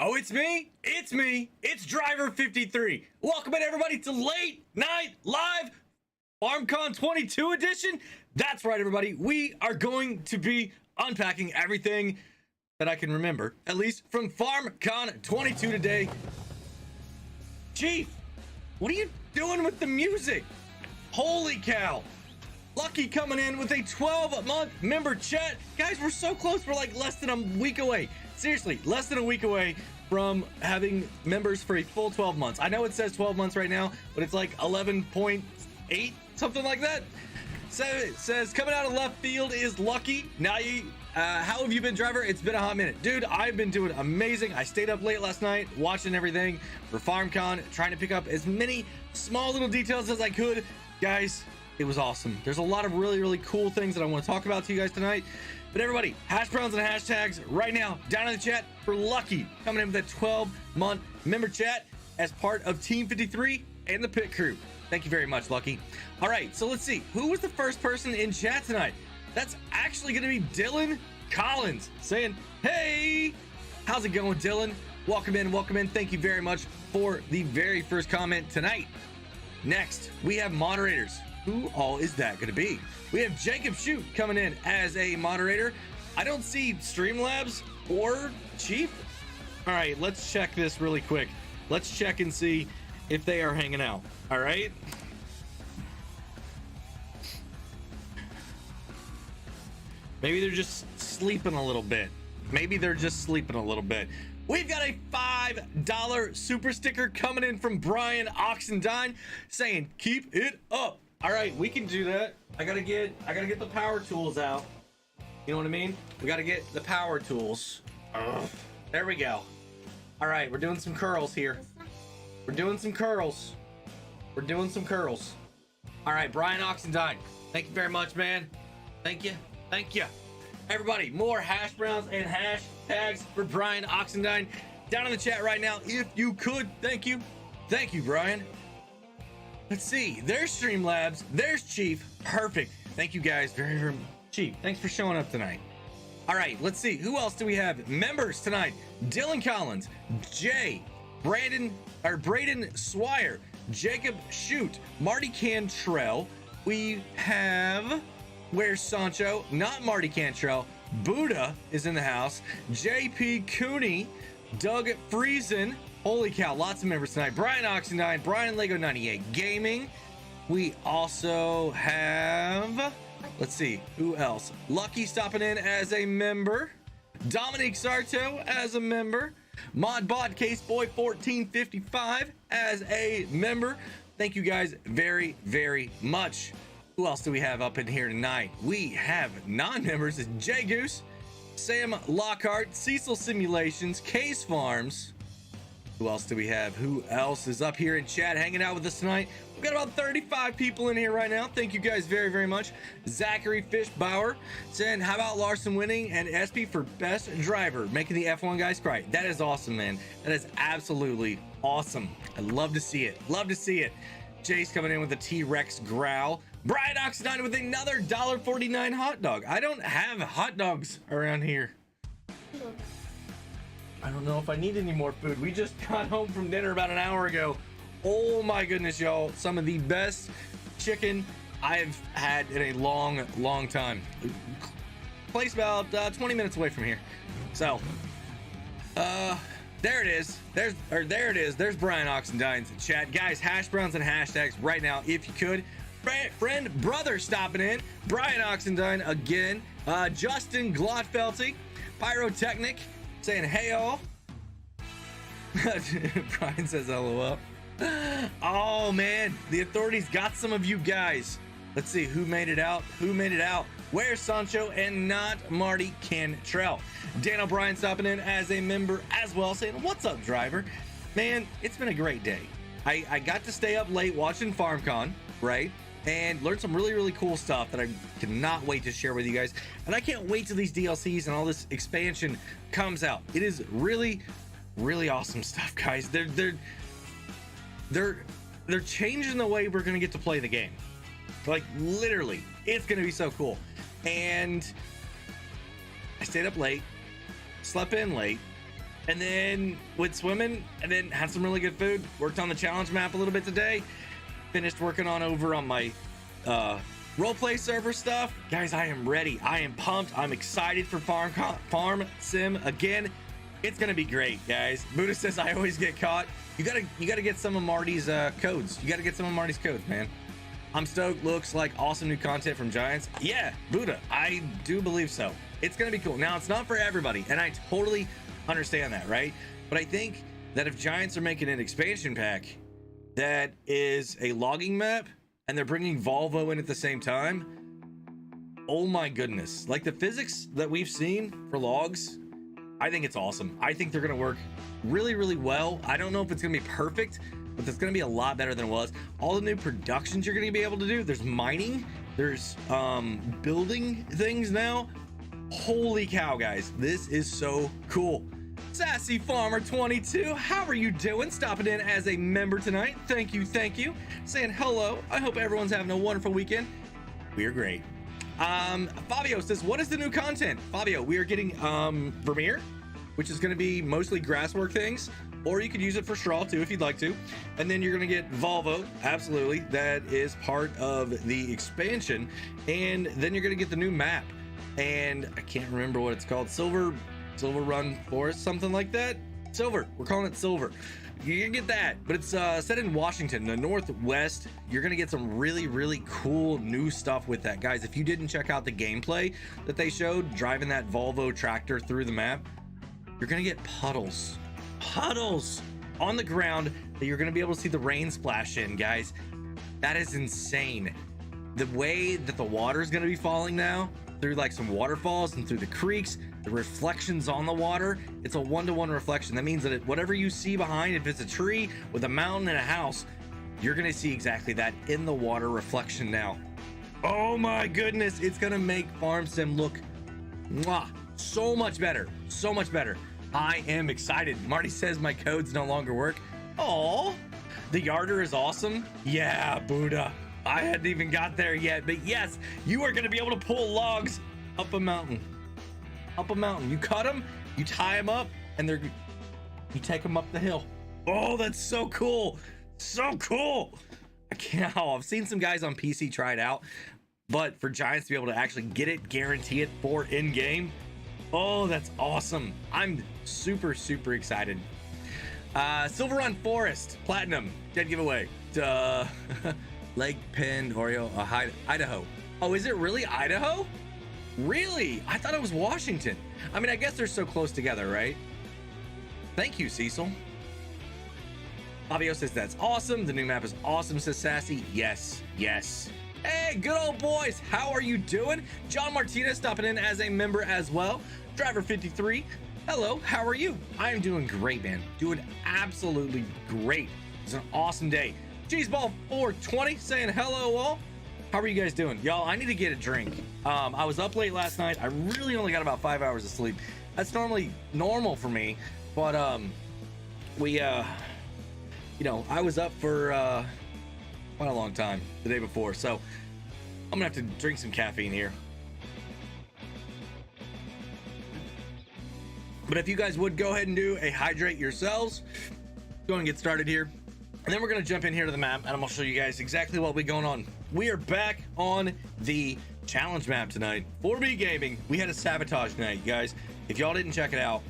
Oh, it's me. It's Driver 53. Welcome in, everybody, to Late Night Live FarmCon 22 edition. That's right, everybody. We are going to be unpacking everything that I can remember, at least from FarmCon 22 today. Chief, what are you doing with the music? Holy cow. Lucky coming in with a 12-month member chat. Guys, we're so close. We're like less than a week away. Seriously, less than a week away from having members for a full 12 months. I know it says 12 months right now, but it's like 11.8, something like that. So it says coming out of left field is Lucky. Now how have you been, Driver? It's been a hot minute. Dude, I've been doing amazing. I stayed up late last night watching everything for FarmCon, trying to pick up as many small little details as I could. Guys, it was awesome. There's a lot of really cool things that I want to talk about to you guys tonight. But everybody, hash browns and hashtags right now down in the chat for Lucky coming in with a 12-month member chat as part of Team 53 and the Pit Crew. Thank you very much, Lucky. All right, so let's see. Who was the first person in chat tonight? That's actually going to be Dylan Collins saying, hey, how's it going, Dylan? Welcome in, welcome in. Thank you very much for the very first comment tonight. Next, we have moderators. Who all is that going to be? We have Jacob Shoot coming in as a moderator. I don't see Streamlabs or Chief. All right, let's check this really quick. Let's check and see if they are hanging out. All right. Maybe they're just sleeping a little bit. Maybe they're just sleeping a little bit. We've got a $5 super sticker coming in from Brian Oxendine saying, keep it up. All right, we can do that. I gotta get the power tools out. You know what I mean? We gotta get the power tools. There we go. All right, we're doing some curls here. We're doing some curls. We're doing some curls. All right, Brian Oxendine. Thank you very much, man. Thank you. Thank you. Everybody, more hash browns and hashtags for Brian Oxendine down in the chat right now. If you could, thank you. Thank you, Brian. Let's see. There's Streamlabs. There's Chief. Perfect. Thank you guys very much. Chief, thanks for showing up tonight. All right, let's see. Who else do we have? Members tonight. Dylan Collins, Jay, Braden Swire, Jacob Shoot, Marty Cantrell. We have, where's Sancho? Not Marty Cantrell. Buddha is in the house. JP Cooney, Doug Friesen. Holy cow, lots of members tonight. Brian Oxendine, Brian Lego 98 Gaming. We also have, let's see, who else? Lucky stopping in as a member. Dominique Sarto as a member. Modbot Caseboy 1455 as a member. Thank you guys very much. Who else do we have up in here tonight? We have non-members. It's Jay Goose, Sam Lockhart, Cecil Simulations, Case Farms. Who else do we have? Who else is up here in chat hanging out with us tonight? We've got about 35 people in here right now. Thank you guys very much. Zachary Fishbauer saying, how about Larson winning and SP for best driver, making the F1 guys cry? That is awesome, man. That is absolutely awesome. I love to see it. Love to see it. Jay's coming in with a T-Rex growl. Brian Oxendine with another $1.49 hot dog. I don't have hot dogs around here. I don't know if I need any more food. We just got home from dinner about an hour ago. Oh my goodness, y'all. Some of the best chicken I've had in a long time. Place about 20 minutes away from here. So, there it is. There it is. There's Brian Oxendine's chat. Guys, hash browns and hashtags right now, if you could. Friend, brother stopping in. Brian Oxendine again. Justin Glotfelty. Pyrotechnic saying, hey all. Brian says LOL. Oh man, the authorities got some of you guys. Let's see who made it out. Where's Sancho and not Marty Cantrell? Dan O'Brien stopping in as a member as well, saying, what's up, Driver? Man, it's been a great day. I got to stay up late watching FarmCon, right? And learn some really cool stuff that I cannot wait to share with you guys. And I can't wait till these DLCs and all this expansion comes out. It is really awesome stuff, guys. They're changing the way we're gonna get to play the game. Like literally, it's gonna be so cool. And I stayed up late, slept in late, and then went swimming, and then had some really good food. Worked on the challenge map a little bit today. Finished working over on my roleplay server stuff. Guys, I am ready. I am pumped. I'm excited for Farm Sim again. It's gonna be great, guys. Buddha says I always get caught. You gotta get some of Marty's codes. You gotta get some of Marty's codes, man. I'm stoked. Looks like awesome new content from Giants. Yeah, Buddha, I do believe so. It's gonna be cool. Now, it's not for everybody, and I totally understand that, right? But I think that if Giants are making an expansion pack that is a logging map and they're bringing Volvo in at the same time, oh my goodness, like the physics that we've seen for logs, I think it's awesome. I think they're gonna work really, really well. I don't know if it's gonna be perfect, but it's gonna be a lot better than it was. All the new productions you're gonna be able to do, there's mining, there's building things now. Holy cow, guys, this is so cool. Sassy Farmer 22, how are you doing? Stopping in as a member tonight. Thank you, thank you. Saying hello. I hope everyone's having a wonderful weekend. We are great. Fabio says, what is the new content? Fabio, we are getting Vermeer, which is going to be mostly grasswork things, or you could use it for straw too if you'd like to. And then you're going to get Volvo, absolutely, that is part of the expansion. And then you're going to get the new map, and I can't remember what it's called. Silver Run Forest, something like that. Silver, we're calling it Silver. You can get that, but it's set in Washington, the Northwest. You're gonna get some really, really cool new stuff with that, guys. If you didn't check out the gameplay that they showed driving that Volvo tractor through the map, you're gonna get puddles on the ground that you're gonna be able to see the rain splash in, guys. That is insane. The way that the water is gonna be falling now through like some waterfalls and through the creeks, the reflections on the water, it's a one-to-one reflection. That means that whatever you see behind, if it's a tree with a mountain and a house, you're gonna see exactly that in the water reflection now. Oh my goodness, it's gonna make Farm Sim look so much better, so much better. I am excited. Marty says my codes no longer work. Oh, the yarder is awesome. Yeah, Buddha, I hadn't even got there yet, but yes, you are gonna be able to pull logs up a mountain. You cut them, you tie them up, and you take them up the hill. Oh, that's so cool. So cool. I've seen some guys on PC try it out, but for Giants to be able to actually get it, guarantee it for in-game, oh, that's awesome. I'm super, super excited. Silver Run Forest, Platinum, dead giveaway. Lake Penn, Oreo, Idaho. Oh, is it really Idaho? Really? I thought it was Washington. I mean, I guess they're so close together, right? Thank you, Cecil. Fabio says that's awesome. The new map is awesome, says Sassy. Yes, yes. Hey, good old boys. How are you doing? John Martinez stopping in as a member as well. Driver 53. Hello, how are you? I am doing great, man. Doing absolutely great. It's an awesome day. Cheeseball 420 saying hello all. How are you guys doing? Y'all, I need to get a drink. I was up late last night. I really only got about 5 hours of sleep. That's normally normal for me, but I was up for quite a long time the day before, so I'm gonna have to drink some caffeine here. But if you guys would go ahead and do a hydrate yourselves, go and get started here. And then we're gonna jump in here to the map, and I'm gonna show you guys exactly what we going on. We are back on the challenge map tonight. 4B Gaming, we had a sabotage night, guys. If y'all didn't check it out,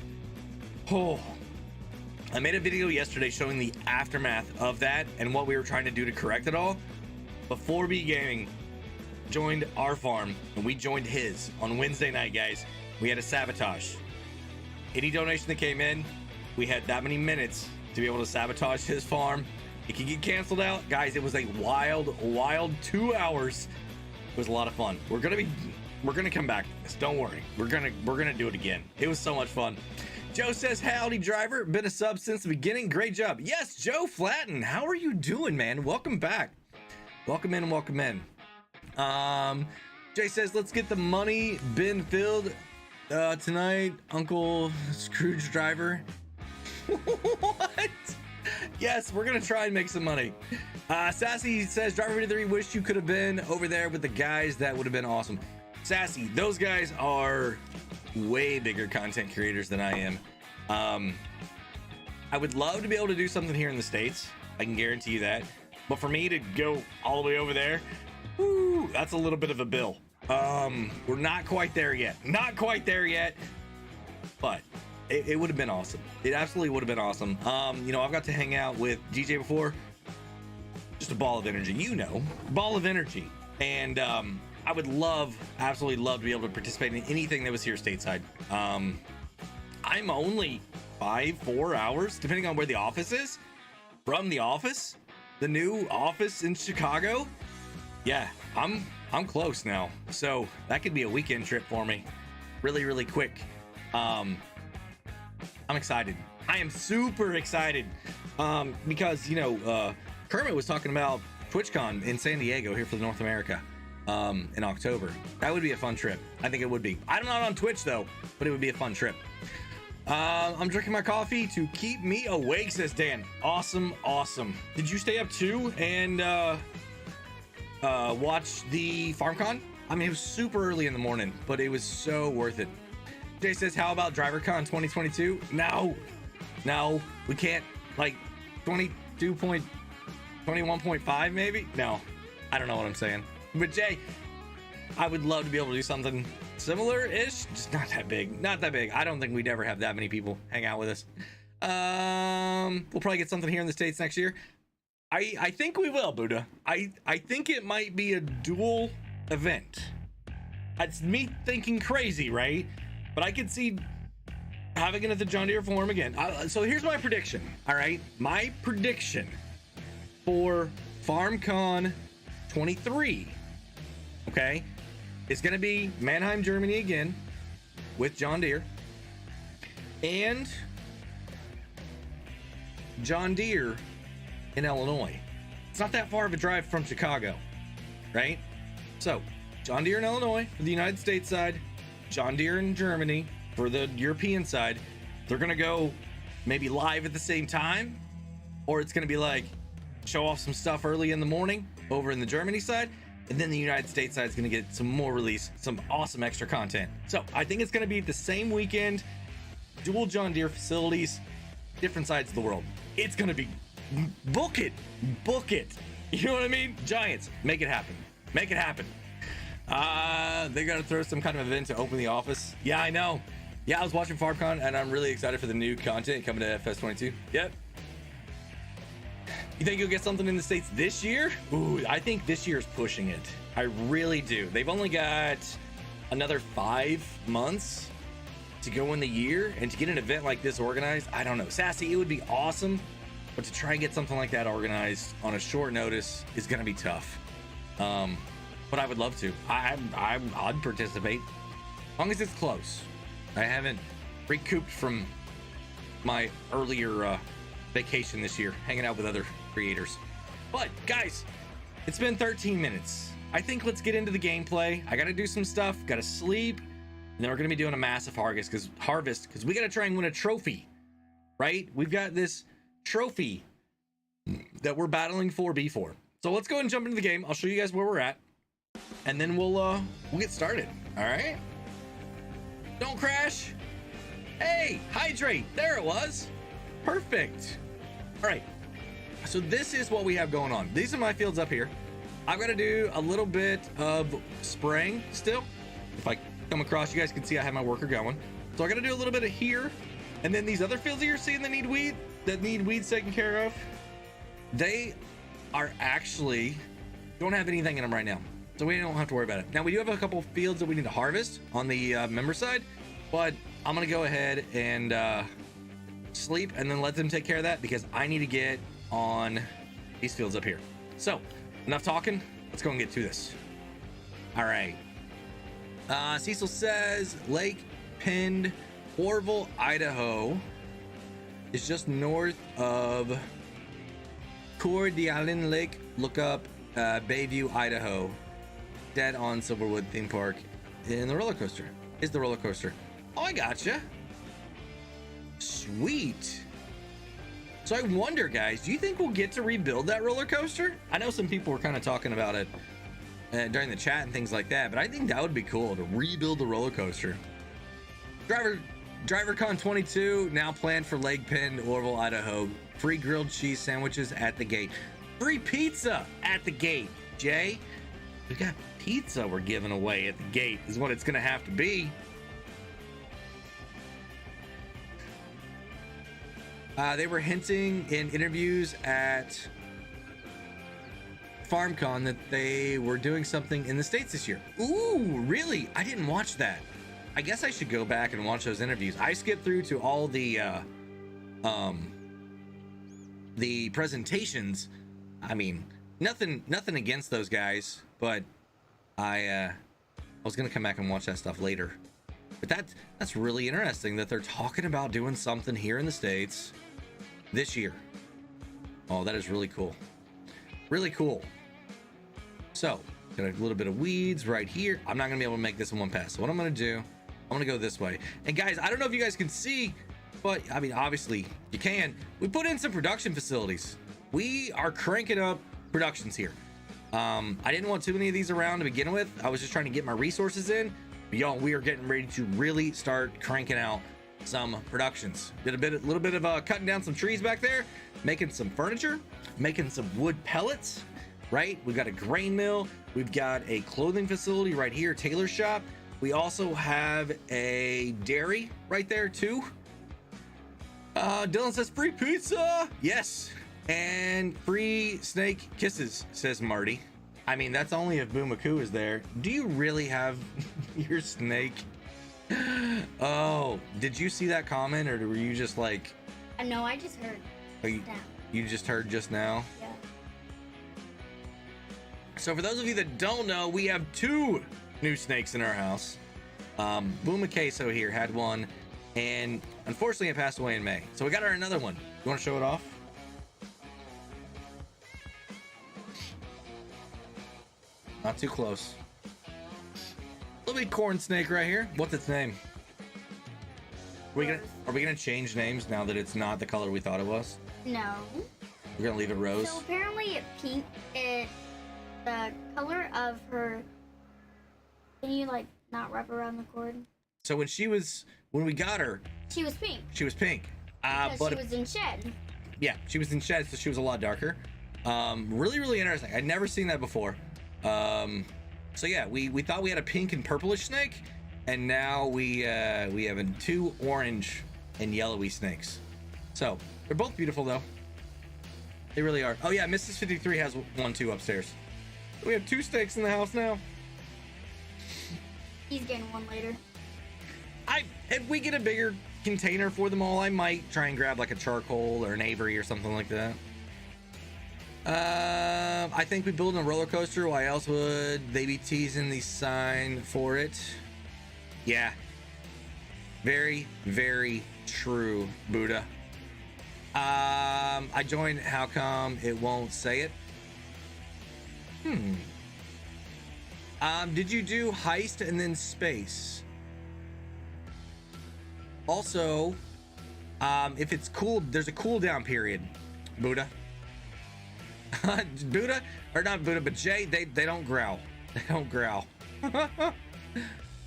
I made a video yesterday showing the aftermath of that and what we were trying to do to correct it all. But 4B Gaming joined our farm, and we joined his on Wednesday night, guys. We had a sabotage. Any donation that came in, we had that many minutes to be able to sabotage his farm. It could get canceled out, guys. It was a wild 2 hours. It was a lot of fun. We're gonna come back to this. Don't worry. We're gonna do it again. It was so much fun. Joe says, howdy driver, been a sub since the beginning. Great job. Yes, Joe Flatten, how are you doing, man? Welcome back. Welcome in. Jay says, let's get the money bin filled tonight, Uncle Scrooge driver. What? Yes, we're gonna try and make some money. Sassy says, driver 53, wish you could have been over there with the guys. That would have been awesome. Sassy, those guys are way bigger content creators than I am. I would love to be able to do something here in the States. I can guarantee you that. But for me to go all the way over there, whoo, that's a little bit of a bill. We're not quite there yet. Not quite there yet. But it would have been awesome. It absolutely would have been awesome. You know, I've got to hang out with DJ before. Just a ball of energy, you know, ball of energy. And I would love, absolutely love to be able to participate in anything that was here stateside. I'm only 4 hours, depending on where the office is, from the office, the new office in Chicago. Yeah, I'm close now, so that could be a weekend trip for me, really, really quick. I'm excited. I am super excited, because you know, Kermit was talking about TwitchCon in San Diego here for North America in October. That would be a fun trip. I think it would be. I'm not on Twitch though, but it would be a fun trip. I'm drinking my coffee to keep me awake, says Dan. Awesome. Did you stay up too and watch the FarmCon? I mean, it was super early in the morning, but it was so worth it. Jay says, how about DriverCon 2022? No, we can't. Like 21.5 maybe? No, I don't know what I'm saying. But Jay, I would love to be able to do something similar-ish, just not that big. I don't think we'd ever have that many people hang out with us. We'll probably get something here in the States next year. I think we will, Buddha. I think it might be a dual event. That's me thinking crazy, right? But I could see having it at the John Deere Forum again. So here's my prediction. All right, my prediction for FarmCon 23. Okay. It's going to be Mannheim, Germany again with John Deere and John Deere in Illinois. It's not that far of a drive from Chicago, right? So John Deere in Illinois for the United States side, John Deere in Germany for the European side. They're going to go maybe live at the same time, or it's going to be like show off some stuff early in the morning over in the Germany side. And then the United States side is going to get some more release, some awesome extra content. So I think it's going to be the same weekend, dual John Deere facilities, different sides of the world. It's going to be book it. You know what I mean? Giants, make it happen. They got to throw some kind of event to open the office. Yeah, I know. Yeah, I was watching FarmCon and I'm really excited for the new content coming to FS22. Yep. You think you'll get something in the States this year? Ooh, I think this year's pushing it. I really do. They've only got another 5 months to go in the year, and to get an event like this organized, I don't know. Sassy, it would be awesome, but to try and get something like that organized on a short notice is going to be tough. But I would love to. I'd participate as long as it's close. I haven't recouped from my earlier vacation this year, hanging out with other creators. But guys, it's been 13 minutes. I think let's get into the gameplay. I gotta do some stuff, gotta sleep, and then we're gonna be doing a massive harvest because we gotta try and win a trophy, right? We've got this trophy that we're battling for B4. So let's go ahead and jump into the game. I'll show you guys where we're at, and then we'll get started. All right, don't crash. Hey, hydrate. There it was. Perfect. All right, so this is what we have going on. These are my fields up here. I've got to do a little bit of spraying still. If I come across, you guys can see I have my worker going. So I got to do a little bit of here, and then these other fields that you're seeing that need weeds taken care of, they are actually don't have anything in them right now, so we don't have to worry about it. Now we do have a couple of fields that we need to harvest on the member side, but I'm gonna go ahead and sleep and then let them take care of that because I need to get on these fields up here. So enough talking, let's go and get to this. All right, Cecil says Lake Pend, Orville, Idaho is just north of Coeur d'Alene Lake. Look up Bayview, Idaho. Dead on Silverwood theme park. In the roller coaster is the roller coaster. Oh, I gotcha. Sweet. So I wonder, guys, do you think we'll get to rebuild that roller coaster? I know some people were kind of talking about it during the chat and things like that, but I think that would be cool to rebuild the roller coaster. Driver DriverCon 22 now planned for Lake Pen, Orville, Idaho. Free grilled cheese sandwiches at the gate. Free pizza at the gate. Jay, we got pizza we're giving away at the gate is what it's gonna have to be. They were hinting in interviews at FarmCon that they were doing something in the States this year. Ooh, really? I didn't watch that. I guess I should go back and watch those interviews. I skipped through to all the presentations. I mean, nothing against those guys, but I was gonna come back and watch that stuff later. But that's really interesting that they're talking about doing something here in the States this year. Oh, that is really cool. Really cool. So, got a little bit of weeds right here. I'm not gonna be able to make this in one pass. So what I'm gonna do, I'm gonna go this way. And guys, I don't know if you guys can see, but I mean, obviously you can. We put in some production facilities. We are cranking up productions here. I didn't want too many of these around to begin with. I was just trying to get my resources in. But y'all, we are getting ready to really start cranking out some productions. Did a little bit of cutting down some trees back there, making some furniture, making some wood pellets, right? We've got a grain mill. We've got a clothing facility right here, tailor shop. We also have a dairy right there too. Dylan says free pizza. Yes. And free snake kisses, says Marty. I mean, that's only if Boomaku is there. Do you really have your snake? Oh, did you see that comment, or were you just like... No, I just heard. Oh, you just heard just now? Yeah. So for those of you that don't know, we have 2 new snakes in our house. Booma Queso here had one, and unfortunately it passed away in May. So we got her another one. You want to show it off? Not too close. Little bit corn snake right here. What's its name? Are we gonna change names now that it's not the color we thought it was? No. We're gonna leave it rose. So apparently the color of her. Can you like not wrap around the cord? So when we got her, she was pink. She was pink. Because she was in shed. Yeah, she was in shed, so she was a lot darker. Really interesting. I'd never seen that before. So yeah, we thought we had a pink and purplish snake, and now we have 2 orange and yellowy snakes. So they're both beautiful though. They really are. Oh yeah, Mrs. 53 has 1 too upstairs. We have 2 snakes in the house now. He's getting one later. If we get a bigger container for them all, I might try and grab like a charcoal or an Avery or something like that. I think we build a roller coaster. Why else would they be teasing the sign for it? Yeah, very true, Buddha. I joined. How come it won't say it? Did you do heist and then space? Also, if it's cool, there's a cooldown period, Buddha. Buddha, or not Buddha, but Jay, they don't growl. They don't growl.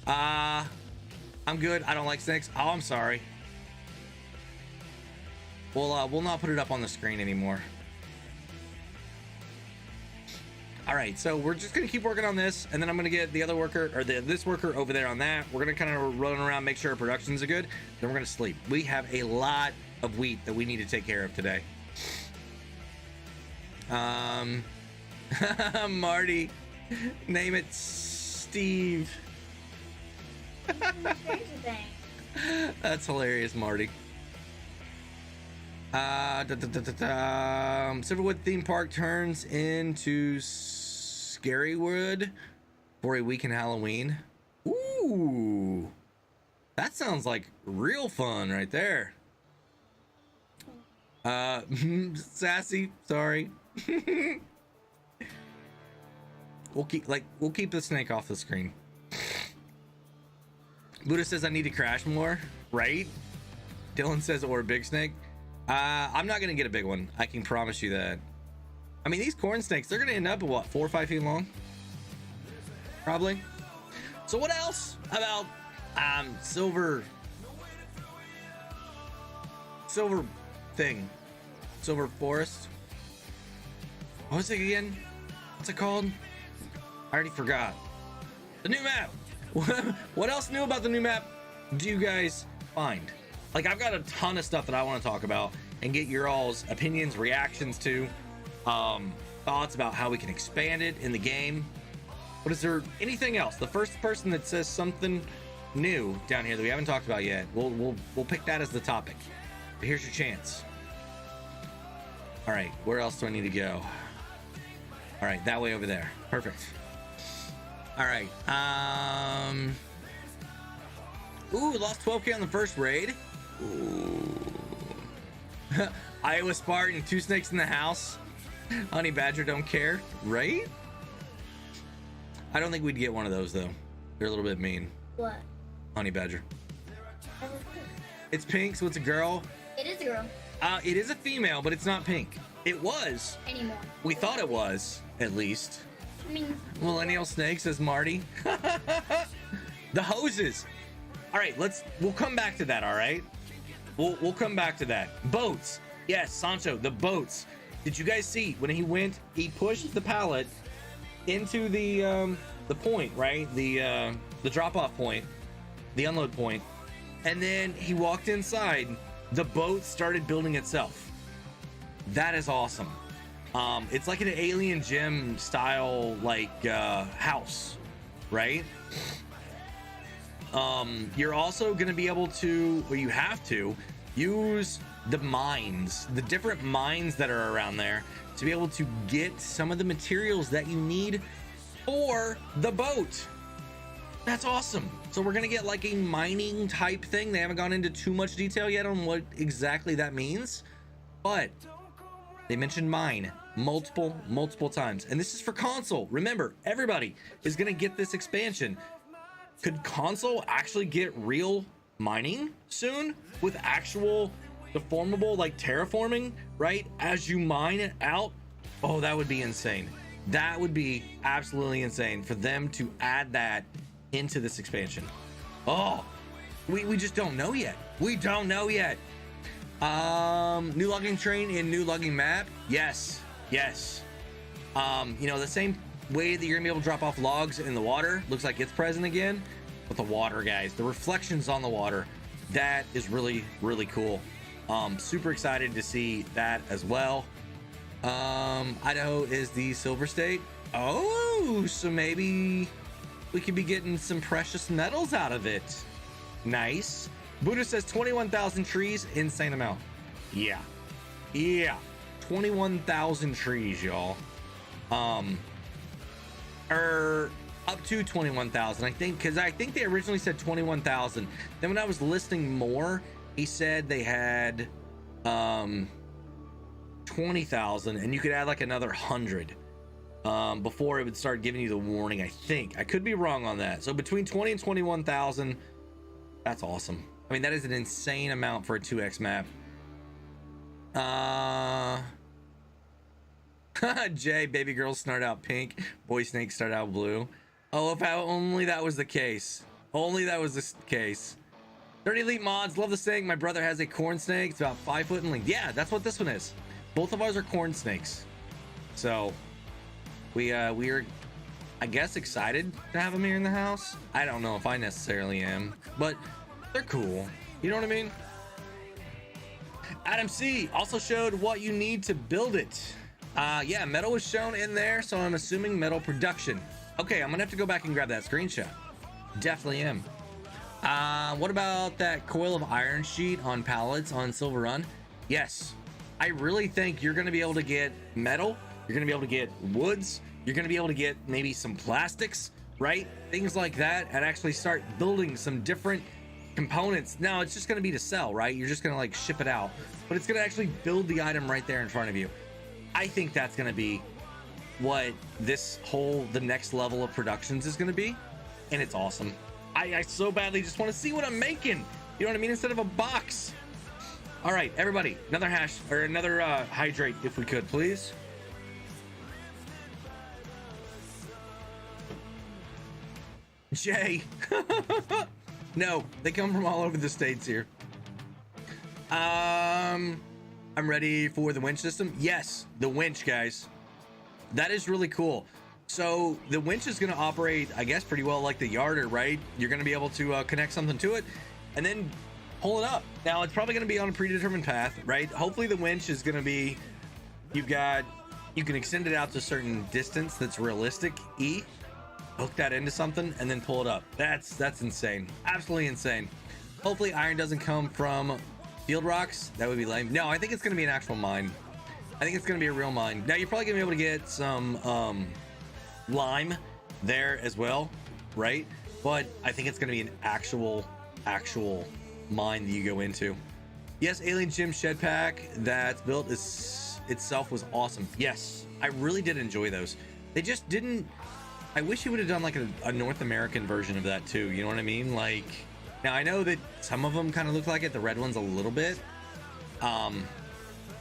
I'm good. I don't like snakes. Oh, I'm sorry. We'll not put it up on the screen anymore. All right, so we're just gonna keep working on this, and then I'm gonna get the other worker, or this worker over there on that. We're gonna kind of run around, make sure our productions are good. Then we're gonna sleep. We have a lot of wheat that we need to take care of today. Marty, name it Steve. That's hilarious, Marty. Silverwood theme park turns into Scarywood for a week in Halloween. Ooh, that sounds like real fun right there. Sassy, sorry. We'll keep the snake off the screen. Buddha says I need to crash more, right? Dylan says, or a big snake. I'm not gonna get a big one. I can promise you that. I mean, these corn snakes, they're gonna end up at what, 4 or 5 feet long? Probably. So what else about silver silver thing. Silver forest. What was it again? What's it called? I already forgot. The new map. What else new about the new map do you guys find? Like, I've got a ton of stuff that I want to talk about and get your all's opinions, reactions to, thoughts about how we can expand it in the game. But is there anything else? The first person that says something new down here that we haven't talked about yet, we'll pick that as the topic. But here's your chance. All right, where else do I need to go? All right, that way over there. Perfect. All right. Ooh, lost 12K on the first raid. Ooh. Iowa Spartan, 2 snakes in the house. Honey Badger don't care, right? I don't think we'd get one of those though. They're a little bit mean. What? Honey Badger. That was pink. It's pink, so it's a girl. It is a girl. It is a female, but it's not pink. It was. Anymore. We thought it was, at least. I mean, Millennial Snake, says Marty. The hoses. All right, we'll come back to that. All right, we'll come back to that. Boats. Yes, Sancho, the boats. Did you guys see when he pushed the pallet into the point, right? The drop off point, the unload point, and then he walked inside. The boat started building itself. That is awesome. It's like an alien gym style, like house, right? You're also going to be able to, or you have to, use the mines, the different mines that are around there, to be able to get some of the materials that you need for the boat. That's awesome. So we're going to get like a mining type thing. They haven't gone into too much detail yet on what exactly that means, but they mentioned mine multiple times. And this is for console. Remember, everybody is going to get this expansion. Could console actually get real mining soon with actual deformable, like terraforming, right? As you mine it out. Oh, that would be insane. That would be absolutely insane for them to add that into this expansion. Oh, we just don't know yet. We don't know yet. New logging train in new logging map. Yes. You know, the same way that you're gonna be able to drop off logs in the water, looks like it's present again. But the water, guys, the reflections on the water, that is really cool. Super excited to see that as well. Idaho is the silver state. Oh, so maybe we could be getting some precious metals out of it. Nice. Buddha says 21,000 trees, insane amount. Yeah 21,000 trees, y'all. Or up to 21,000, I think, because I think they originally said 21,000. Then when I was listing more, he said they had 20,000, and you could add like another 100 before it would start giving you the warning. I think I could be wrong on that. So between 20 and 21,000, that's awesome. I mean, that is an insane amount for a 2x map. Jay, baby girls start out pink, boy snakes start out blue. Oh, if only that was the case. Only that was the case. 30 Elite Mods, love the snake. My brother has a corn snake. It's about 5 foot in length. Yeah, that's what this one is. Both of ours are corn snakes. So we are, I guess, excited to have them here in the house. I don't know if I necessarily am, but they're cool. You know what I mean? Adam C also showed what you need to build it. Yeah, metal was shown in there, so I'm assuming metal production. Okay, I'm gonna have to go back and grab that screenshot. Definitely am. What about that coil of iron sheet on pallets on Silver Run? Yes, I really think you're gonna be able to get metal. You're gonna be able to get woods. You're gonna be able to get maybe some plastics, right? Things like that, and actually start building some different components. Now it's just gonna be to sell, right? You're just gonna like ship it out, but it's gonna actually build the item right there in front of you. I think that's gonna be what the next level of productions is gonna be, and it's awesome. I so badly just want to see what I'm making. You know what I mean? Instead of a box. All right, everybody, another hash or another hydrate, if we could, please. Jay. No, they come from all over the states here. I'm ready for the winch system. Yes, the winch, guys. That is really cool. So the winch is going to operate, I guess, pretty well like the yarder, right? You're going to be able to connect something to it and then pull it up. Now, it's probably going to be on a predetermined path, right? Hopefully the winch is going to be, you can extend it out to a certain distance that's realistic. Hook that into something and then pull it up. That's insane. Absolutely insane. Hopefully iron doesn't come from field rocks. That would be lame. No, I think it's going to be an actual mine. I think it's going to be a real mine. Now, you're probably going to be able to get some lime there as well, right? But I think it's going to be an actual mine that you go into. Yes, Alien Gym Shed Pack that's built itself was awesome. Yes, I really did enjoy those. They just didn't. I wish you would have done like a North American version of that too. You know what I mean? Like, now I know that some of them kind of look like it. The red ones a little bit. But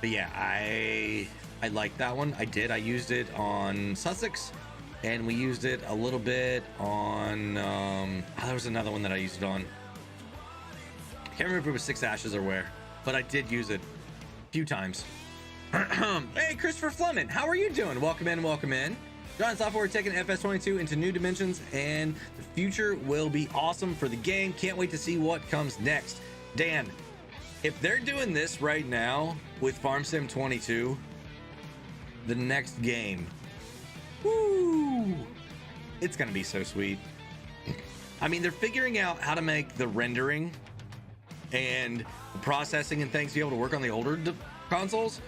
yeah, I like that one. I used it on Sussex, and we used it a little bit on. There was another one that I used it on. I can't remember if it was Six Ashes or where, but I did use it a few times. Hey, Christopher Fleming, how are you doing? Welcome in, welcome in. Giant Software taking FS22 into new dimensions, and the future will be awesome for the game. Can't wait to see what comes next. Dan, if they're doing this right now with Farm Sim 22, the next game, woo, it's gonna be so sweet. I mean, they're figuring out how to make the rendering and the processing and things be able to work on the older consoles.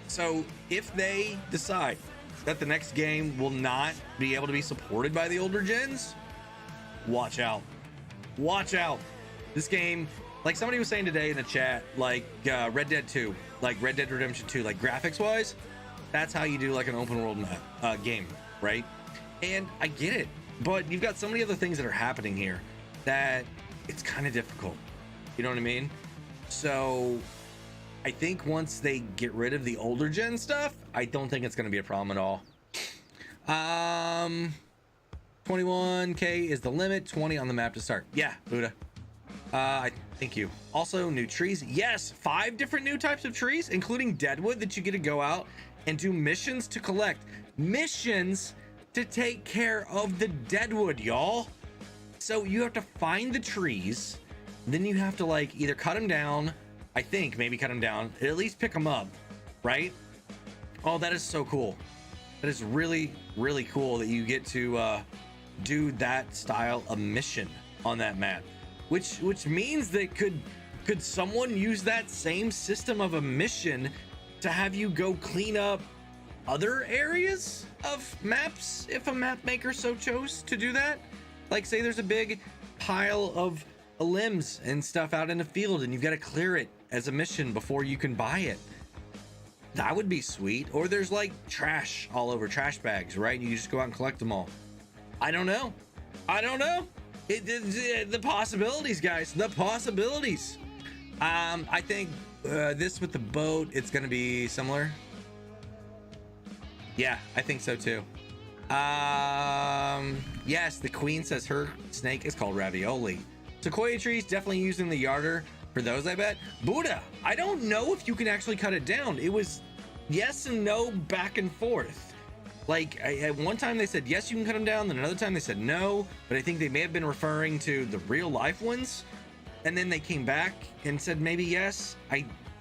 So if they decide that the next game will not be able to be supported by the older gens, watch out. Watch out. This game, like somebody was saying today in the chat, like Red Dead 2, like Red Dead Redemption 2, like graphics wise, that's how you do like an open world game, right? And I get it, but you've got so many other things that are happening here that it's kind of difficult. You know what I mean? So I think once they get rid of the older gen stuff, I don't think it's going to be a problem at all. 21k is the limit, 20 on the map to start. Yeah, Buddha. Thank you. Also, new trees. Yes, 5 different new types of trees, including deadwood that you get to go out and do missions to collect. Missions to take care of the deadwood, y'all. So you have to find the trees, then you have to like either cut them down, I think maybe cut them down, at least pick them up, right? Oh, that is so cool. That is really, really cool that you get to do that style of mission on that map, which means that could someone use that same system of a mission to have you go clean up other areas of maps if a map maker so chose to do that? Like, say there's a big pile of limbs and stuff out in the field and you've got to clear it as a mission before you can buy it. That would be sweet. Or there's like trash all over, trash bags, right? You just go out and collect them all. I don't know. The possibilities, guys, the possibilities. I think this with the boat, it's going to be similar. Yeah, I think so too. Yes, the queen says her snake is called ravioli. Sequoia trees, definitely using the yarder for those, I bet. Buddha, I don't know if you can actually cut it down. It was yes and no, back and forth. Like, at one time they said yes, you can cut them down, then another time they said no, but I think they may have been referring to the real life ones, and then they came back and said maybe yes.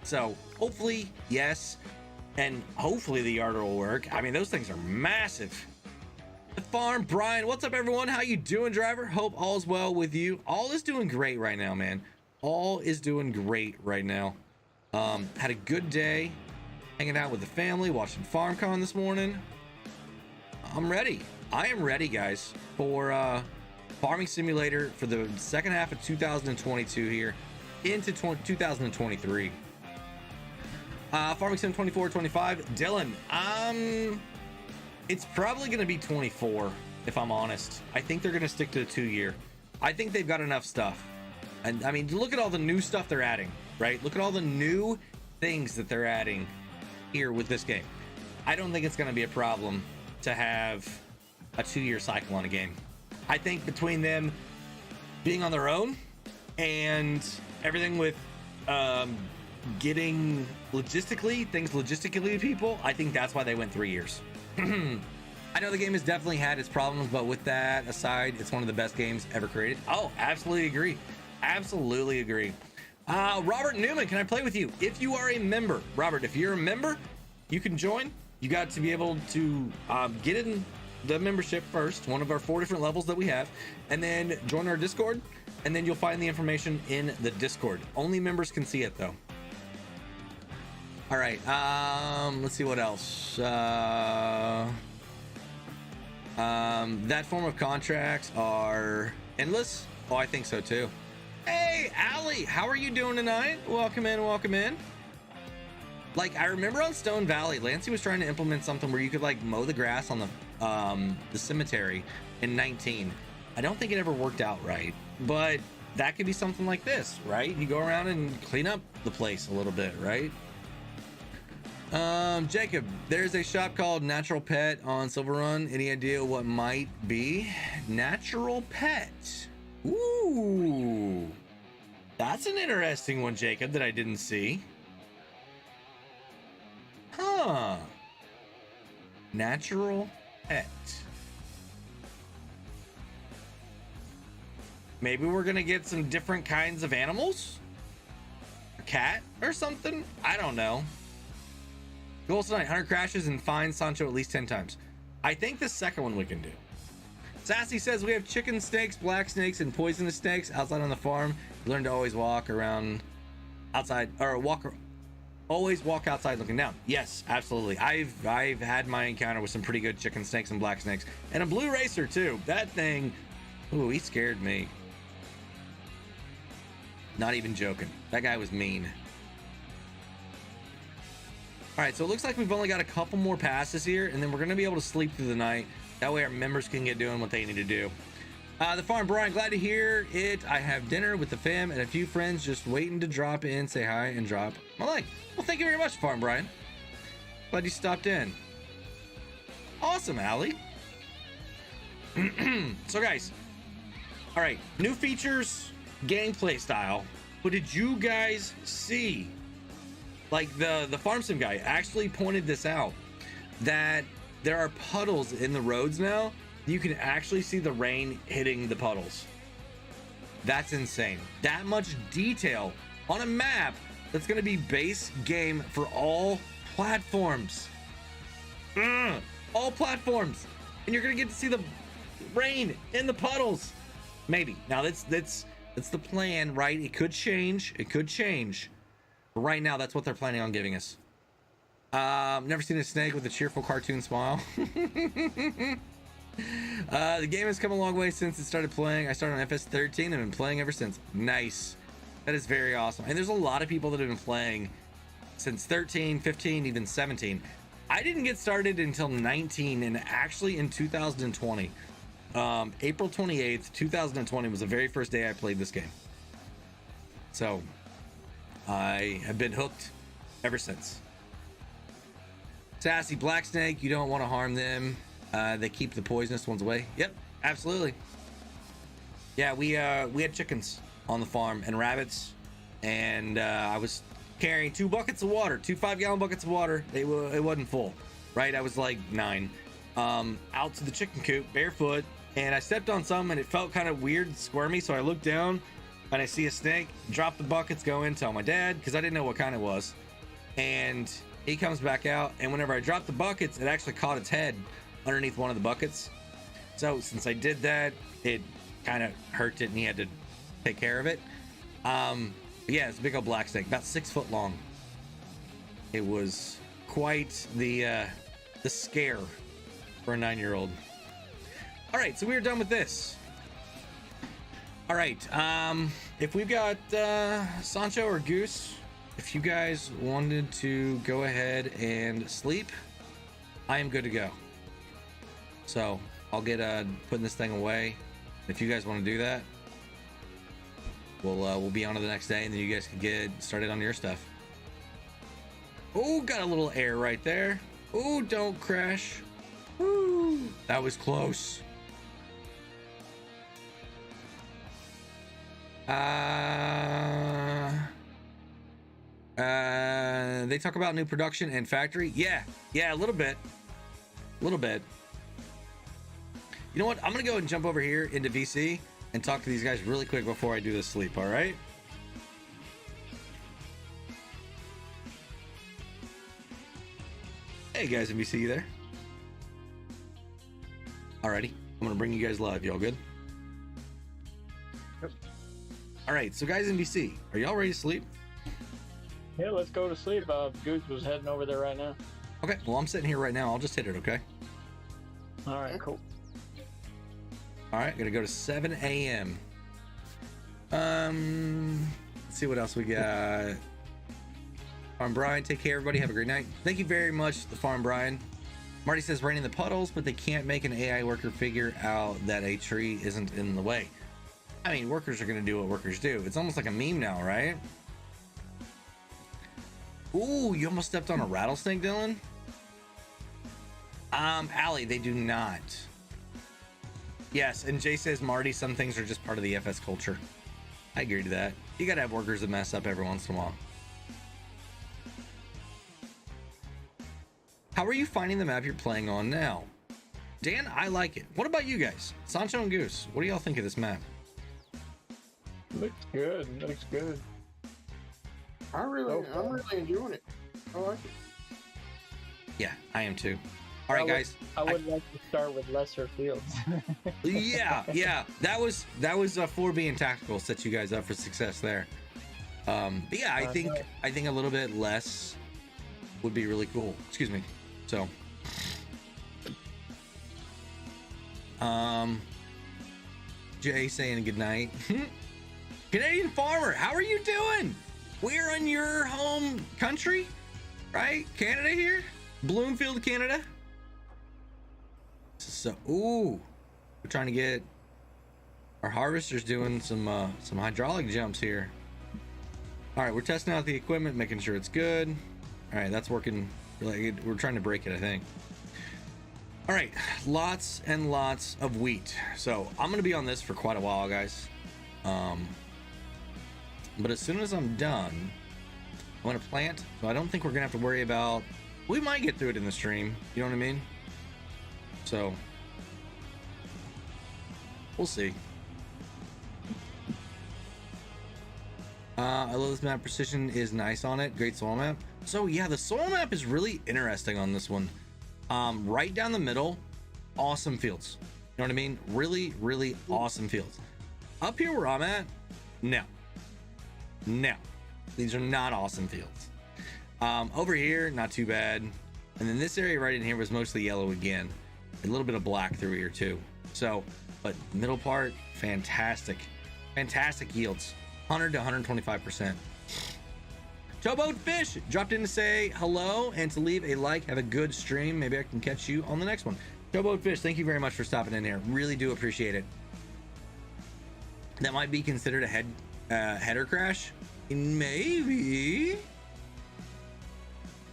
So hopefully yes, and hopefully the yarder will work. I mean, those things are massive. The farm, Brian, what's up, everyone? How you doing, driver? Hope all's well with you. All is doing great right now, man. All is doing great right now. Had a good day hanging out with the family, watching FarmCon this morning. I'm ready. I am ready, guys, for Farming Simulator for the second half of 2022 here into 2023. Farming Sim 24, 25. Dylan, it's probably going to be 24, if I'm honest. I think they're going to stick to the 2-year. I think they've got enough stuff. And I mean, look at all the new stuff they're adding, right? Look at all the new things that they're adding here with this game. I don't think it's going to be a problem to have a 2-year cycle on a game. I think between them being on their own and everything with getting things logistically to people, I think that's why they went 3 years. I know the game has definitely had its problems, but with that aside, it's one of the best games ever created. Oh, absolutely agree. Absolutely agree. Robert Newman, can I play with you? If you are a member, Robert, if you're a member, you can join. You got to be able to get in the membership first, one of our 4 different levels that we have, and then join our Discord, and then you'll find the information in the Discord. Only members can see it though. All right, let's see what else. That form of contracts are endless. Oh, I think so too. Hey, Allie, how are you doing tonight? Welcome in, welcome in. Like, I remember on Stone Valley, Lancey was trying to implement something where you could like mow the grass on the cemetery in 19. I don't think it ever worked out right, but that could be something like this, right? You go around and clean up the place a little bit, right? Jacob, there's a shop called Natural Pet on Silver Run. Any idea what might be? Natural Pet. Ooh, that's an interesting one, Jacob, that I didn't see. Huh. Natural Pet. Maybe we're gonna get some different kinds of animals? A cat or something? I don't know. Goals tonight, 100 crashes and find Sancho at least 10 times. I think the second one we can do. Sassy says we have chicken snakes, black snakes, and poisonous snakes outside on the farm. Learn to always walk around outside, or always walk outside looking down. Yes, absolutely. I've had my encounter with some pretty good chicken snakes and black snakes, and a blue racer too. That thing, ooh, he scared me. Not even joking. That guy was mean. All right, so it looks like we've only got a couple more passes here, and then we're gonna be able to sleep through the night. That way our members can get doing what they need to do. The farm, Brian, glad to hear it. I have dinner with the fam and a few friends just waiting to drop in, say hi, and drop my like. Well, thank you very much, Farm Brian. Glad you stopped in. Awesome, Allie. So guys, all right, new features, gameplay style. What did you guys see? Like the farm sim guy actually pointed this out, that there are puddles in the roads now. You can actually see the rain hitting the puddles. That's insane. That much detail on a map that's going to be base game for all platforms. All platforms. And you're going to get to see the rain in the puddles. Maybe. Now that's the plan, right? It could change. It could change. But right now, that's what they're planning on giving us. Never seen a snake with a cheerful cartoon smile. The game has come a long way since it started playing. I started on FS13 and been playing ever since. Nice. That is very awesome. And there's a lot of people that have been playing since 13, 15, even 17. I didn't get started until 19, and actually in 2020. April 28th, 2020 was the very first day I played this game. So I have been hooked ever since. Sassy black snake, you don't want to harm them. They keep the poisonous ones away. Yep, absolutely. Yeah, we had chickens on the farm and rabbits, and I was carrying 2 buckets of water, 2 5-gallon buckets of water. It wasn't full, right? I was like 9. Out to the chicken coop barefoot, and I stepped on some, and it felt kind of weird, squirmy. So I looked down, and I see a snake. Drop the buckets, go in, tell my dad, because I didn't know what kind it was, and he comes back out, and whenever I dropped the buckets, it actually caught its head underneath one of the buckets. So since I did that, it kind of hurt it, and he had to take care of it. Yeah, it's a big old black snake, about 6 foot long. It was quite the scare for a 9-year-old. All right, so we are done with this. All right, if we've got Sancho or Goose, if you guys wanted to go ahead and sleep, I am good to go. So I'll get putting this thing away. If you guys want to do that, we'll be on to the next day, and then you guys can get started on your stuff. Oh, got a little air right there. Oh, don't crash. Woo, that was close. They talk about new production and factory. Yeah, a little bit. You know what? I'm gonna go and jump over here into VC and talk to these guys really quick before I do this sleep. All right. Hey guys, in VC, you there? Alrighty, I'm gonna bring you guys live. Y'all good? Yep. All right, so guys in VC, are y'all ready to sleep? Yeah, let's go to sleep. Goose was heading over there right now. Okay, well, I'm sitting here right now. I'll just hit it, okay? All right, cool. All right, gonna go to 7 a.m. Let's see what else we got. Farm Brian, take care, everybody. Have a great night. Thank you very much, the Farm Brian. Marty says, raining the puddles, but they can't make an AI worker figure out that a tree isn't in the way. I mean, workers are gonna do what workers do. It's almost like a meme now, right? Ooh, you almost stepped on a rattlesnake, Dylan. Allie, they do not. Yes, and Jay says, Marty, some things are just part of the FS culture. I agree to that. You gotta have workers that mess up every once in a while. How are you finding the map you're playing on now? Dan, I like it. What about you guys? Sancho and Goose, what do y'all think of this map? Looks good. Looks good. I'm really enjoying it. I like it. Yeah, I am too. All right, guys. I would like to start with lesser fields. Yeah. That was 4B and tactical sets you guys up for success there. But yeah, I think a little bit less would be really cool. Excuse me. So, Jay saying good night. Canadian Farmer, how are you doing? We're in your home country, right? Canada here, Bloomfield, Canada. So, ooh, we're trying to get our harvesters doing some hydraulic jumps here. All right, we're testing out the equipment, making sure it's good. All right, that's working. We're trying to break it, I think. All right, lots and lots of wheat. So I'm gonna be on this for quite a while, guys. But as soon as I'm done, I'm gonna plant. So I don't think we're gonna have to worry about. We might get through it in the stream. You know what I mean? So we'll see. I love this map. Precision is nice on it. Great soil map. So yeah, the soil map is really interesting on this one. Right down the middle, awesome fields. You know what I mean? Really, really awesome fields. Up here where I'm at, no. These are not awesome fields. Over here, not too bad. And then this area right in here was mostly yellow again. A little bit of black through here too. So, but middle part, fantastic yields. 100 to 125%. Towboat Fish dropped in to say hello and to leave a like. Have a good stream. Maybe I can catch you on the next one. Towboat Fish, thank you very much for stopping in here. Really do appreciate it. That might be considered a header crash. Maybe.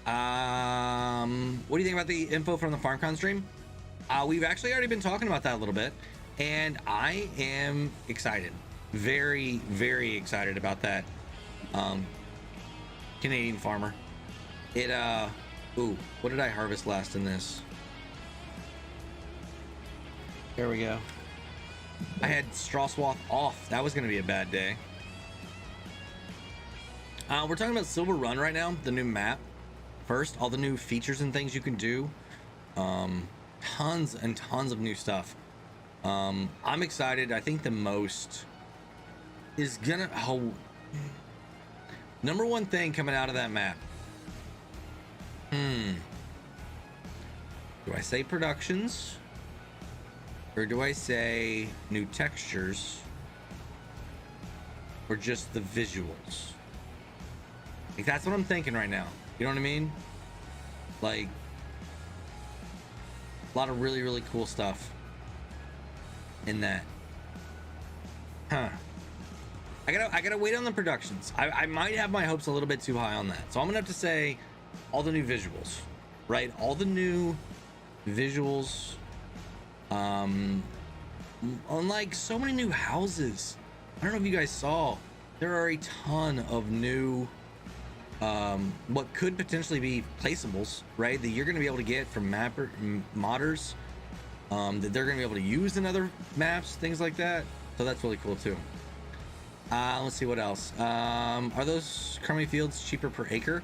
What do you think about the info from the FarmCon stream? We've actually already been talking about that a little bit, and I am excited. Very, very excited about that. Canadian Farmer. It ooh, what did I harvest last in this? There we go. I had straw swath off. That was gonna be a bad day. We're talking about Silver Run right now, the new map. First, all the new features and things you can do. Tons and tons of new stuff. I'm excited. I think the most is gonna number one thing coming out of that map. Do I say productions or do I say new textures or just the visuals? Like, that's what I'm thinking right now. You know what I mean? Like, a lot of really, really cool stuff in that. I gotta wait on the productions. I might have my hopes a little bit too high on that. So I'm gonna have to say all the new visuals, right? All the new visuals. Unlike so many new houses. I don't know if you guys saw, there are a ton of new what could potentially be placeables, right? That you're going to be able to get from modders, that they're going to be able to use in other maps, things like that. So that's really cool too. Let's see what else. Are those crummy fields cheaper per acre?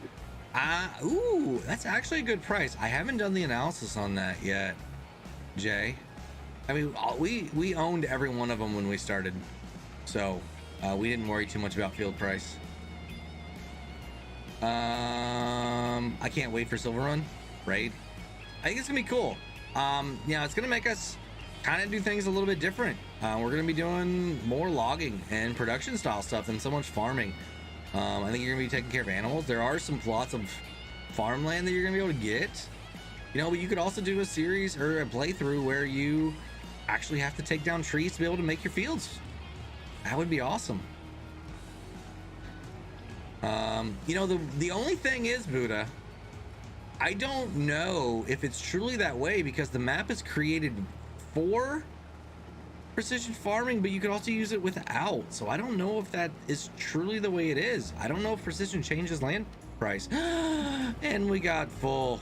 Ooh, that's actually a good price. I haven't done the analysis on that yet, Jay. I mean, we owned every one of them when we started, so we didn't worry too much about field price. I can't wait for Silver Run, right? I think it's gonna be cool. Yeah, it's gonna make us kind of do things a little bit different. We're gonna be doing more logging and production style stuff than so much farming. I think you're gonna be taking care of animals. There are some plots of farmland that you're gonna be able to get, you know, but you could also do a series or a playthrough where you actually have to take down trees to be able to make your fields. That would be awesome. You know, the only thing is, Buddha, I don't know if it's truly that way, because the map is created for precision farming, but you could also use it without. So I don't know if that is truly the way it is. I don't know if precision changes land price. And we got full.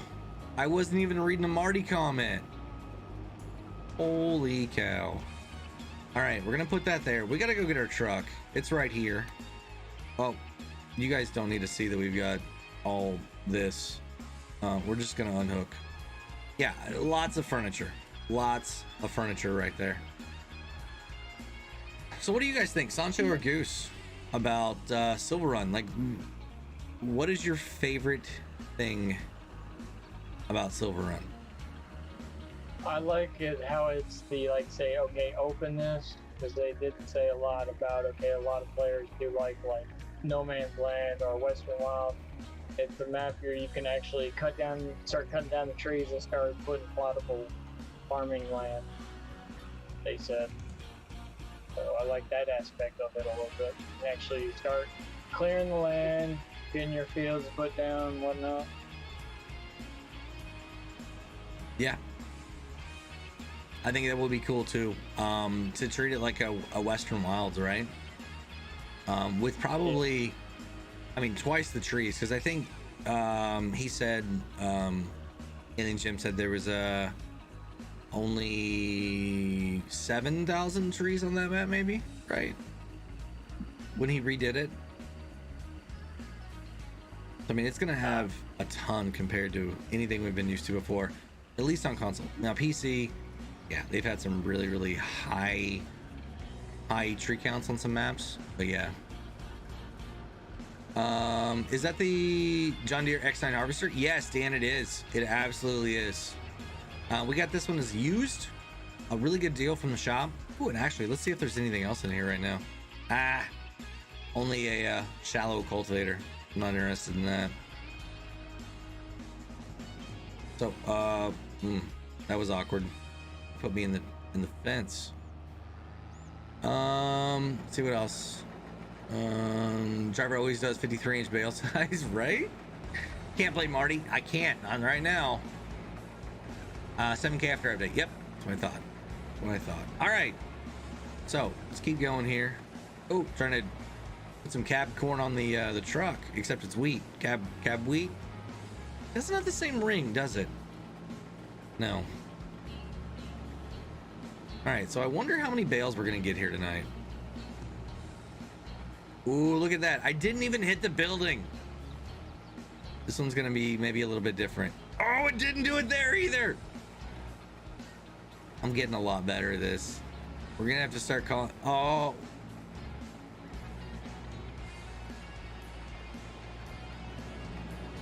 I wasn't even reading a Marty comment. Holy cow. All right, we're gonna put that there. We gotta go get our truck. It's right here. Well, you guys don't need to see that we've got all this. We're just gonna unhook. Yeah, lots of furniture. Lots of furniture right there. So what do you guys think, Sancho or Goose, about Silver Run? Like, what is your favorite thing about Silver Run? I like it how it's the, like, say, okay, open this, because they did say a lot about, okay, a lot of players do like No Man's Land or Western Wild. It's a map here you can actually start cutting down the trees and start putting plottable farming land, they said. So I like that aspect of it a little bit. You can actually start clearing the land, getting your fields put down and whatnot. Yeah, I think that would be cool too, to treat it like a Western Wilds, right? With probably, I mean, twice the trees, because I think he said, and then Jim said there was only 7,000 trees on that map, maybe, right? When he redid it. I mean, it's gonna have a ton compared to anything we've been used to before, at least on console. Now PC, yeah, they've had some really high tree counts on some maps, but yeah. Is that the John Deere X9 harvester? Yes, Dan, it is. It absolutely is. We got this one as used, a really good deal from the shop. Ooh, and actually, let's see if there's anything else in here right now. Only a shallow cultivator. I'm not interested in that. So, that was awkward. Put me in the fence. Let's see what else. Driver always does 53-inch bale size, right? Can't play Marty. I can't. Not right now. 7K after update. Yep, that's what I thought. That's what I thought. All right. So let's keep going here. Oh, trying to put some cab corn on the truck, except it's wheat. Cab wheat. That's not the same ring, does it? No. All right. So I wonder how many bales we're gonna get here tonight. Ooh, look at that. I didn't even hit the building. This one's gonna be maybe a little bit different. Oh, it didn't do it there either. I'm getting a lot better at this. We're gonna have to start calling. Oh.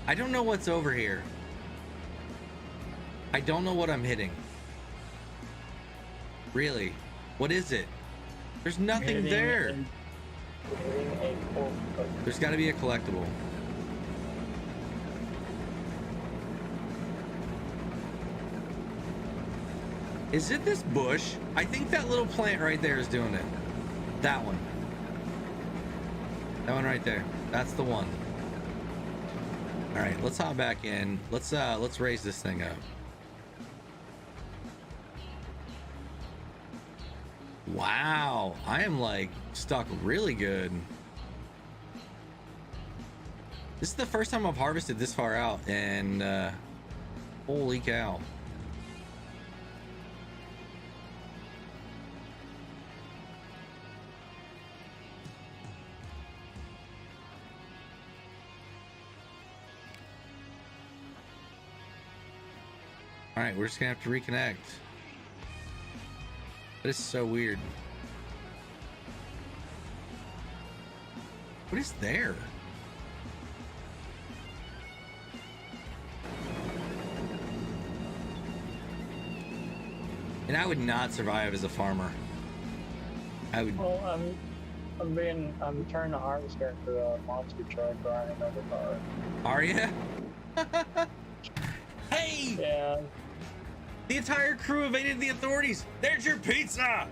I don't know what's over here. I don't know what I'm hitting. Really? What is it? There's nothing there. There's got to be a collectible. Is it this bush? I think that little plant right there is doing it. That one. That one right there. That's the one. All right, let's hop back in. Let's raise this thing up. Wow, I am like stuck really good. This is the first time I've harvested this far out, and holy cow. All right, we're just gonna have to reconnect. This is so weird. What is there? And I would not survive as a farmer. I would. Well, I'm turning the harvester into a monster truck driving another car. Are you? Hey! Yeah. The entire crew evaded the authorities. There's your pizza.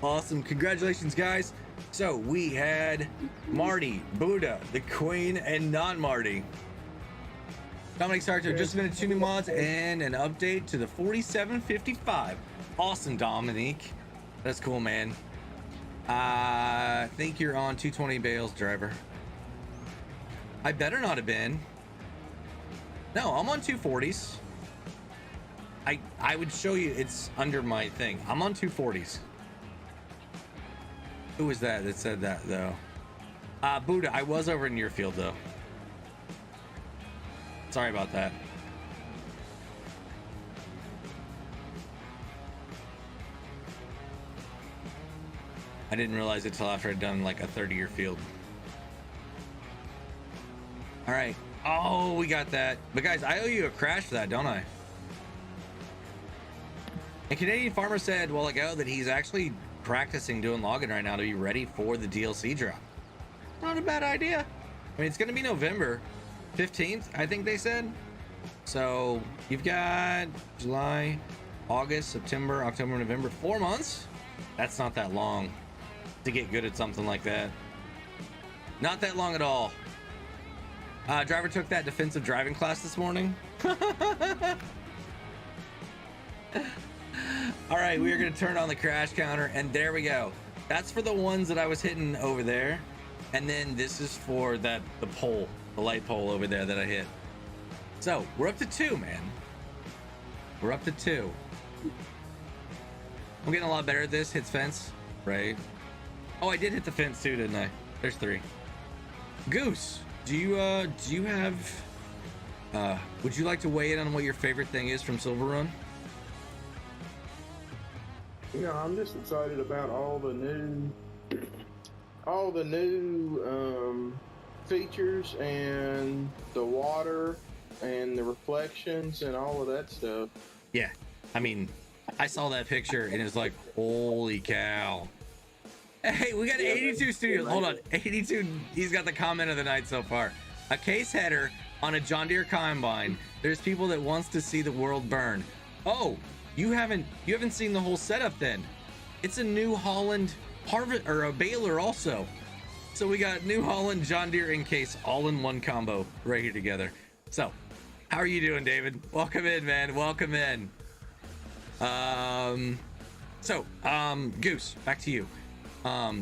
Awesome. Congratulations, guys. So we had Marty, Buddha, the Queen, and non-Marty. Dominic Sarto just minute 2 new mods and an update to the 4755. Awesome, Dominique. That's cool, man. I think you're on 220 bales, driver. I better not have been. No, I'm on 240s. I would show you, it's under my thing. I'm on 240s. Who was that said that, though? Buddha, I was over in your field, though. Sorry about that. I didn't realize it till after I'd done like a 30-year field. All right. Oh, we got that. But guys, I owe you a crash for that, don't I? And Canadian Farmer said a while ago that he's actually practicing doing logging right now to be ready for the DLC drop. Not a bad idea. I mean, it's going to be November 15th, I think they said. So you've got July, August, September, October, November, 4 months. That's not that long to get good at something like that. Not that long at all. Driver took that defensive driving class this morning. All right, we are going to turn on the crash counter, and there we go. That's for the ones that I was hitting over there, and then this is for the pole, the light pole over there that I hit. So we're up to 2, man. We're up to 2. I'm getting a lot better at this. Hits fence, right? Oh, I did hit the fence too, didn't I? There's 3. Goose, do you have? Would you like to weigh in on what your favorite thing is from Silver Run? Yeah, I'm just excited about all the new features and the water and the reflections and all of that stuff. Yeah, I mean, I saw that picture and it was like, holy cow. Hey, we got 82 studios. Hold on, 82. He's got the comment of the night so far. A case header on a John Deere combine. There's people that wants to see the world burn. Oh, you haven't seen the whole setup then. It's a New Holland harvest or a baler also. So we got New Holland, John Deere, in case, all in one combo right here together. So how are you doing, David? Welcome in, man. Welcome in. Goose, back to you.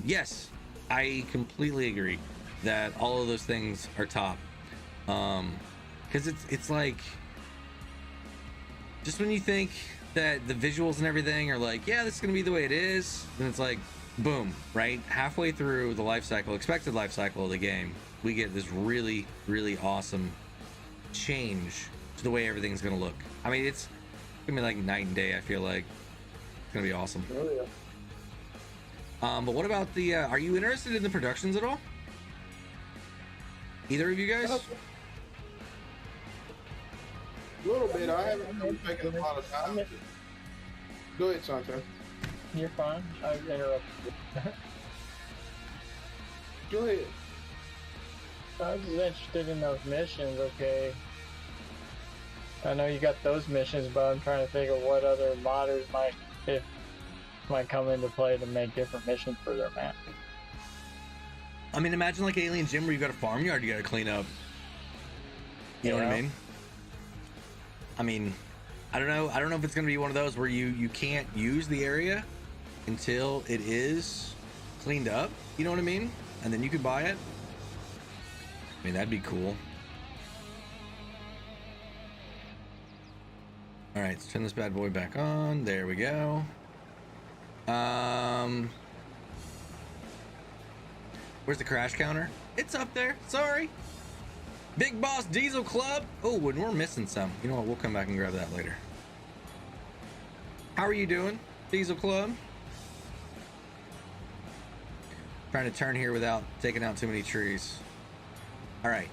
Yes, I completely agree that all of those things are top. Because it's like, just when you think that the visuals and everything are like, yeah, this is gonna be the way it is, then it's like, boom, right? Halfway through the life cycle, expected life cycle of the game, we get this really, really awesome change to the way everything's gonna look. I mean, it's gonna be like night and day. I feel like it's gonna be awesome. Oh, yeah. But what about the? Are you interested in the productions at all? Either of you guys? A little bit. I haven't been taking a lot of time. Go ahead, Santo. You're fine. I interrupted you. Go ahead. I was interested in those missions, okay. I know you got those missions, but I'm trying to think of what other modders might come into play to make different missions for their map. I mean, imagine like Alien Gym where you've got a farmyard you gotta clean up. You know what I mean? I mean, I don't know if it's gonna be one of those where you can't use the area until it is cleaned up. You know what I mean? And then you can buy it. I mean, that'd be cool. All right, let's turn this bad boy back on. There we go. Where's the crash counter? It's up there. Sorry. Big Boss Diesel Club. Oh, and we're missing some. You know what? We'll come back and grab that later. How are you doing, Diesel Club? Trying to turn here without taking out too many trees. All right.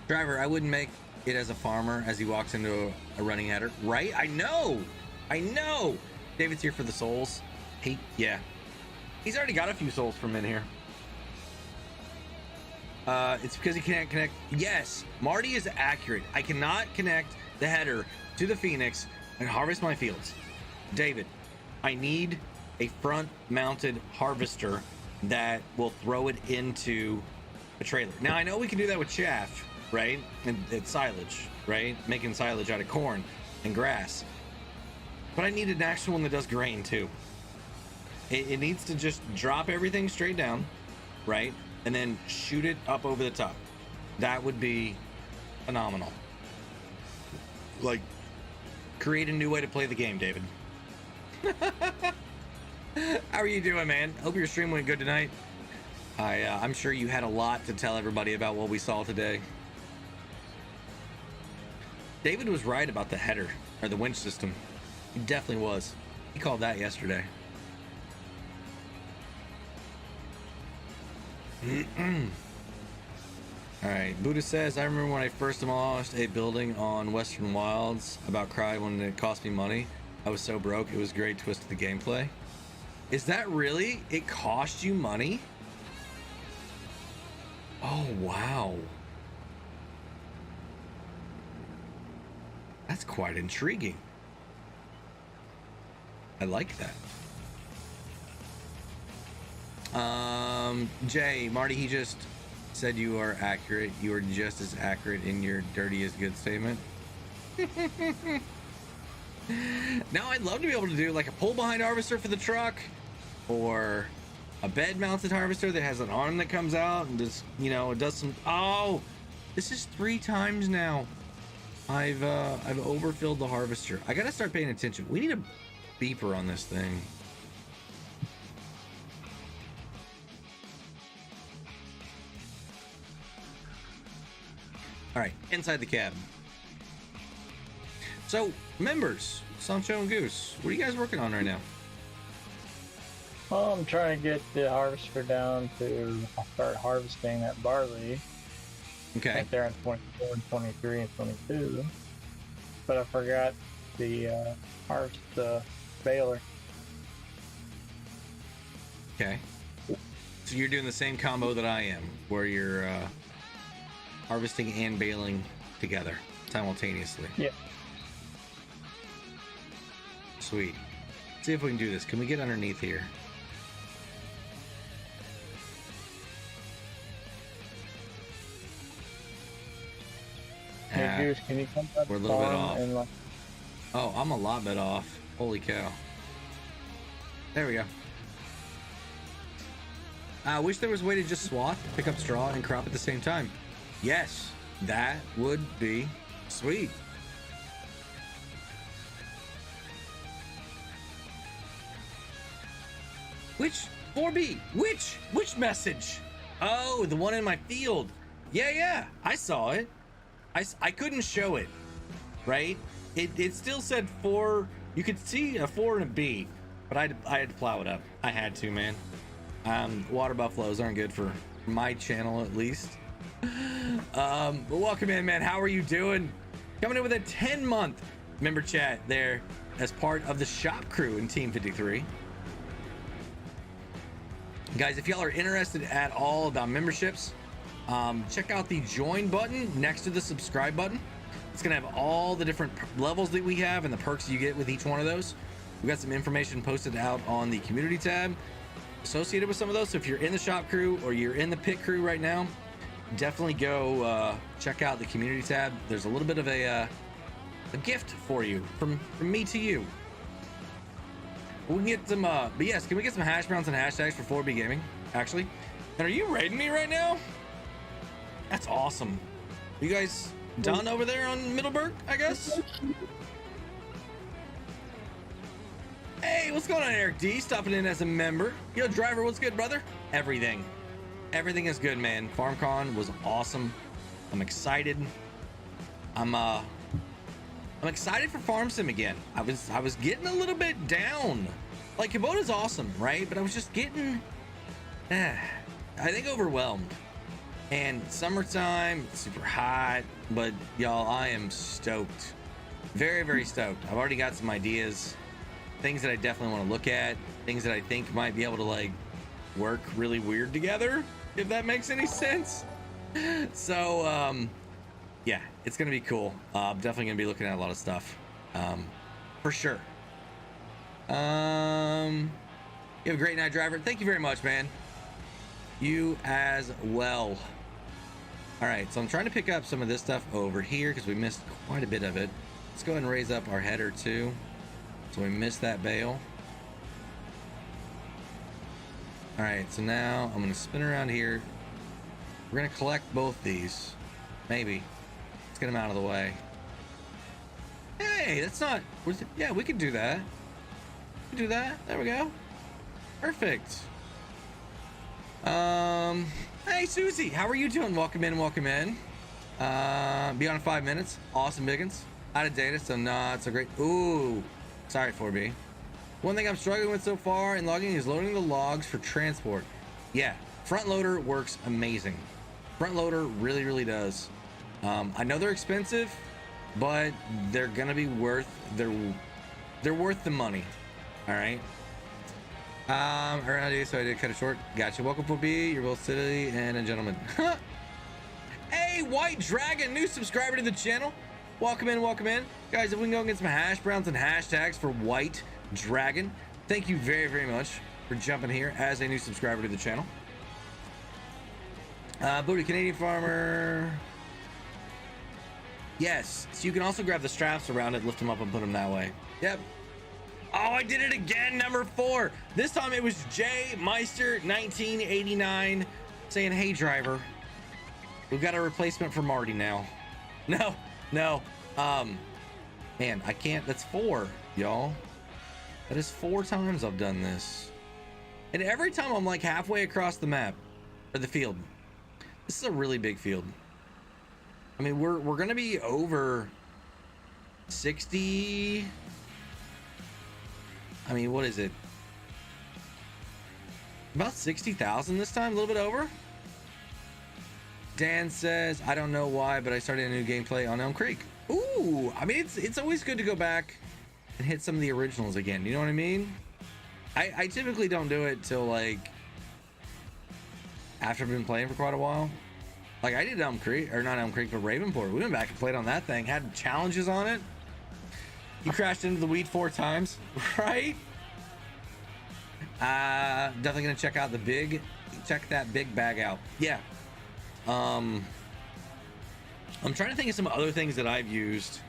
Driver, I wouldn't make it as a farmer as he walks into a running header. Right? I know. David's here for the souls. Yeah. He's already got a few souls from in here. It's because he can't connect. Yes, Marty is accurate. I cannot connect the header to the Phoenix and harvest my fields. David, I need a front mounted harvester that will throw it into a trailer. Now I know we can do that with chaff, right? And it's silage, right? Making silage out of corn and grass. But I need an actual one that does grain too. It needs to just drop everything straight down, right? And then shoot it up over the top. That would be phenomenal. Like, create a new way to play the game, David. How are you doing, man? Hope your stream went good tonight. I'm sure you had a lot to tell everybody about what we saw today. David was right about the header, or the winch system. He definitely was. He called that yesterday. Alright, Buddha says, I remember when I first demolished a building on Western Wilds, about cried when it cost me money. I was so broke, it was a great twist to the gameplay. Is that really? It cost you money? Oh, wow. That's quite intriguing. I like that. Jay, Marty, he just said you are accurate. You are just as accurate in your dirty is good statement. Now I'd love to be able to do like a pull behind harvester for the truck, or a bed mounted harvester that has an arm that comes out and just, you know, it does some. Oh, this is 3 times now I've overfilled the harvester. I gotta start paying attention. We need a beeper on this thing. All right, inside the cabin. So, members, Sancho and Goose, what are you guys working on right now? Well, I'm trying to get the harvester down to start harvesting that barley. Okay. Right there in 24, 23, and 22. But I forgot the harvest baler. Okay. So you're doing the same combo that I am, where you're harvesting and baling together simultaneously. Yeah. Sweet. Let's see if we can do this. Can we get underneath here? Hey, Goose, can you come up? We're a little bit off. And like... Oh, I'm a lot bit off. Holy cow. There we go. I wish there was a way to just swath, pick up straw, and crop at the same time. Yes, that would be sweet. Which 4B? Which message? Oh, the one in my field. Yeah, I saw it. I couldn't show it, right? It still said 4. You could see a 4 and a B, but I had to plow it up. I had to, man. Water buffaloes aren't good for my channel, at least. But welcome in, man. How are you doing? Coming in with a 10-month member chat there as part of the shop crew in Team 53. Guys, if y'all are interested at all about memberships, check out the join button next to the subscribe button. It's gonna have all the different levels that we have and the perks you get with each one of those. We've got some information posted out on the community tab associated with some of those. So if you're in the shop crew or you're in the pit crew right now, definitely go check out the community tab. There's a little bit of a gift for you from me to you. We can get some but yes, can we get some hash browns and hashtags for 4B gaming? actually. And are you raiding me right now? That's awesome. You guys done over there on Middleburg, I guess? Hey, what's going on, Eric D? Stopping in as a member. Yo, driver, what's good, brother? Everything is good, man. FarmCon was awesome. I'm excited. I'm excited for Farm Sim again. I was getting a little bit down. Like, Kubota's awesome, right? But I was just getting, I think, overwhelmed. And summertime, super hot, but y'all, I am stoked. Very, very stoked. I've already got some ideas, things that I definitely want to look at, things that I think might be able to like work really weird together, if that makes any sense. So, yeah, it's gonna be cool. I'm definitely gonna be looking at a lot of stuff, for sure. You have a great night, driver. Thank you very much, man. You as well. All right, so I'm trying to pick up some of this stuff over here because we missed quite a bit of it. Let's go ahead and raise up our header too, so we missed that bale. All right, so now I'm gonna spin around here. We're gonna collect both these, maybe. Let's get them out of the way. Hey, that's not, yeah, we could do that. We can do that. There we go. Perfect. Hey Susie, how are you doing? Welcome in, welcome in. Beyond 5 minutes. Awesome Biggins. Out of data, so not so great. Ooh, sorry 4B. One thing I'm struggling with so far in logging is loading the logs for transport. Yeah, front loader works amazing. Front loader really does. I know they're expensive, but they're gonna be worth, they're worth the money. All right. Around you, so I did cut it short. Gotcha. Welcome, 4B. You're both silly and a gentleman. Hey, White Dragon, new subscriber to the channel. Welcome in, welcome in. Guys, if we can go get some hash browns and hashtags for White Dragon, thank you very much for jumping here as a new subscriber to the channel. Booty Canadian Farmer. Yes, so you can also grab the straps around it, lift them up and put them that way. Yep. Oh, I did it again, number 4. This time it was J Meister 1989 saying, hey driver, we've got a replacement for Marty now. No, man, I can't. That's 4, y'all. That is 4 times I've done this, and every time I'm like halfway across the map or the field. This is a really big field. I mean, we're gonna be over 60. I mean, what is it? About 60,000 this time, a little bit over. Dan says, I don't know why, but I started a new gameplay on Elm Creek. Ooh, I mean, it's always good to go back and hit some of the originals again. You know what I mean? I typically don't do it till like after I've been playing for quite a while. Like I did Elm Creek, or not Elm Creek, but Ravenport. We went back and played on that thing, had challenges on it. You crashed into the weed 4 times, right? Definitely gonna check out check that big bag out. Yeah. I'm trying to think of some other things that I've used.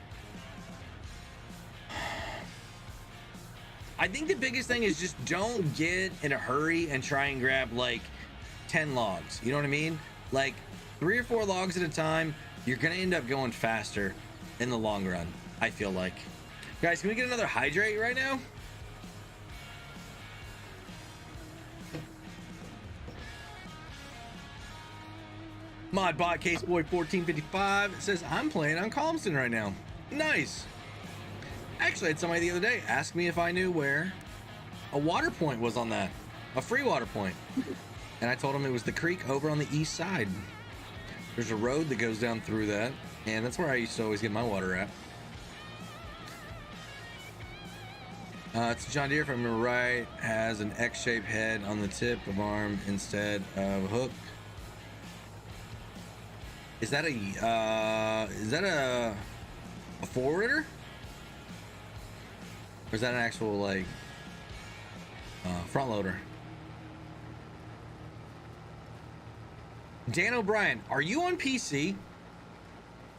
I think the biggest thing is just don't get in a hurry and try and grab like 10 logs. You know what I mean? Like 3 or 4 logs at a time. You're gonna end up going faster in the long run, I feel like. Guys, can we get another hydrate right now? Modbot Caseboy1455 says, I'm playing on Calmston right now. Nice. Actually, I had somebody the other day ask me if I knew where a water point was on that. A free water point. And I told him it was the creek over on the east side. There's a road that goes down through that, and that's where I used to always get my water at. It's John Deere, if I remember right, has an X-shaped head on the tip of arm instead of a hook. Is that a forwarder? Or is that an actual like front loader? Dan O'Brien, are you on PC?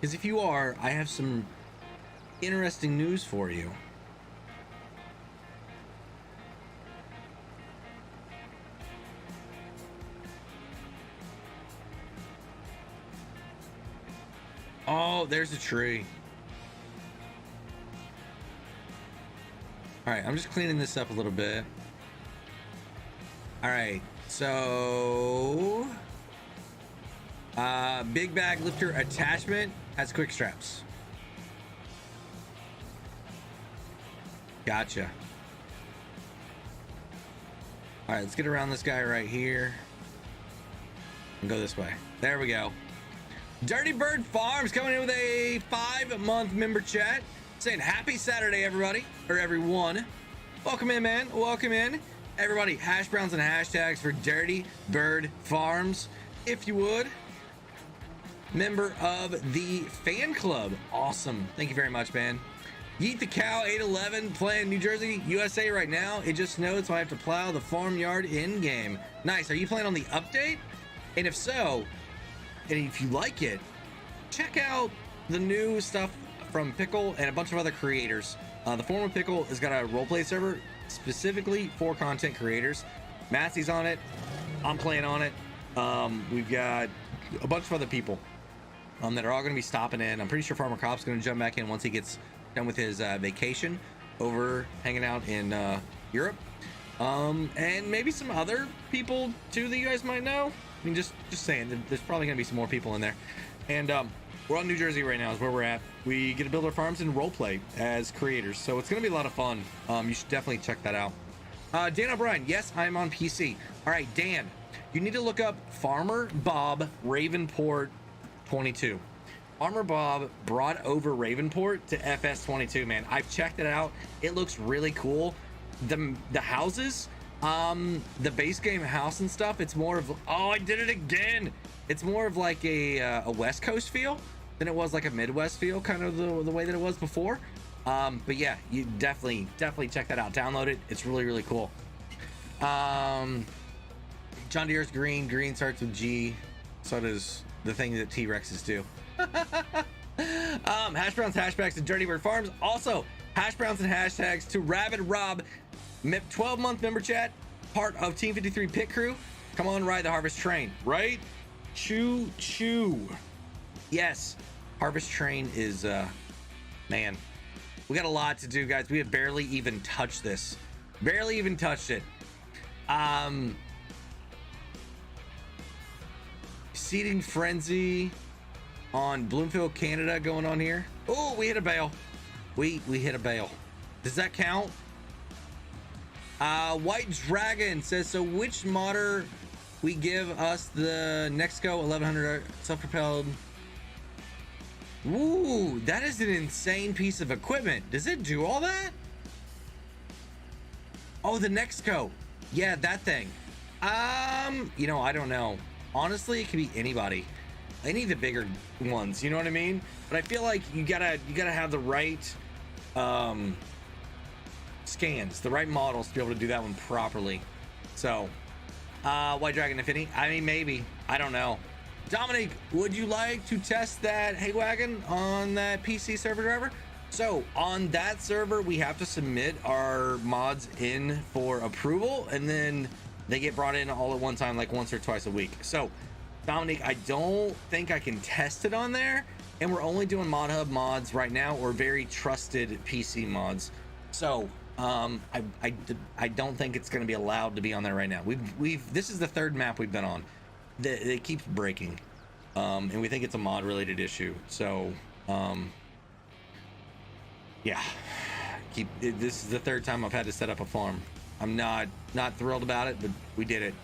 Because if you are, I have some interesting news for you. Oh, there's a tree. All right, I'm just cleaning this up a little bit. All right, so big bag lifter attachment has quick straps. Gotcha. All right, let's get around this guy right here and go this way. There we go. Dirty Bird Farms coming in with a 5-month member chat saying happy Saturday, everybody, or everyone. Welcome in, man. Welcome in, everybody. Hash browns and hashtags for Dirty Bird Farms, if you would. Member of the fan club. Awesome. Thank you very much, man. Yeet the Cow 811 playing New Jersey, USA right now. It just snowed, so I have to plow the farmyard in game. Nice. Are you playing on the update? And if so, and if you like it, check out the new stuff from Pickle and a bunch of other creators. The former Pickle has got a roleplay server specifically for content creators. Massey's on it. I'm playing on it. We've got a bunch of other people that are all going to be stopping in. I'm pretty sure Farmer Cop's going to jump back in once he gets done with his vacation over hanging out in Europe. And maybe some other people too that you guys might know. I mean, just saying, there's probably gonna be some more people in there. And we're on New Jersey right now is where we're at. We get to build our farms and roleplay as creators, so it's gonna be a lot of fun. You should definitely check that out. Dan O'Brien, yes, I'm on PC. All right, Dan, you need to look up Farmer Bob Ravenport 22. Farmer Bob brought over Ravenport to FS22, man. I've checked it out. It looks really cool. The houses, the base game house and stuff, it's more of, oh, I did it again. It's more of like a West Coast feel than it was like a Midwest feel, kind of the way that it was before. But yeah, you definitely check that out. Download it. It's really, really cool. John Deere's green. Green starts with G. So does the thing that T-Rexes do. Hash browns, hashtags to Dirty Bird Farms. Also, hash browns and hashtags to Rabid Rob. 12-month member chat, part of Team 53 pit crew. Come on, ride the harvest train, right? Choo choo. Yes, harvest train is man, we got a lot to do, guys. We have barely even touched this. Barely even touched it. Seeding frenzy on Bloomfield, Canada going on here. Oh, we hit a bale. We hit a bale. Does that count? White Dragon says, so which modder we give us the Nexco 1100 self-propelled? Ooh, that is an insane piece of equipment. Does it do all that? Oh, the Nexco. Yeah, that thing. You know, I don't know. Honestly, it could be anybody. Any of the bigger ones, you know what I mean? But I feel like you gotta have the right scans, the right models to be able to do that one properly. So White Dragon Infinity, I mean, maybe, I don't know. Dominic, would you like to test that hay wagon on that PC server driver? So on that server, we have to submit our mods in for approval, and then they get brought in all at one time, like once or twice a week. So Dominic, I don't think I can test it on there, and we're only doing ModHub mods right now, or very trusted PC mods. So I don't think it's going to be allowed to be on there right now. This is the third map we've been on. It keeps breaking, and we think it's a mod related issue. So yeah, this is the third time I've had to set up a farm. I'm not thrilled about it, but we did it.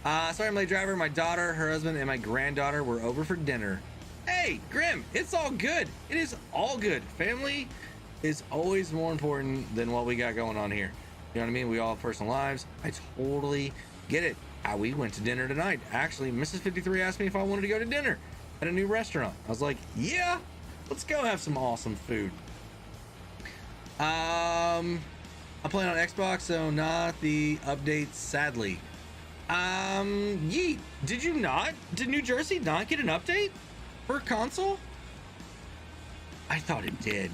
Sorry, I'm late, driver. My daughter, her husband, and my granddaughter were over for dinner. Hey, Grim, it's all good. It is all good. Family is always more important than what we got going on here. You know what I mean? We all have personal lives. I totally get it. We went to dinner tonight. Actually, Mrs. 53 asked me if I wanted to go to dinner at a new restaurant. I was like, yeah, let's go have some awesome food. I'm playing on Xbox, so not the updates, sadly. Yeet, did you not? Did New Jersey not get an update for console? I thought it did.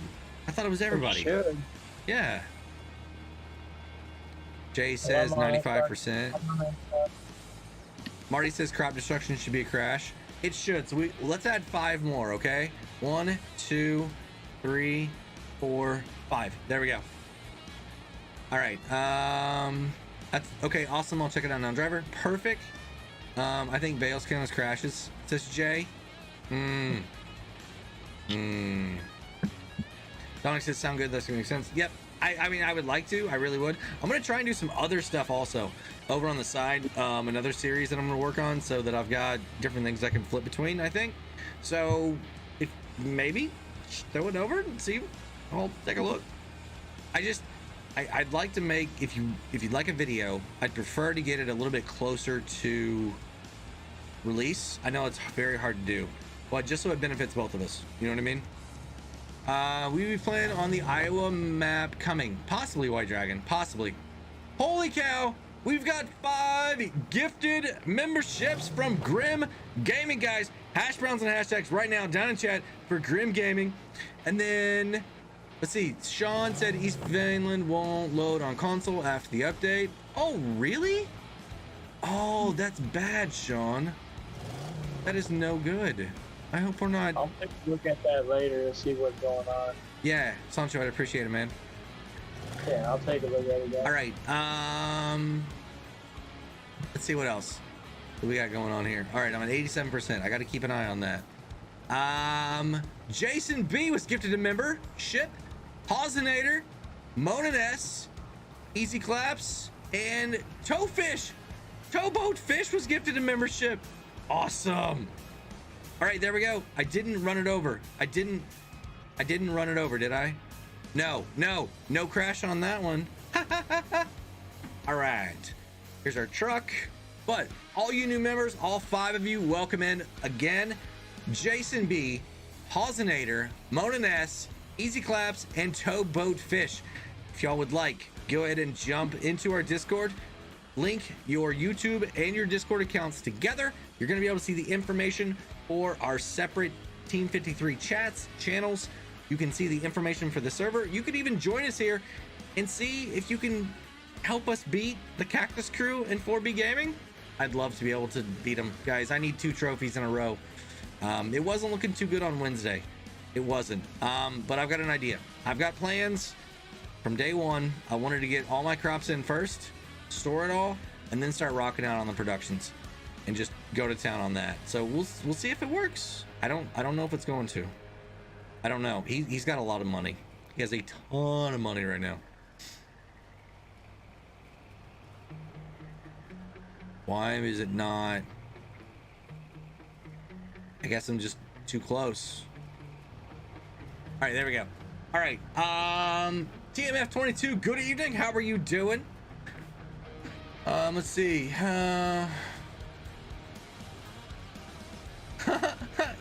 I thought it was everybody. Yeah. Jay says 95%. Marty says crop destruction should be a crash. It should. So let's add 5 more, okay? 1, 2, 3, 4, 5. There we go. All right. That's okay. Awesome. I'll check it out now. Driver. Perfect. I think Bales count as crashes. Says Jay. Dominic says sound good. That's gonna make sense. Yep. I mean, I would like to. I really would. I'm gonna try and do some other stuff also over on the side. Another series that I'm gonna work on so that I've got different things I can flip between. I think. So if maybe throw it over and see. I'll take a look. I'd like to make, if you'd like a video, I'd prefer to get it a little bit closer to release. I know it's very hard to do, but just so it benefits both of us. You know what I mean? We be playing on the Iowa map coming. Possibly White Dragon. Possibly. Holy cow! We've got 5 gifted memberships from Grim Gaming, guys. Hash browns and hashtags right now down in chat for Grim Gaming. And then, let's see. Sean said East Vinland won't load on console after the update. Oh, really? Oh, that's bad, Sean. That is no good. I hope we're not. I'll take a look at that later to see what's going on. Yeah, Sancho, I'd appreciate it, man. Yeah, I'll take a look at it. All right. Let's see what else we got going on here. All right, I'm at 87%. I got to keep an eye on that. Jason B was gifted a membership. Hosinator, Monin S, Easy Claps, and Towfish. Towboat Fish was gifted a membership. Awesome. All right, there we go. I didn't run it over. I didn't run it over, did I? No crash on that one. All right, here's our truck. But all you new members, all 5 of you, welcome in again. Jason B, Hosinator, Monin S, Easy Claps, and Towboat Fish. If y'all would like, go ahead and jump into our Discord. Link your YouTube and your Discord accounts together. You're going to be able to see the information for our separate Team 53 channels. You can see the information for the server. You could even join us here and see if you can help us beat the Cactus Crew in 4B Gaming. I'd love to be able to beat them, guys. I need 2 trophies in a row. It wasn't looking too good on Wednesday. It wasn't. But I've got an idea. I've got plans from day one. I wanted to get all my crops in first, store it all, and then start rocking out on the productions and just go to town on that. So we'll see if it works. I don't know if it's going to. I don't know. He's got a lot of money. He has a ton of money right now. Why is it not? I guess I'm just too close. All right, there we go. All right, TMF22, good evening. How are you doing? Let's see.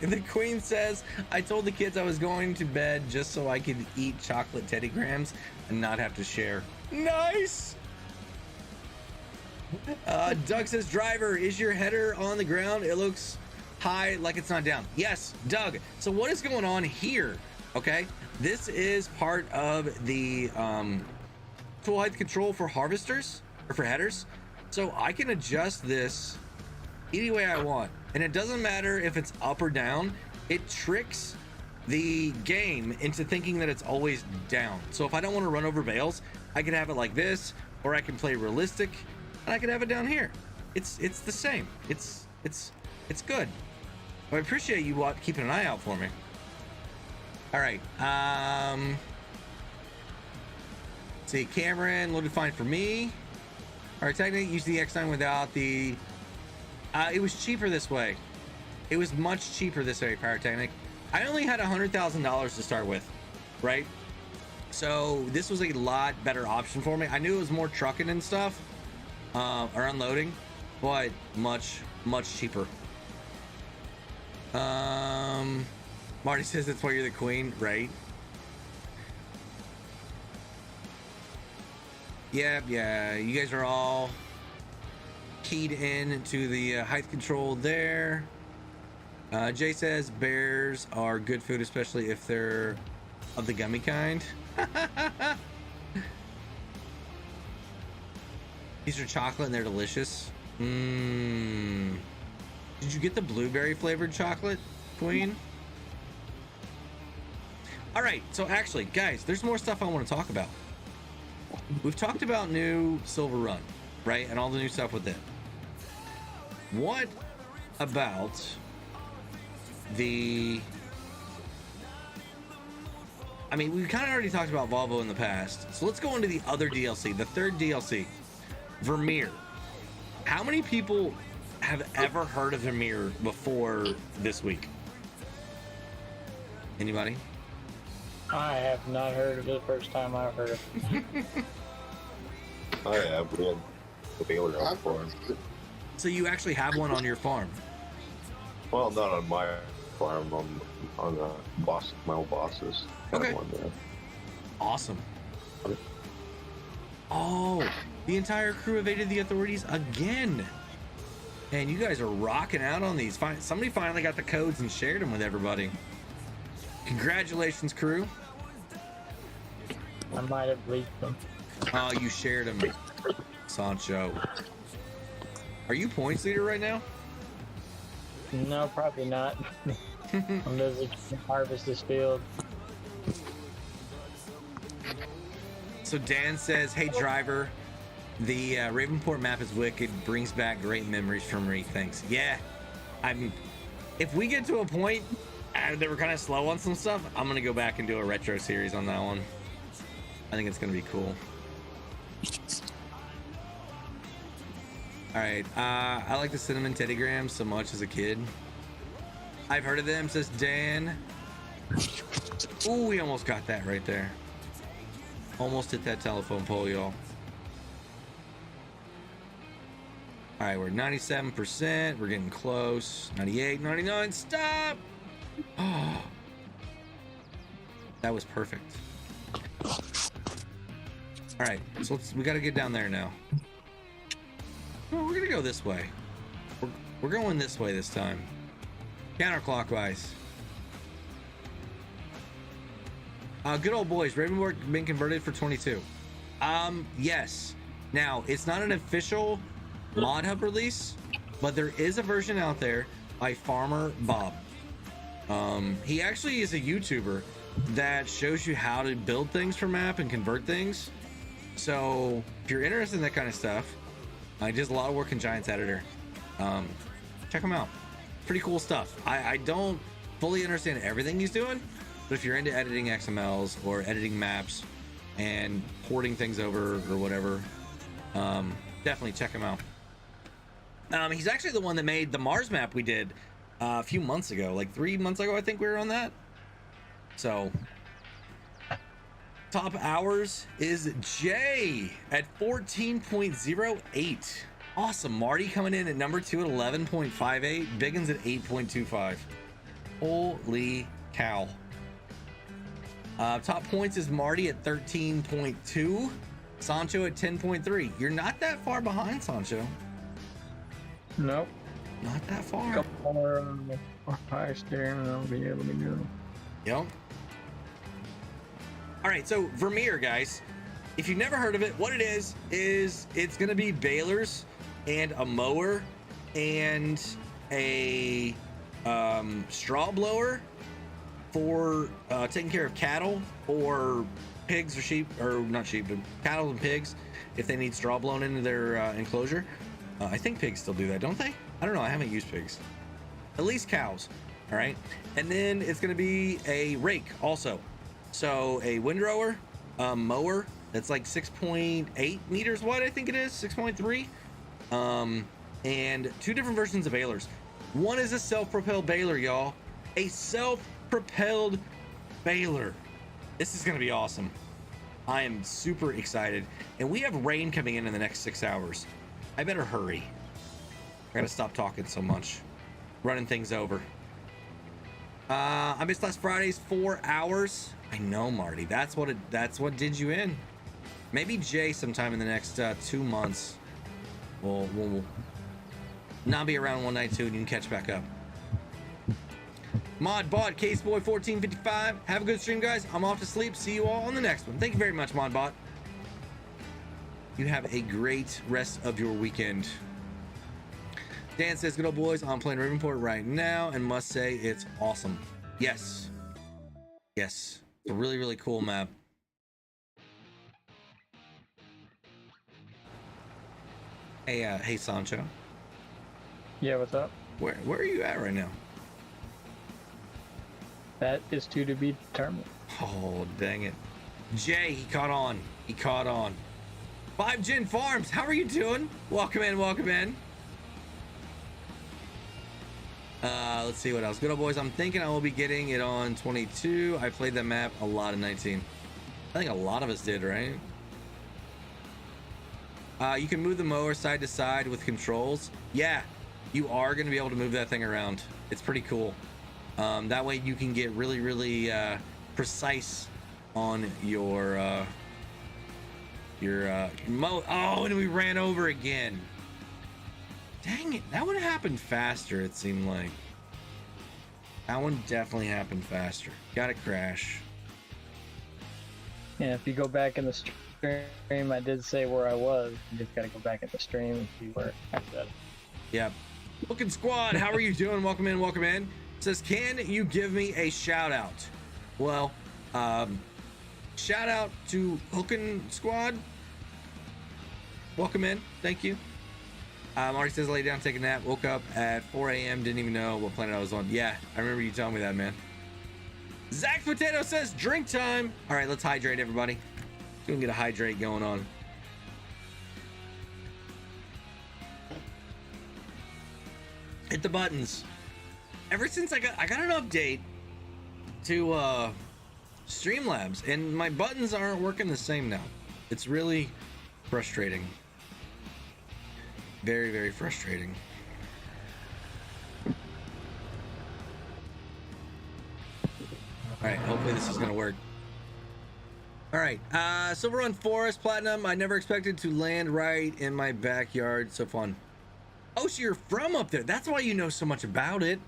The Queen says, I told the kids I was going to bed just so I could eat chocolate Teddy Grahams and not have to share. Nice. Doug says, driver, is your header on the ground? It looks high, like it's not down. Yes, Doug. So what is going on here? Okay, this is part of the tool height control for harvesters or for headers. So I can adjust this any way I want, and it doesn't matter if it's up or down. It tricks the game into thinking that it's always down. So if I don't want to run over bales, I can have it like this, or I can play realistic, and I can have it down here. It's the same. It's good. I appreciate you keeping an eye out for me. All right. Let's see, Cameron, loaded fine for me. All right, technically use the X9 without the. It was cheaper this way. It was much cheaper this way, Pyrotechnic. I only had $100,000 to start with, right? So this was a lot better option for me. I knew it was more trucking and stuff, or unloading, but much cheaper. Marty says that's why you're the queen, right? Yeah, you guys are all keyed in to the height control there. Jay says bears are good food, especially if they're of the gummy kind. These are chocolate and they're delicious. Did you you get the blueberry flavored chocolate, Queen? All right, so actually, guys, there's more stuff I want to talk about. We've talked about new Silver Run, right? And all the new stuff with it. What about the... I mean, we kind of already talked about Volvo in the past. So let's go into the other DLC, the third DLC, Vermeer. How many people have ever heard of Vermeer before this week? Anybody? I have not heard of it the first time I've heard of it. I have. We had the baler on farm. So you actually have one on your farm? Well, not on my farm. On the boss, my old boss's. Okay. One there. Awesome. Oh, the entire crew evaded the authorities again. And you guys are rocking out on these. Somebody finally got the codes and shared them with everybody. Congratulations, crew. I might have leaked them. Oh, you shared them, Sancho. Are you points leader right now? No, probably not. I'm busy trying to harvest this field. So Dan says, hey driver, the Ravenport map is wicked, brings back great memories from Reek. Thanks. Yeah, if we get to a point that we're kind of slow on some stuff, I'm gonna go back and do a retro series on that one. I think it's gonna be cool. All right, I like the cinnamon Teddy Grahams so much as a kid. I've heard of them, says Dan. Ooh, we almost got that right there. Almost hit that telephone pole, y'all. All right, we're 97%. We're getting close. 98, 99. Stop! Oh, that was perfect. All right, so we got to get down there now. Oh, we're gonna go this way. We're going this way this time. Counterclockwise. Good old boys. Ravenport been converted for 22. Yes. Now it's not an official mod hub release, but there is a version out there by Farmer Bob. He actually is a YouTuber that shows you how to build things for map and convert things. So if you're interested in that kind of stuff, he does a lot of work in Giants Editor. Check him out. Pretty cool stuff. I don't fully understand everything he's doing, but if you're into editing XMLs or editing maps and porting things over or whatever, definitely check him out. He's actually the one that made the Mars map we did a few months ago, like 3 months ago, I think we were on that. So top hours is Jay at 14.08. Awesome. Marty coming in at number 2 at 11.58. Biggins at 8.25. Holy cow. Top points is Marty at 13.2. Sancho at 10.3. You're not that far behind, Sancho. Nope. Not that A far. couple more high steering and I'll be able to go. Yep. All right, so Vermeer, guys, if you've never heard of it, what it is it's going to be balers and a mower and a straw blower for taking care of cattle or pigs or sheep, or not sheep, but cattle and pigs if they need straw blown into their enclosure. I think pigs still do that, don't they? I don't know. I haven't used pigs. At least cows. All right. And then it's going to be a rake also. So a windrower, mower that's like 6.8 meters wide, I think it is, 6.3. And 2 different versions of balers. One is a self-propelled baler, y'all. A self-propelled baler. This is going to be awesome. I am super excited. And we have rain coming in the next 6 hours. I better hurry. I gotta stop talking so much. Running things over. I missed last Friday's 4 hours. I know, Marty. That's what did you in. Maybe Jay sometime in the next 2 months will not be around one night too, and you can catch back up. Modbot, Caseboy 1455. Have a good stream, guys. I'm off to sleep. See you all on the next one. Thank you very much, Modbot. You have a great rest of your weekend. Dan says, good old boys, I'm playing Ravenport right now and must say it's awesome. Yes. Yes. It's a really, really cool map. Hey, Sancho. Yeah, what's up? Where are you at right now? That is to be determined. Oh, dang it. Jay, he caught on. He caught on. 5 Gen Farms, how are you doing? Welcome in, welcome in. Let's see what else. Good old boys, I'm thinking I will be getting it on 22. I played that map a lot in 19. I think a lot of us did, right? You can move the mower side to side with controls. Yeah, you are going to be able to move that thing around. It's pretty cool. That way you can get really, really precise on your mow. Oh, and we ran over again. Dang it, that would have happened faster, it seemed like. That one definitely happened faster. Got to crash. Yeah, if you go back in the stream, I did say where I was. You just gotta go back in the stream and see where I said. Yep. Looking Squad, how are you doing? Welcome in, welcome in. It says, can you give me a shout out? Well, shout out to Hookin' Squad. Welcome in, thank you. Marty says, lay down, take a nap, woke up at 4 a.m. Didn't even know what planet I was on. Yeah, I remember you telling me that, man. Zach Potato says, drink time. All right, let's hydrate, everybody. Let's go get a hydrate going on. Hit the buttons. Ever since I got an update to Streamlabs, and my buttons aren't working the same now. It's really frustrating. Very, very frustrating. All right, hopefully this is gonna work. All right, Silver Run Forest Platinum. I never expected to land right in my backyard. So fun. Oh, so you're from up there. That's why you know so much about it.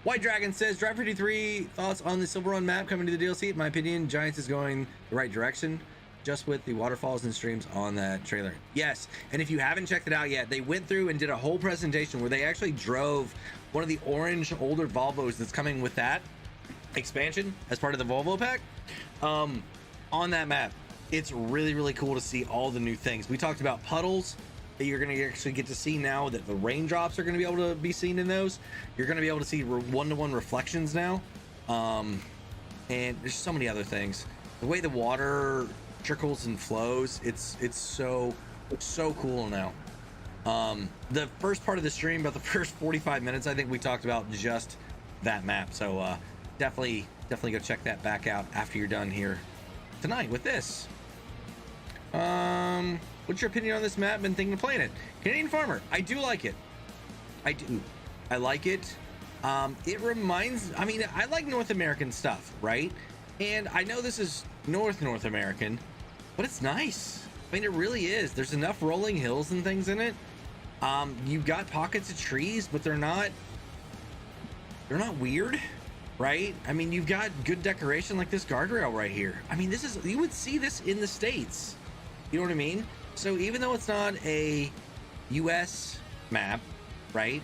White Dragon says, Drive 53 thoughts on the Silver Run map coming to the DLC. In my opinion, Giants is going the right direction, just with the waterfalls and streams on that trailer. Yes, and if you haven't checked it out yet, they went through and did a whole presentation where they actually drove one of the orange older Volvos that's coming with that expansion as part of the Volvo pack on that map. It's really, really cool to see all the new things. We talked about puddles that you're going to actually get to see now that the raindrops are going to be able to be seen in those. You're going to be able to see one-to-one reflections now. And there's so many other things. The way the water trickles and flows, it's so cool now. The first part of the stream, about the first 45 minutes, I think we talked about just that map. So definitely go check that back out after you're done here tonight with this. What's your opinion on this map? Been thinking of playing it. Canadian Farmer, I do like it. I like it. It reminds, I mean, I like North American stuff, right? And I know this is North American, but it's nice. I mean, it really is. There's enough rolling hills and things in it. You've got pockets of trees, but they're not weird, right? I mean, you've got good decoration like this guardrail right here. I mean, you would see this in the States. You know what I mean? So even though it's not a US map, right?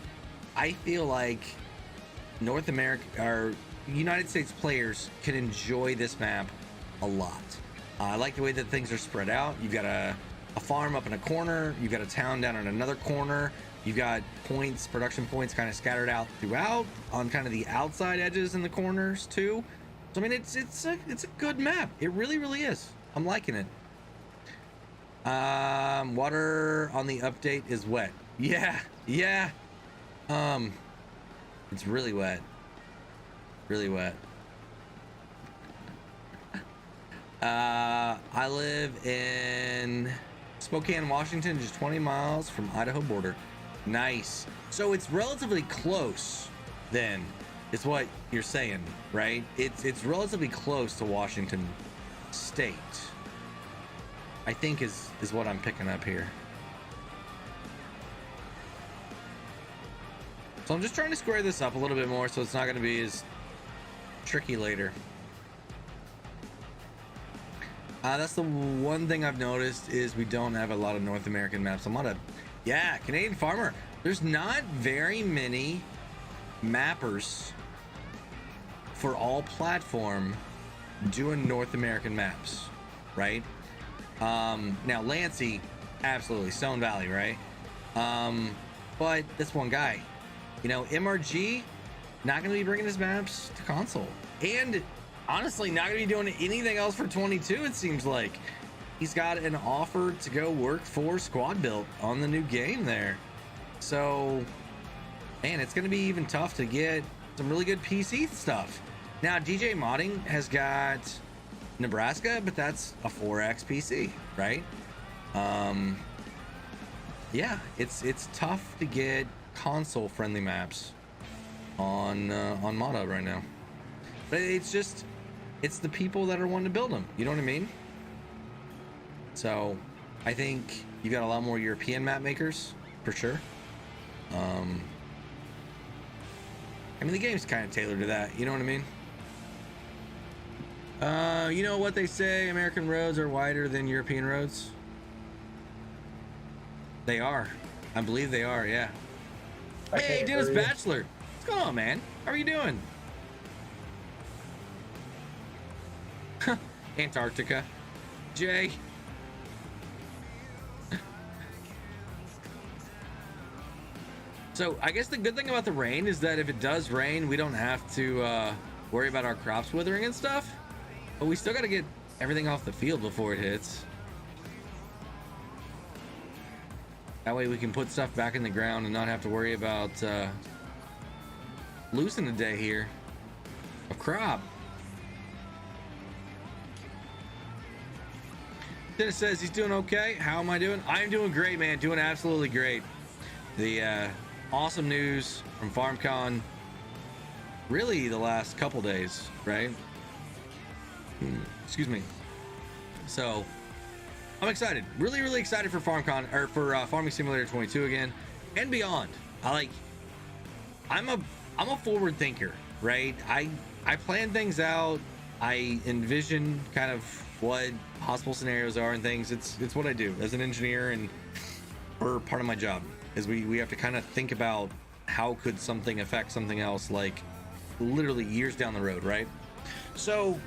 I feel like North America or United States players can enjoy this map a lot. I like the way that things are spread out. You've got a farm up in a corner. You've got a town down in another corner. You've got points, production points kind of scattered out throughout on kind of the outside edges in the corners too. So I mean, it's a good map. It really, really is. I'm liking it. Water on the update is wet. Yeah. It's really wet. Really wet. I live in Spokane, Washington, just 20 miles from Idaho border. Nice. So it's relatively close then, is what you're saying, right? It's relatively close to Washington State, I think is what I'm picking up here. So I'm just trying to square this up a little bit more so it's not going to be as tricky later. That's the one thing I've noticed is we don't have a lot of North American maps. Yeah, Canadian Farmer. there's not very many mappers for all platform doing North American maps, right? Now Lancey, absolutely, Stone Valley, right? But this one guy, you know, MRG, not going to be bringing his maps to console, and honestly, not going to be doing anything else for 22. It seems like he's got an offer to go work for Squad Built on the new game there. So, man, it's going to be even tough to get some really good PC stuff. Now, DJ Modding has got Nebraska, but that's a 4X PC, right? Yeah, it's tough to get console friendly maps on Modo right now. But it's the people that are wanting to build them. You know what I mean? So I think you got a lot more European map makers for sure. I mean, the game's kind of tailored to that. You know what I mean? You know what they say, American roads are wider than European roads? They are. I believe they are, yeah. Hey, Dennis Bachelor. What's going on, man? How are you doing? Antarctica. Jay. So I guess the good thing about the rain is that if it does rain, we don't have to worry about our crops withering and stuff. But we still got to get everything off the field before it hits. That way we can put stuff back in the ground and not have to worry about losing a day here of crop. Dennis says he's doing okay. How am I doing? I'm doing great, man. Doing absolutely great. The awesome news from FarmCon, really the last couple days, right? Excuse me. So I'm excited, really excited for FarmCon, or for Farming Simulator 22 again and beyond. I'm a forward thinker, right? I plan things out. I envision kind of what possible scenarios are and things. It's what I do as an engineer, and or part of my job is we have to kind of think about how could something affect something else, like literally years down the road, right? So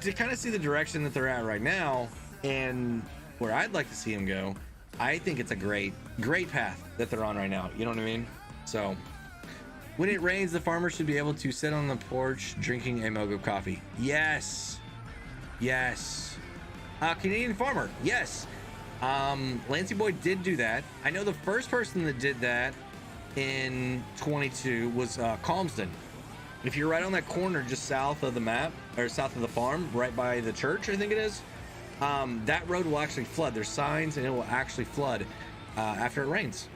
to kind of see the direction that they're at right now and where I'd like to see them go, I think it's a great path that they're on right now. You know what I mean? So when it rains, the farmer should be able to sit on the porch drinking a mug of coffee. Yes. Canadian farmer. Yes. Lancey Boy did do that. I know the first person that did that in 22 was Calmsden. If you're right on that corner just south of the map, or south of the farm, right by the church, I think it is, that road will actually flood. There's signs, and it will actually flood after it rains.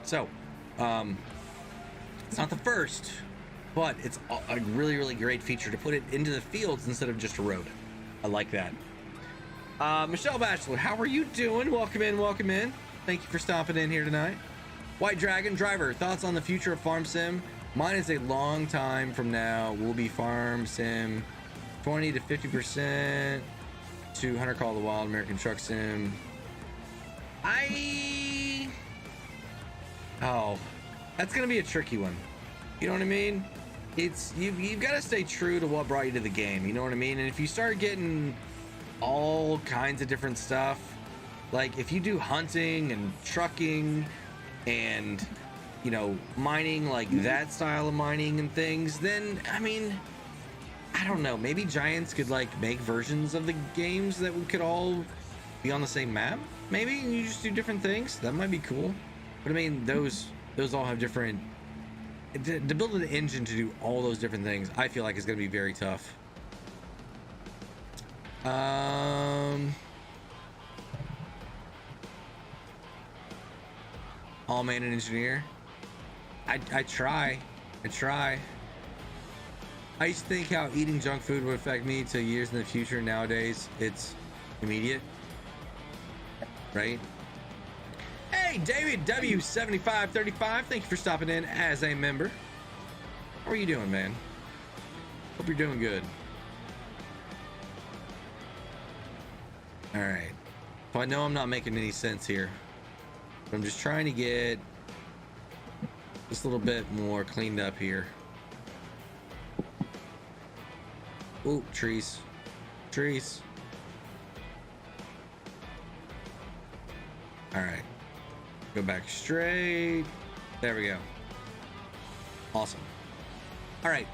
So it's not the first, but it's a really great feature to put it into the fields instead of just a road. I like that. Michelle Bachelor, how are you doing? Welcome in. Thank you for stopping in here tonight. White Dragon Driver, thoughts on the future of Farm Sim? Mine is a long time from now will be Farm Sim 20 to 50% to Hunter Call of the Wild, American Truck Sim. That's gonna be a tricky one. You know what I mean? It's you've got to stay true to what brought you to the game. You know what I mean? And if you start getting all kinds of different stuff, like if you do hunting and trucking and, you know, mining, like that style of mining and things, then I mean, I don't know, maybe Giants could like make versions of the games that we could all be on the same map, maybe, and you just do different things. That might be cool. But I mean, those all have different, to build an engine to do all those different things, I feel like it's going to be very tough. All man and engineer. I try. I used to think how eating junk food would affect me to years in the future. Nowadays, it's immediate. Right? Hey, David W7535, thank you for stopping in as a member. How are you doing, man? Hope you're doing good. All right. So I know I'm not making any sense here. I'm just trying to get just a little bit more cleaned up here. Ooh, trees. Trees. All right. Go back straight. There we go. Awesome. All right.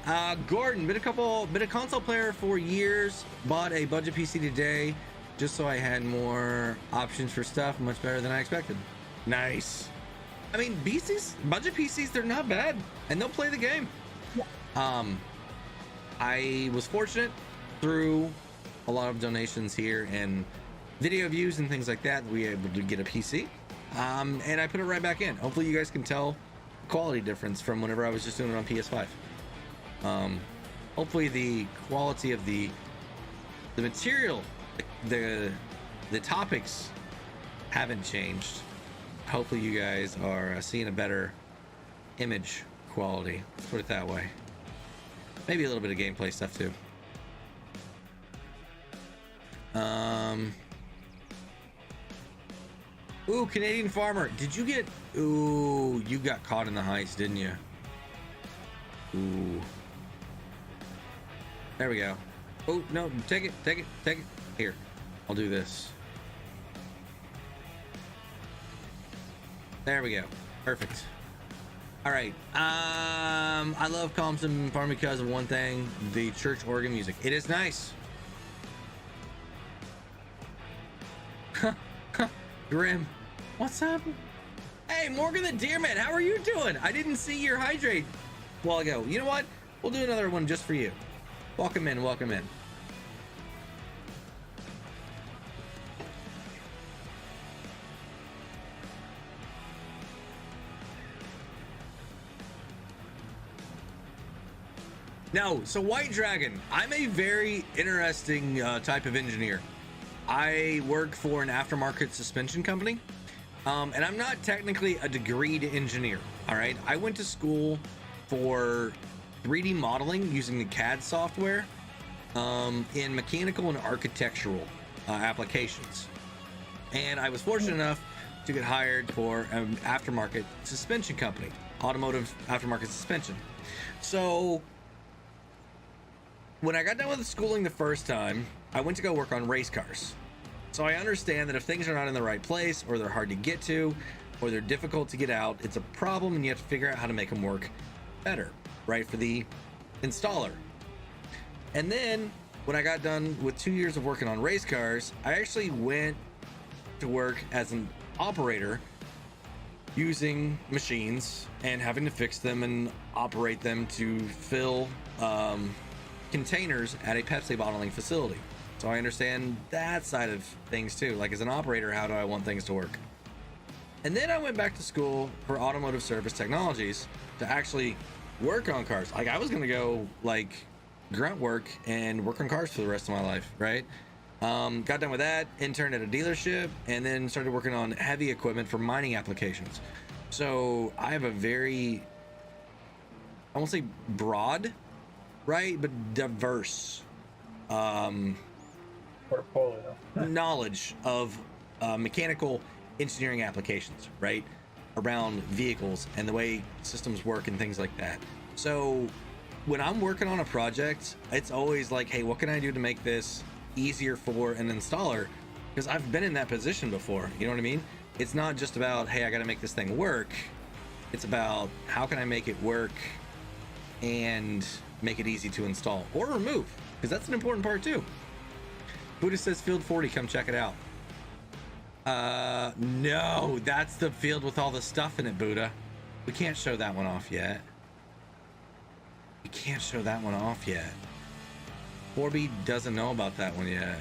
Gordon, been a console player for years. Bought a budget PC today just so I had more options for stuff. Much better than I expected. Nice. I mean, budget PCs, they're not bad, and they'll play the game. I was fortunate through a lot of donations here and video views and things like that. We were able to get a PC, and I put it right back in. Hopefully, you guys can tell the quality difference from whenever I was just doing it on PS5. Hopefully, the quality of the material, the topics haven't changed. Hopefully, you guys are seeing a better image quality. Let's put it that way. Maybe a little bit of gameplay stuff too. Ooh, Canadian farmer. Did you get... Ooh, you got caught in the heist, didn't you? Ooh. There we go. Oh, no, take it. Here, I'll do this. There we go. Perfect. All right. I love Compton Farm because of one thing: the church organ music. It is nice. Grim, what's up? Hey, Morgan the Deerman, how are you doing? I didn't see your hydrate a while ago. You know what? We'll do another one just for you. Welcome in. Welcome in. No, so White Dragon, I'm a very interesting type of engineer. I work for an aftermarket suspension company, and I'm not technically a degreed engineer, all right? I went to school for 3D modeling using the CAD software in mechanical and architectural applications. And I was fortunate enough to get hired for an aftermarket suspension company, automotive aftermarket suspension. So when I got done with the schooling the first time, I went to go work on race cars. So I understand that if things are not in the right place, or they're hard to get to, or they're difficult to get out, it's a problem and you have to figure out how to make them work better, right, for the installer. And then when I got done with 2 years of working on race cars, I actually went to work as an operator using machines and having to fix them and operate them to fill containers at a Pepsi bottling facility. So I understand that side of things too. Like, as an operator, how do I want things to work? And then I went back to school for automotive service technologies to actually work on cars. Like, I was gonna go like grunt work and work on cars for the rest of my life, right? Got done with that, interned at a dealership, and then started working on heavy equipment for mining applications. So I have a very, I won't say broad, right, but diverse portfolio knowledge of mechanical engineering applications, right, around vehicles and the way systems work and things like that. So when I'm working on a project, it's always like, hey, what can I do to make this easier for an installer? Because I've been in that position before, you know what I mean? It's not just about, hey, I got to make this thing work. It's about, how can I make it work and make it easy to install or remove, because that's an important part too. Buddha says field 40, come check it out. No, that's the field with all the stuff in it, Buddha. We can't show that one off yet. We can't show that one off yet. 4B doesn't know about that one yet.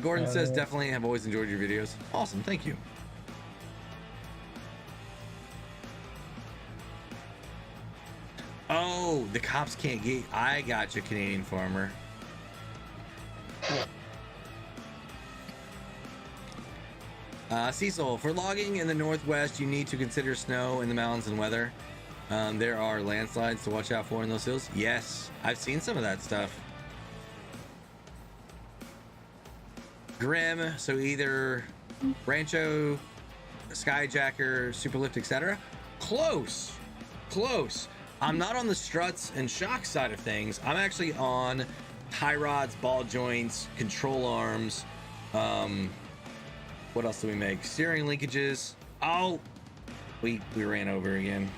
Gordon says, definitely have always enjoyed your videos. Awesome, thank you. Oh, the cops can't get... I got you, Canadian farmer. Cecil, for logging in the Northwest, you need to consider snow in the mountains and weather. There are landslides to watch out for in those hills. Yes, I've seen some of that stuff. Grim, so either Rancho Skyjacker, Superlift, etc. Close. I'm not on the struts and shocks side of things. I'm actually on tie rods, ball joints, control arms. What else do we make? Steering linkages. Oh, we ran over again.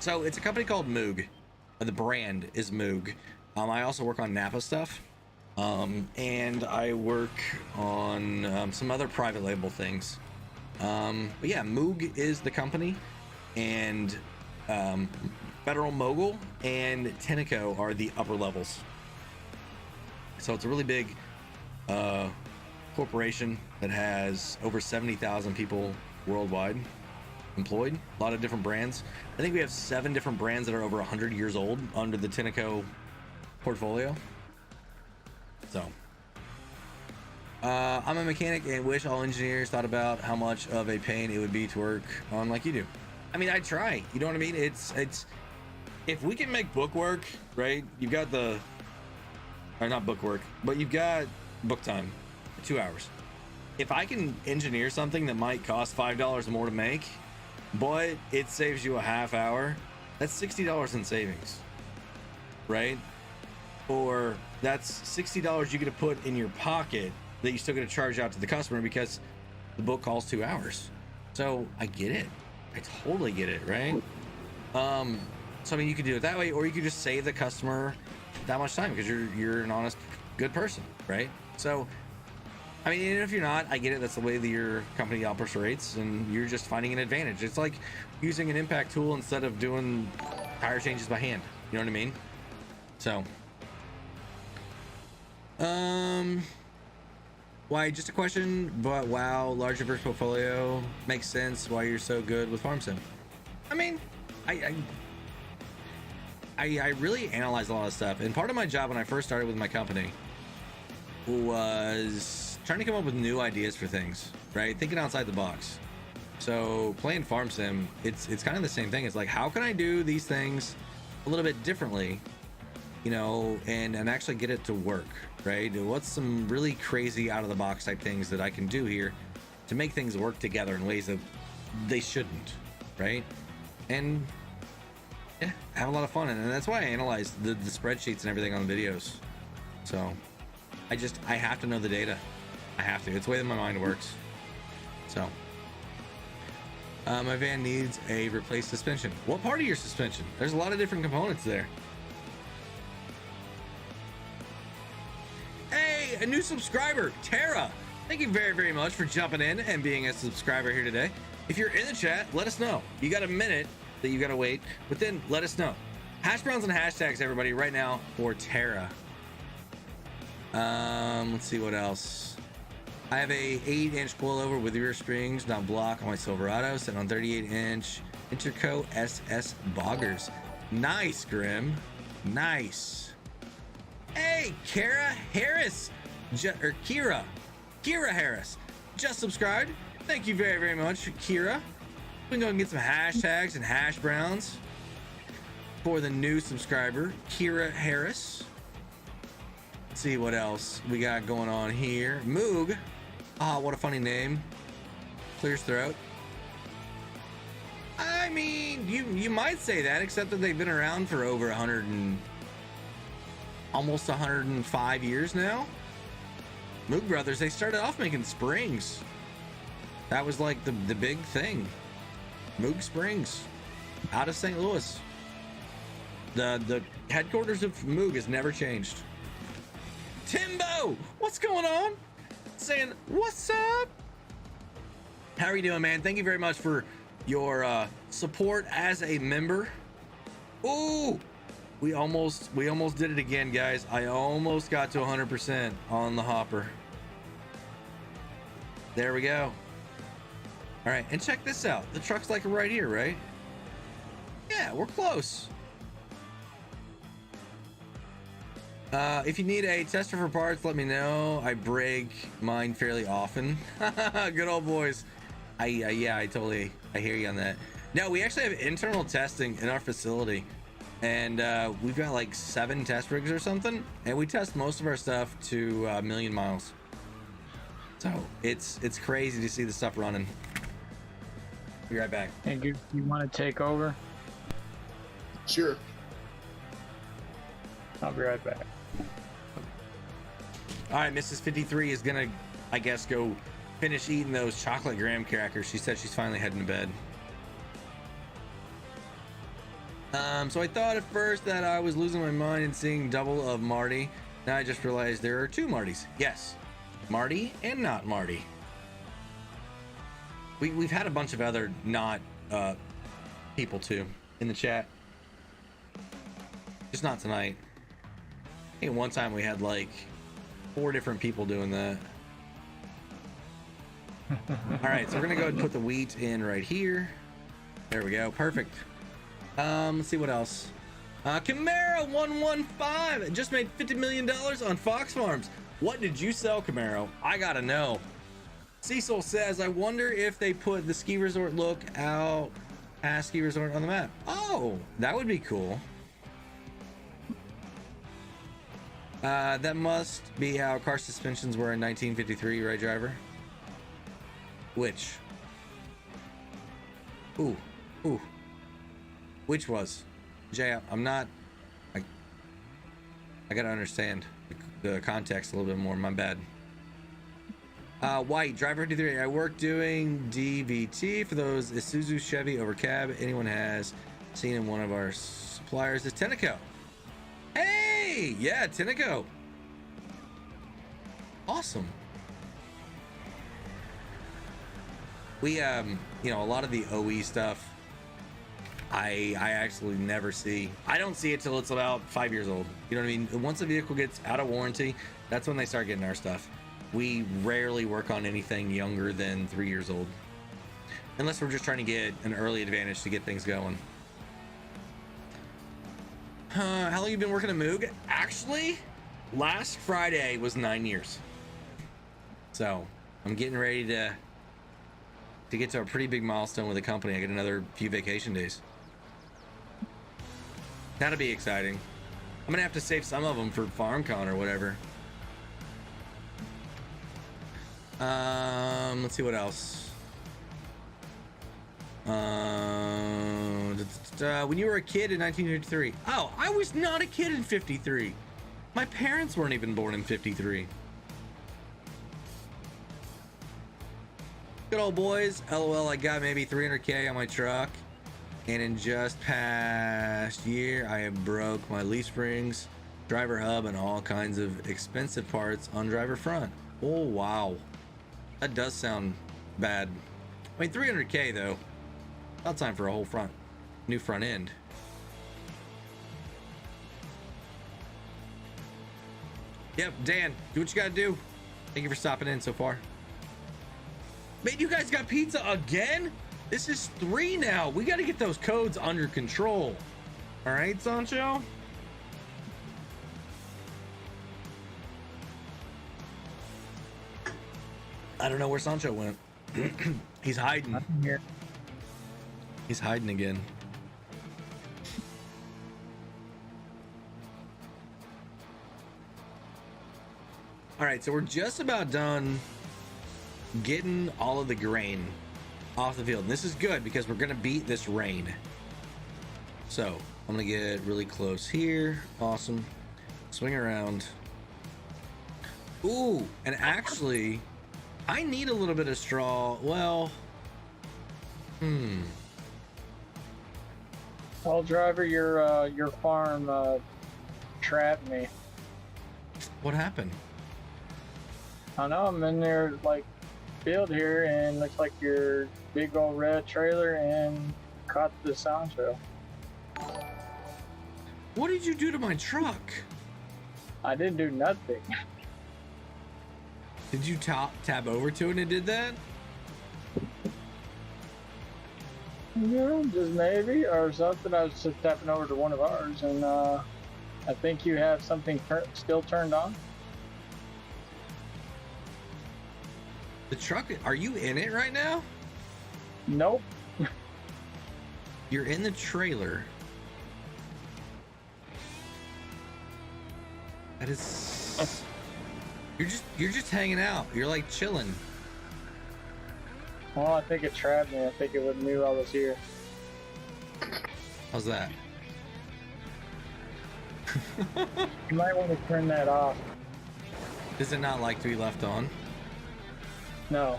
So it's a company called Moog. The brand is Moog. I also work on Napa stuff. And I work on some other private label things. But yeah, Moog is the company, and Federal Mogul and Tenneco are the upper levels. So it's a really big corporation that has over 70,000 people worldwide employed. A lot of different brands. I think we have 7 different brands that are over 100 years old under the Tenneco portfolio. So I'm a mechanic and wish all engineers thought about how much of a pain it would be to work on like you do. I mean, I try, you know what I mean? It's if we can make book work, right? You've got or not book work, but you've got book time, 2 hours. If I can engineer something that might cost $5 more to make, but it saves you a half hour, that's $60 in savings, right? Or that's $60 you get to put in your pocket that you still get to charge out to the customer because the book calls 2 hours. So I get it. I totally get it, right? So I mean, you could do it that way, or you could just save the customer that much time because you're an honest, good person, right? So I mean, even if you're not, I get it. That's the way that your company operates, and you're just finding an advantage. It's like using an impact tool instead of doing tire changes by hand. You know what I mean? So why, just a question, but wow, larger diverse portfolio makes sense why you're so good with farm sim. I mean, I really analyze a lot of stuff, and part of my job when I first started with my company was trying to come up with new ideas for things, right? Thinking outside the box. So playing farm sim, it's kind of the same thing. It's like, how can I do these things a little bit differently, you know, and actually get it to work, right? What's some really crazy out of the box type things that I can do here to make things work together in ways that they shouldn't, right? And yeah, have a lot of fun. And that's why I analyze the spreadsheets and everything on the videos. So I have to know the data. I have to. It's the way that my mind works. So my van needs a replaced suspension. What part of your suspension? There's a lot of different components there. Hey, a new subscriber, Tara. Thank you very, very much for jumping in and being a subscriber here today. If you're in the chat, let us know. You got a minute that you got to wait, but then let us know. Hash browns and hashtags, everybody, right now for Tara. Let's see what else. I have a 8-inch coilover with rear springs, not block on my Silverado, set on 38-inch Interco SS boggers. Nice, Grim. Nice. Hey, Kira Harris, Kira Harris, just subscribed. Thank you very, very much, Kira. We can go and get some hashtags and hash browns for the new subscriber, Kira Harris. Let's see what else we got going on here. Moog. Ah, what a funny name. Clears throat. I mean, you might say that, except that they've been around for over almost 105 years now. Moog Brothers, they started off making springs. That was like the big thing. Moog Springs, out of St. Louis. The headquarters of Moog has never changed. Timbo, what's going on? Saying, what's up? How are you doing, man? Thank you very much for your support as a member. Ooh, we almost did it again, guys. I almost got to 100% on the hopper. There we go. All right, and check this out. The truck's like right here, right? Yeah, we're close. If you need a tester for parts, let me know. I break mine fairly often. Good old boys. Yeah, I hear you on that. No, we actually have internal testing in our facility, and we've got like 7 test rigs or something, and we test most of our stuff to 1,000,000 miles. So it's crazy to see the stuff running. Be right back. And you want to take over? Sure. I'll be right back. All right, Mrs. 53 is gonna, I guess, go finish eating those chocolate graham crackers. She said she's finally heading to bed. So I thought at first that I was losing my mind and seeing double of Marty. Now I just realized there are two Martys. Yes, Marty and not Marty. We've had a bunch of other not people too in the chat. Just not tonight. I think one time we had like 4 different people doing that. All right, so we're gonna go ahead and put the wheat in right here. There we go, perfect. Let's see what else. Camaro 115 just made $50 million on Fox Farms. What did you sell, Camaro? I gotta know. Cecil says, I wonder if they put the ski resort look out past ski resort on the map. Oh, that would be cool. That must be how car suspensions were in 1953, right, driver? Which? Ooh. Which was? Jay, I'm not... I gotta understand the context a little bit more, my bad. White, driver 53, I work doing DVT for those Isuzu Chevy over cab. Anyone has seen in one of our suppliers is Tenneco. Hey, yeah, Tenneco. Awesome. We, you know, a lot of the OE stuff, I actually never see. I don't see it till it's about 5 years old. You know what I mean? Once a vehicle gets out of warranty, that's when they start getting our stuff. We rarely work on anything younger than 3 years old, unless we're just trying to get an early advantage to get things going. How long you been working at Moog? Actually, last Friday was 9 years. So I'm getting ready to get to a pretty big milestone with the company. I get another few vacation days. That'll be exciting. I'm gonna have to save some of them for FarmCon or whatever. Let's see what else. When you were a kid in 1953. Oh, I was not a kid in 53. My parents weren't even born in 53. Good old boys. LOL, I got maybe 300K on my truck. And in just past year, I have broke my leaf springs, driver hub, and all kinds of expensive parts on driver front. Oh, wow. That does sound bad. I mean, 300K though. About time for a whole new front end. Yep, Dan, do what you gotta do. Thank you for stopping in so far. Man, you guys got pizza again? This is 3 now. We gotta get those codes under control. All right, Sancho? I don't know where Sancho went. He's hiding. I'm here. He's hiding again. All right, so we're just about done getting all of the grain off the field. And this is good because we're gonna beat this rain. So I'm gonna get really close here. Awesome. Swing around. Ooh, and actually, I need a little bit of straw. Well, Well, driver, your farm trapped me. what happened? I know I'm in their like field here, and looks like your big old red trailer and caught the sound show. What did you do to my truck? I didn't do nothing. Did you tab over to it and it did that? Yeah, just maybe or something. I was just tapping over to one of ours, and I think you have something still turned on. The truck, are you in it right now? Nope. You're in the trailer. That is... You're just hanging out. You're like chilling. Well, I think it trapped me. I think it would knew I was here. How's that? You might want to turn that off. Does it not like to be left on? No.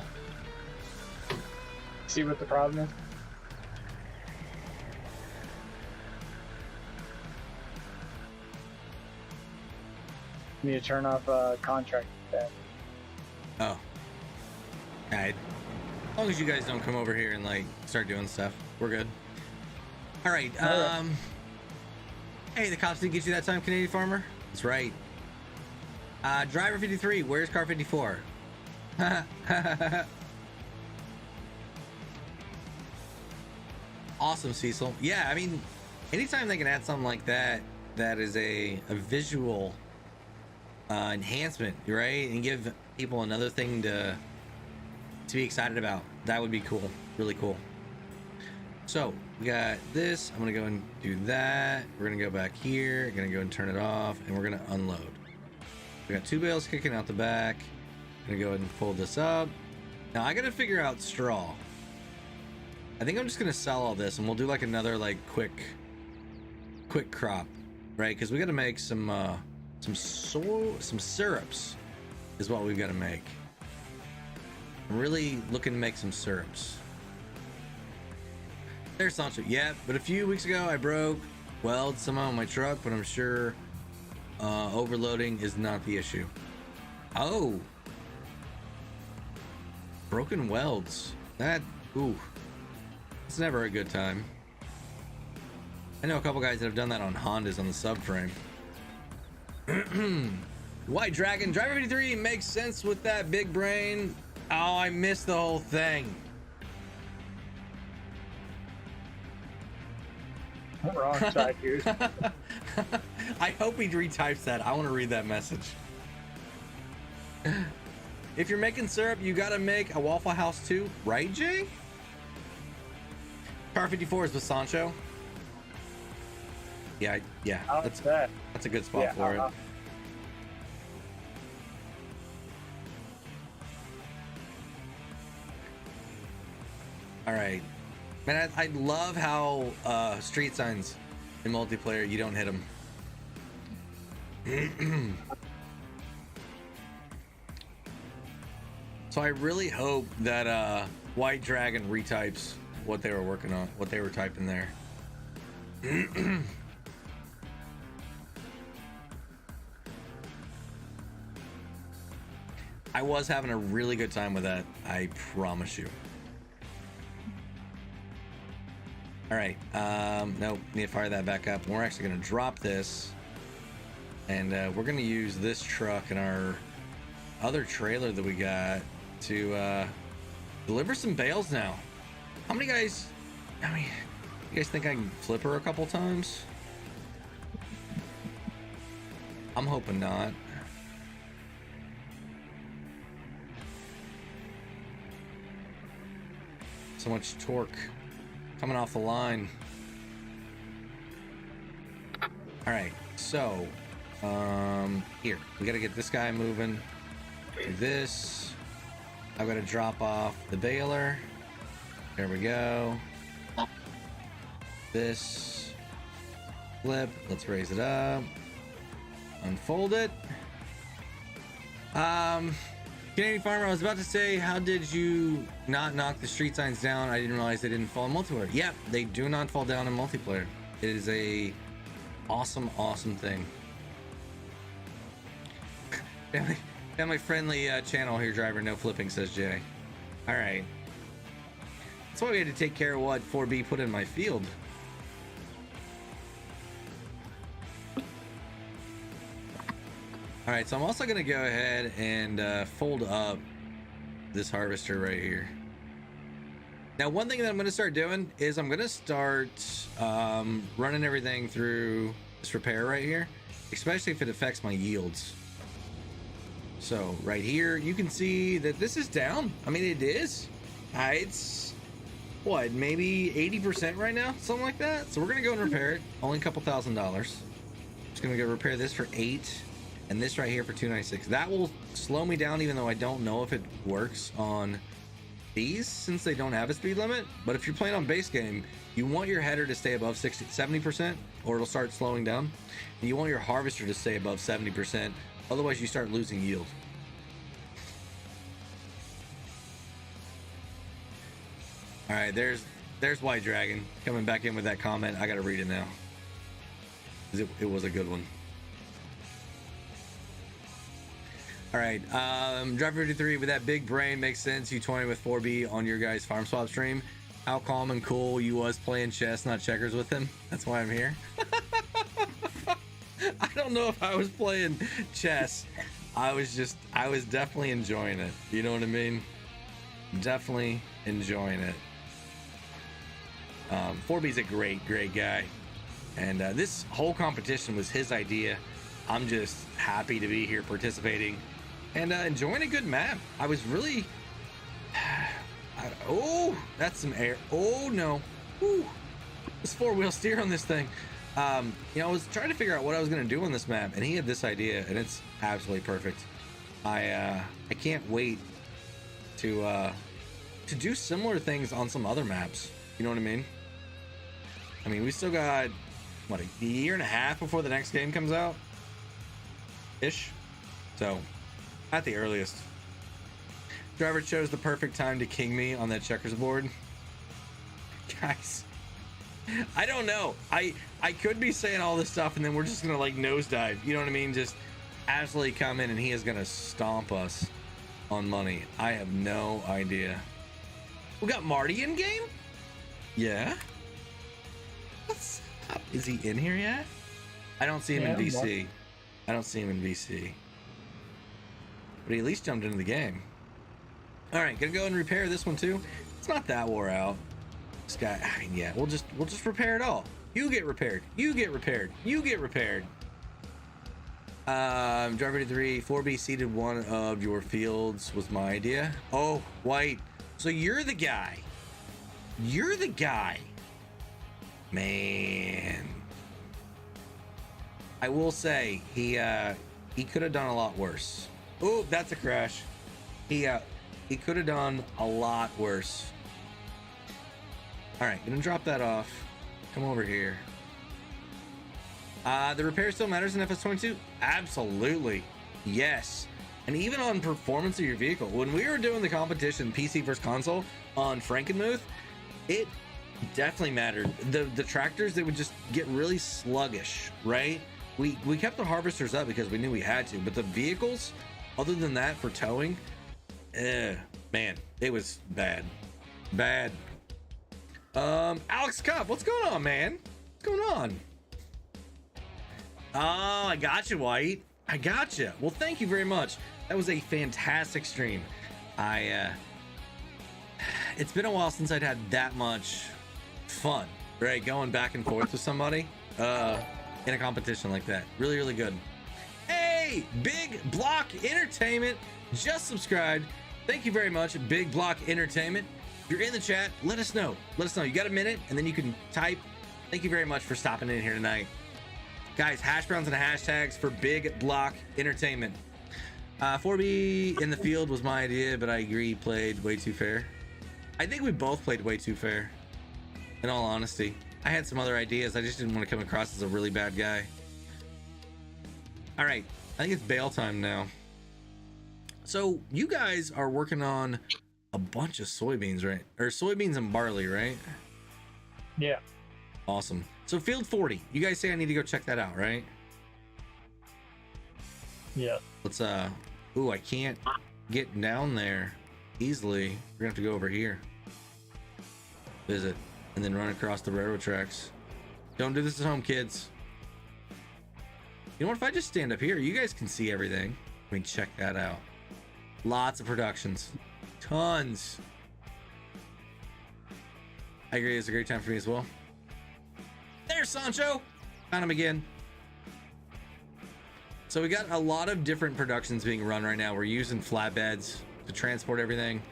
See what the problem is? You need to turn off contract tab. Oh. Alright. As long as you guys don't come over here and like start doing stuff, we're good. Alright, hey, the cops didn't get you that time, Canadian farmer? That's right. Driver 53, where's car 54? Awesome, Cecil. Yeah, I mean, anytime they can add something like that, that is a visual enhancement, right? And give people another thing to be excited about. That would be cool. Really cool. So we got this. I'm gonna go and do that. We're gonna go back here, gonna go and turn it off, and we're gonna unload. We got 2 bales kicking out the back. Gonna go ahead and fold this up. Now I gotta figure out straw. I think I'm just gonna sell all this, and we'll do like another like quick crop, right? Because we gotta make some syrups is what we've got to make. I'm really looking to make some syrups. There's Sancho. Yeah, but a few weeks ago I broke welds somehow on my truck, but I'm sure overloading is not the issue. Oh, broken welds. That, ooh, it's never a good time. I know a couple guys that have done that on Hondas on the subframe. White Dragon, Driver 53 makes sense with that big brain. Oh, I missed the whole thing. Wrong side, dude. I hope he retypes that. I want to read that message. If you're making syrup, you gotta make a Waffle House too, right, Jay? Car 54 is with Sancho. Yeah, That's that. that's a good spot for it. All right, man. I love how street signs in multiplayer, you don't hit them. So I really hope that White Dragon retypes what they were working on, what they were typing there. I was having a really good time with that, I promise you. All right, nope, need to fire that back up. We're actually gonna drop this, and we're gonna use this truck and our other trailer that we got to deliver some bales now. How many guys, I mean, you guys think I can flip her a couple times? I'm hoping not. So much torque coming off the line. All right, so here we got to get this guy moving. Do this. I've got to drop off the baler. There we go. This flip. Let's raise it up. Unfold it. Canadian farmer, I was about to say, how did you not knock the street signs down? I didn't realize they didn't fall in multiplayer. Yep, they do not fall down in multiplayer. It is a awesome thing. Family friendly channel here, driver. No flipping, says Jay. All right. That's why we had to take care of what 4B put in my field. All right, so I'm also gonna go ahead and fold up this harvester right here. Now, one thing that I'm gonna start doing is I'm gonna start running everything through this repair right here, especially if it affects my yields. So right here, you can see that this is down. I mean, it is. It's what, maybe 80% right now, something like that. So we're gonna go and repair it. Only a couple $1,000. Just gonna go repair this for 8. And this right here for 296. That will slow me down, even though I don't know if it works on these since they don't have a speed limit, but if you're playing on base game, you want your header to stay above 70%, or it'll start slowing down. And you want your harvester to stay above 70%, otherwise you start losing yield. All right, there's White Dragon coming back in with that comment. I gotta read it now. It was a good one. All right, Driver 53 with that big brain makes sense. U20 with 4B on your guys' farm swap stream. How calm and cool you was playing chess, not checkers with him. That's why I'm here. I don't know if I was playing chess. I was definitely enjoying it. You know what I mean? Definitely enjoying it. 4B's a great guy. And this whole competition was his idea. I'm just happy to be here participating and enjoying a good map. I was really... oh, that's some air. Oh, no. Woo. This four-wheel steer on this thing. You know, I was trying to figure out what I was going to do on this map, and he had this idea, and it's absolutely perfect. I can't wait to do similar things on some other maps. You know what I mean? I mean, we still got, what, a year and a half before the next game comes out? Ish. So, at the earliest. Driver chose the perfect time to king me on that checkers board. Guys, I don't know. I could be saying all this stuff and then we're just gonna like nosedive. You know what I mean? Just absolutely come in and he is gonna stomp us on money. I have no idea. We got Marty in game? Yeah. What's up? Is he in here yet? I don't see him in VC. I don't see him in VC. But he at least jumped into the game. All right, gonna go and repair this one too. It's not that wore out. This guy, I mean, yeah, we'll just repair it all. You get repaired. You get repaired. You get repaired. Driver 3, 4B seeded one of your fields was my idea. Oh, White. So you're the guy. You're the guy. Man. I will say he could have done a lot worse. Oh, that's a crash. He could have done a lot worse. All right, gonna drop that off. Come over here. The repair still matters in FS22? Absolutely. Yes. And even on performance of your vehicle. When we were doing the competition PC versus console on Frankenmuth, it definitely mattered. The tractors, they would just get really sluggish, right? We kept the harvesters up because we knew we had to, but the vehicles, other than that for towing, man, it was bad. Bad. Alex Cup, what's going on, man? What's going on? Oh, I got you, White. I got you. Well, thank you very much. That was a fantastic stream. It's been a while since I'd had that much fun, right? Going back and forth with somebody in a competition like that. Really, really good. Hey, Big Block Entertainment just subscribed. Thank you very much, Big Block Entertainment. If you're in the chat, let us know. Let us know. You got a minute, and then you can type. Thank you very much for stopping in here tonight. Guys, hash browns and hashtags for Big Block Entertainment. 4B in the field was my idea, but I agree, played way too fair. I think we both played way too fair, in all honesty. I had some other ideas. I just didn't want to come across as a really bad guy. All right, I think it's bail time now. So you guys are working on a bunch of soybeans, right? Or soybeans and barley, right? Yeah. Awesome. So field 40, you guys say I need to go check that out, right? Yeah. Let's ooh, I can't get down there easily. We're gonna have to go over here, visit, and then run across the railroad tracks. Don't do this at home, kids. You know what, if I just stand up here, you guys can see everything. I mean, check that out. Lots of productions, tons. I agree, it's a great time for me as well. There's Sancho. Found him again. So we got a lot of different productions being run right now. We're using flatbeds to transport everything.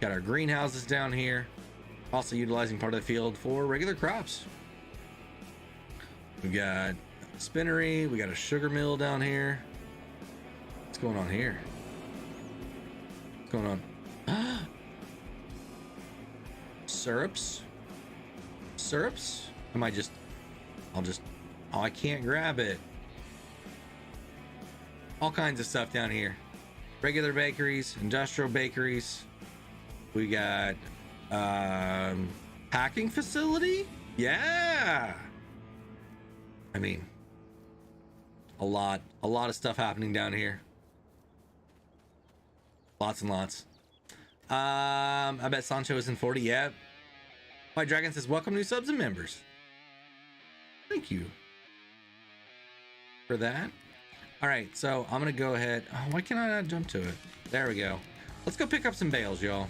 Got our greenhouses down here. Also utilizing part of the field for regular crops. We got a spinnery. We got a sugar mill down here. What's going on here? What's going on? syrups. Syrups? Am I just... oh, I can't grab it. All kinds of stuff down here. Regular bakeries, industrial bakeries. We got packing facility. Yeah. I mean, a lot of stuff happening down here. Lots and lots. I bet Sancho is in 40. Yep. White Dragon says, welcome new subs and members. Thank you for that. All right, so I'm gonna go ahead. Oh, why can I not jump to it? There we go. Let's go pick up some bales, y'all.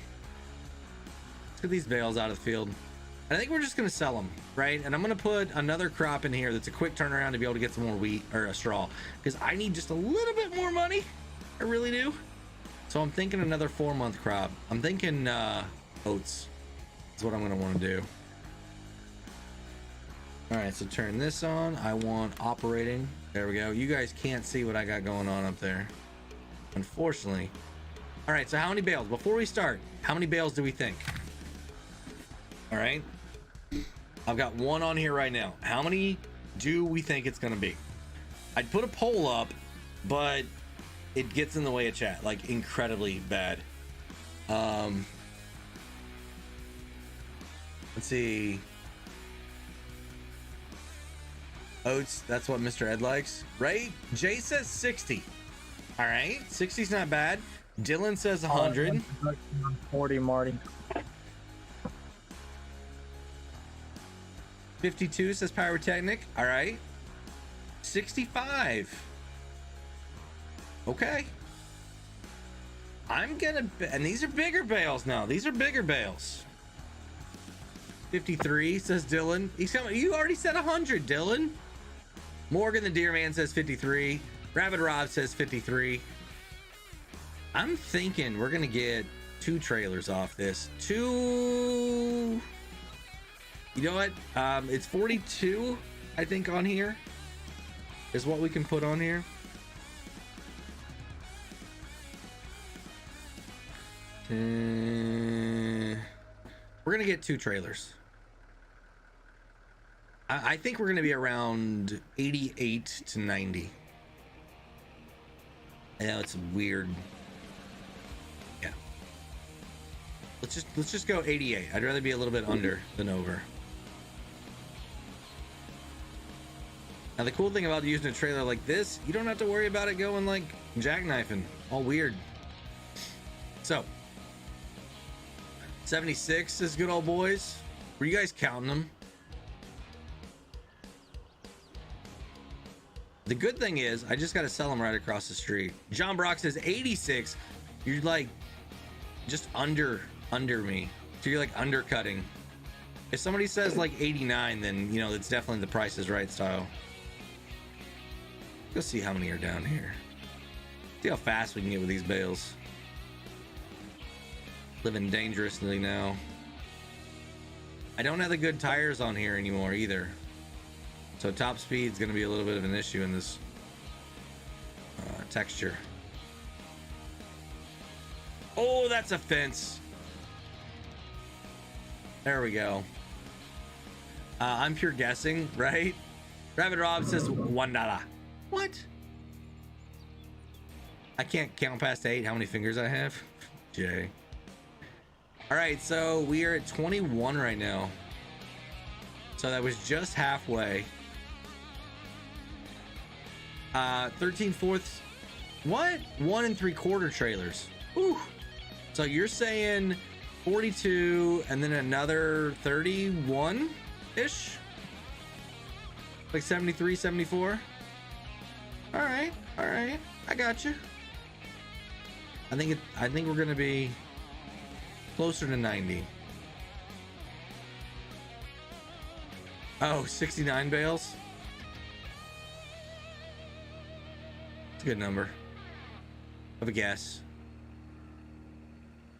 Let's get these bales out of the field. And I think we're just gonna sell them, right? And I'm gonna put another crop in here that's a quick turnaround to be able to get some more wheat or straw, because I need just a little bit more money. I really do. So I'm thinking another 4-month crop. I'm thinking oats is what I'm gonna want to do. All right, so turn this on. I want operating. There we go. You guys can't see what I got going on up there, unfortunately. All right, so how many bales? Before we start, how many bales do we think? All right, I've got one on here right now. How many do we think it's gonna be? I'd put a poll up, but it gets in the way of chat, like incredibly bad. Let's see. Oats, that's what Mr. Ed likes, right? Jay says 60. All right, 60's not bad. Dylan says 100. 40, Marty. 52 says Pyrotechnic. All right. 65. Okay. I'm gonna, and these are bigger bales now. These are bigger bales. 53 says Dylan. He's coming. You already said 100, Dylan. Morgan the Deer Man says 53. Rabbit Rob says 53. I'm thinking we're gonna get 2 trailers off this. 2. You know what? It's 42, I think, on here is what we can put on here. We're gonna get 2 trailers. I think we're gonna be around 88 to 90. I know it's weird. Yeah. Let's just go 88. I'd rather be a little bit under than over. Now the cool thing about using a trailer like this, you don't have to worry about it going like jackknifing, all weird. So 76 is good old boys. Were you guys counting them? The good thing is I just got to sell them right across the street. John Brock says 86. You're like just under me. So you're like undercutting. If somebody says like 89, then you know it's definitely the Price is Right style. Go see how many are down here. See how fast we can get with these bales. Living dangerously now. I don't have the good tires on here anymore either. So top speed is going to be a little bit of an issue in this texture. Oh, that's a fence. There we go. I'm pure guessing, right? Rabbit Rob says $1. What? I can't count past 8. How many fingers I have? Jay. All right, so we are at 21 right now. So that was just halfway. 13/4. What? 1 3/4 trailers. Ooh. So you're saying 42 and then another 31 ish, like 73, 74. All right. I got you. I think we're gonna be closer to 90. Oh, 69 bales. It's a good number of a guess.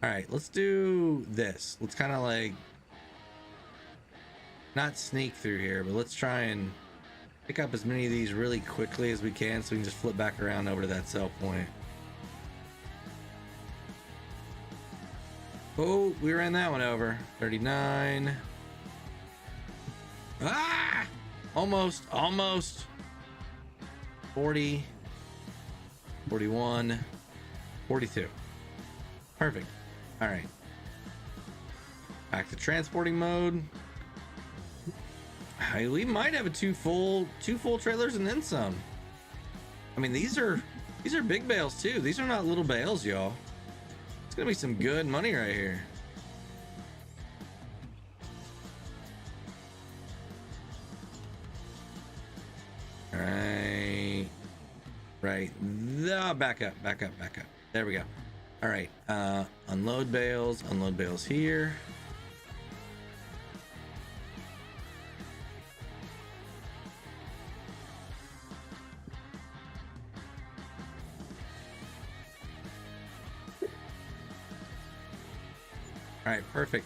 All right, let's do this. Let's kind of like not sneak through here, but let's try and pick up as many of these really quickly as we can so we can just flip back around over to that sell point. Oh, we ran that one over. 39. Ah! Almost. 40. 41. 42. Perfect. All right. Back to transporting mode. Hey, we might have two full trailers and then some. I mean, these are big bales too. These are not little bales, y'all. It's gonna be some good money right here. All right. Right. Back up. There we go. All right. Unload bales here. All right, perfect.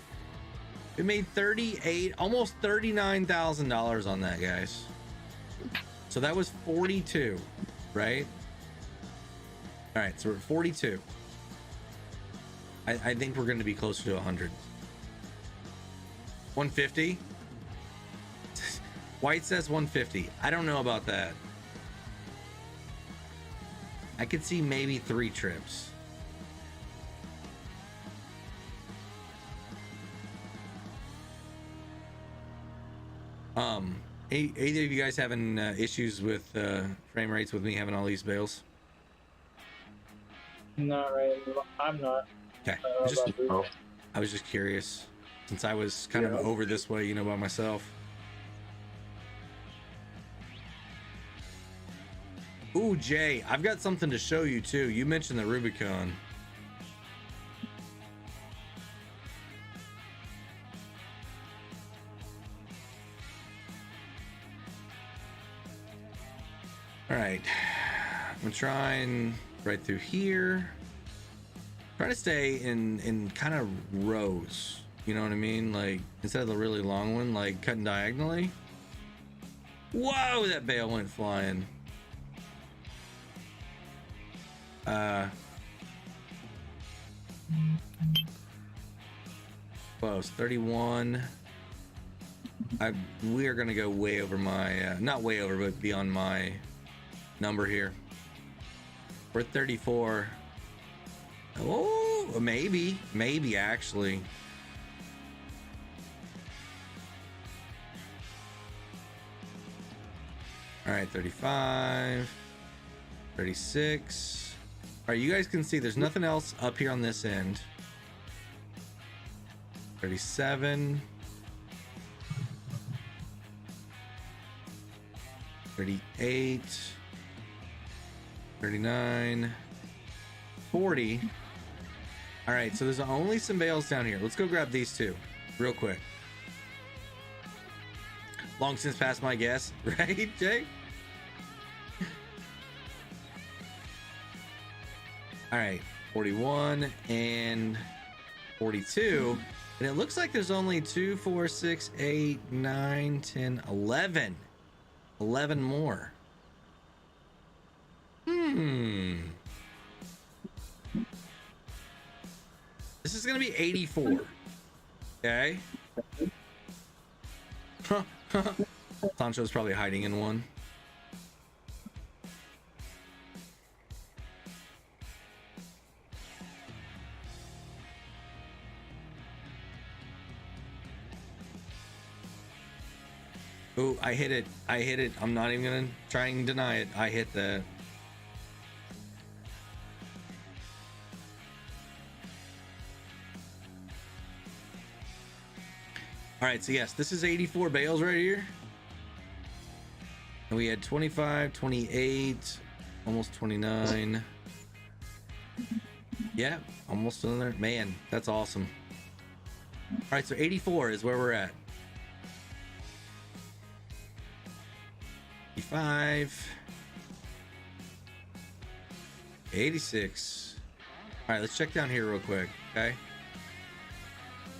We made almost $39,000 on that, guys. So that was 42, right? All right, so we're at 42. I think we're going to be closer to 100. 150. White says 150. I don't know about that. I could see maybe 3 trips. Either of you guys having issues with frame rates with me having all these bales? Not right. I'm not. Okay. I don't know about you. I was just curious since I was kind of over this way, you know, by myself. Ooh, Jay, I've got something to show you too. You mentioned the Rubicon. All right, I'm gonna try and right through here. Try to stay in kind of rows. You know what I mean? Like instead of the really long one, like cutting diagonally. Whoa, that bale went flying. Close. 31. We are gonna go way over my not way over, but beyond my number here. We're 34. Oh, maybe actually. All right, 35, 36. All right, you guys can see there's nothing else up here on this end. 37, 38, 39, 40. All right, so there's only some bales down here. Let's go grab these two real quick. Long since past my guess, right, Jay? All right, 41 and 42. And it looks like there's only 2, 4, 6, 8, 9, 10, 11. 11 more. This is going to be 84. Okay. Sancho's probably hiding in one. Oh, I hit it. I'm not even gonna try and deny it. I hit the... All right, so yes, this is 84 bales right here. And we had 25, 28, almost 29. Yeah, almost another. Man, that's awesome. All right, so 84 is where we're at. 85, 86. All right, let's check down here real quick. Okay,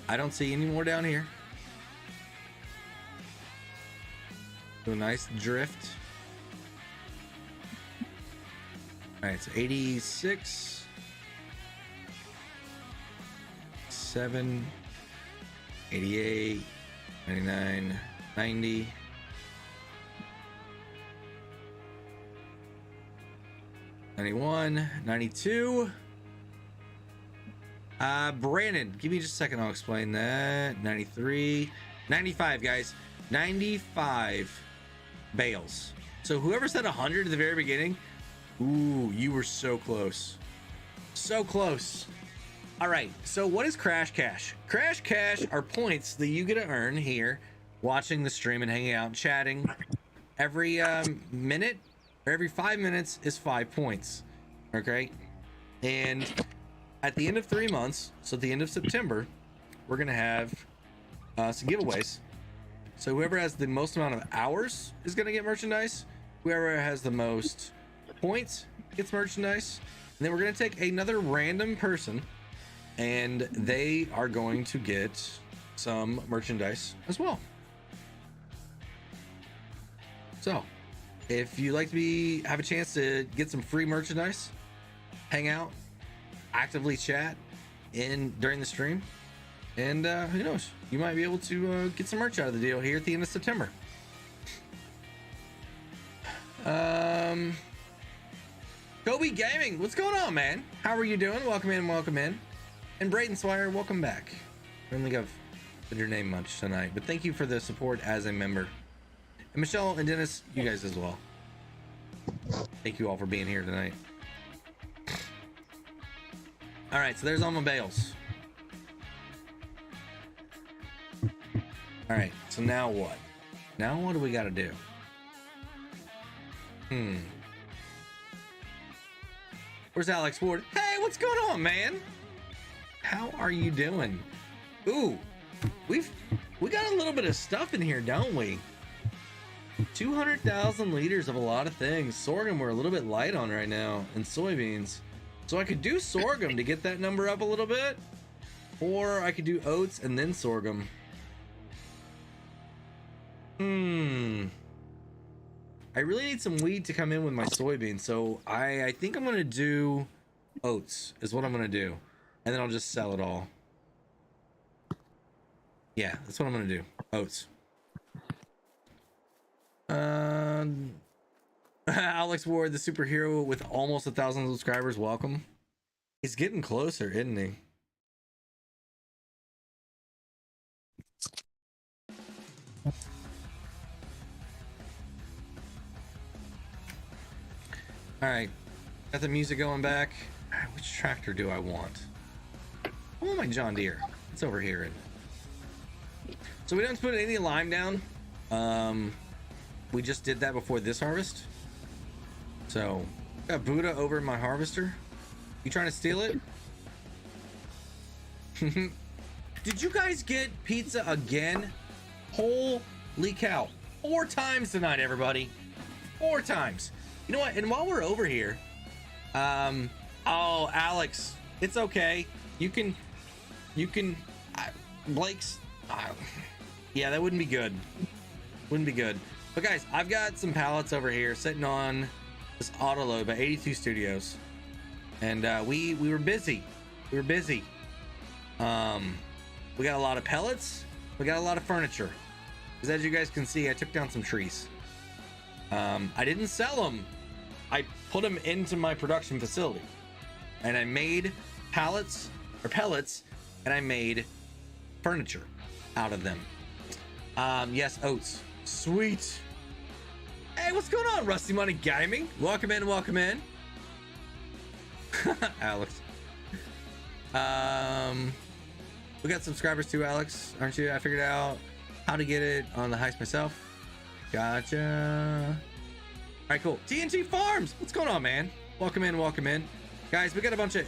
I don't see any more down here. Do a nice drift. All right, so 86, 87, 88, 99, 90. $91, $92. Brandon, give me just a second. I'll explain that. $93, $95, guys. 95 bales. So whoever said 100 at the very beginning, ooh, you were so close. So close. All right. So what is Crash Cash? Crash Cash are points that you get to earn here, watching the stream and hanging out, chatting. Every minute or every 5 minutes is 5 points. Okay. And at the end of 3 months, so at the end of September, we're gonna have some giveaways. So whoever has the most amount of hours is gonna get merchandise. Whoever has the most points gets merchandise. And then we're gonna take another random person, and they are going to get some merchandise as well. So if you like to have a chance to get some free merchandise, hang out, actively chat during the stream, and who knows, you might be able to get some merch out of the deal here at the end of September. Kobe Gaming, what's going on, man? How are you doing? Welcome in, welcome in. And Brayden Swire, welcome back. I don't think I've said your name much tonight, but thank you for the support as a member. And Michelle and Dennis, you guys as well. Thank you all for being here tonight. All right, so there's all my bales. All right, so now what? Now what do we got to do? Where's Alex Ward? Hey, what's going on, man? How are you doing? Ooh, we got a little bit of stuff in here, don't we? 200,000 liters of a lot of things. Sorghum we're a little bit light on right now, and soybeans. So I could do sorghum to get that number up a little bit, or I could do oats and then sorghum. I really need some wheat to come in with my soybeans, so I think I'm gonna do oats is what I'm gonna do, and then I'll just sell it all. Yeah, that's what I'm gonna do. Oats. Alex Ward, the superhero with almost 1,000 subscribers, welcome. He's getting closer, isn't he? All right, got the music going back. Which tractor do I want? I want my John Deere. It's over here. So we don't put any lime down. We just did that before this harvest. So got Buddha over in my harvester. You trying to steal it? Did you guys get pizza again? Holy cow. 4 times tonight, everybody. 4 times. You know what? And while we're over here, oh, Alex, it's okay. You can, Blake's, yeah, that wouldn't be good. Wouldn't be good. But guys, I've got some pallets over here sitting on this auto load by 82 Studios, and we were busy. We were busy. We got a lot of pellets. We got a lot of furniture. Because as you guys can see, I took down some trees. I didn't sell them. I put them into my production facility, and I made pellets, and I made furniture out of them. Yes, oats. Sweet. Hey, what's going on, Rusty Money Gaming? Welcome in, welcome in. Alex. We got subscribers too, Alex, aren't you? I figured out how to get it on the heist myself. Gotcha. All right, cool. TNT Farms, what's going on, man? Welcome in, welcome in. Guys, we got a bunch of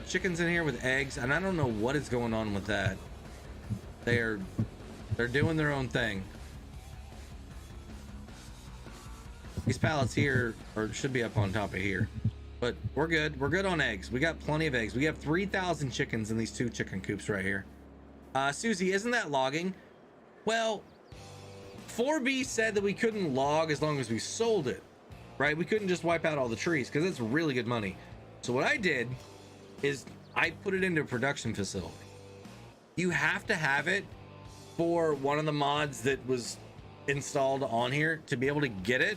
chickens in here with eggs, and I don't know what is going on with that. They're doing their own thing. These pallets here should be up on top of here, but we're good. We're good on eggs. We got plenty of eggs. We have 3,000 chickens in these 2 chicken coops right here. Susie, isn't that logging? Well, 4B said that we couldn't log as long as we sold it, right? We couldn't just wipe out all the trees because it's really good money. So what I did is I put it into a production facility, you have to have it for one of the mods that was installed on here to be able to get it.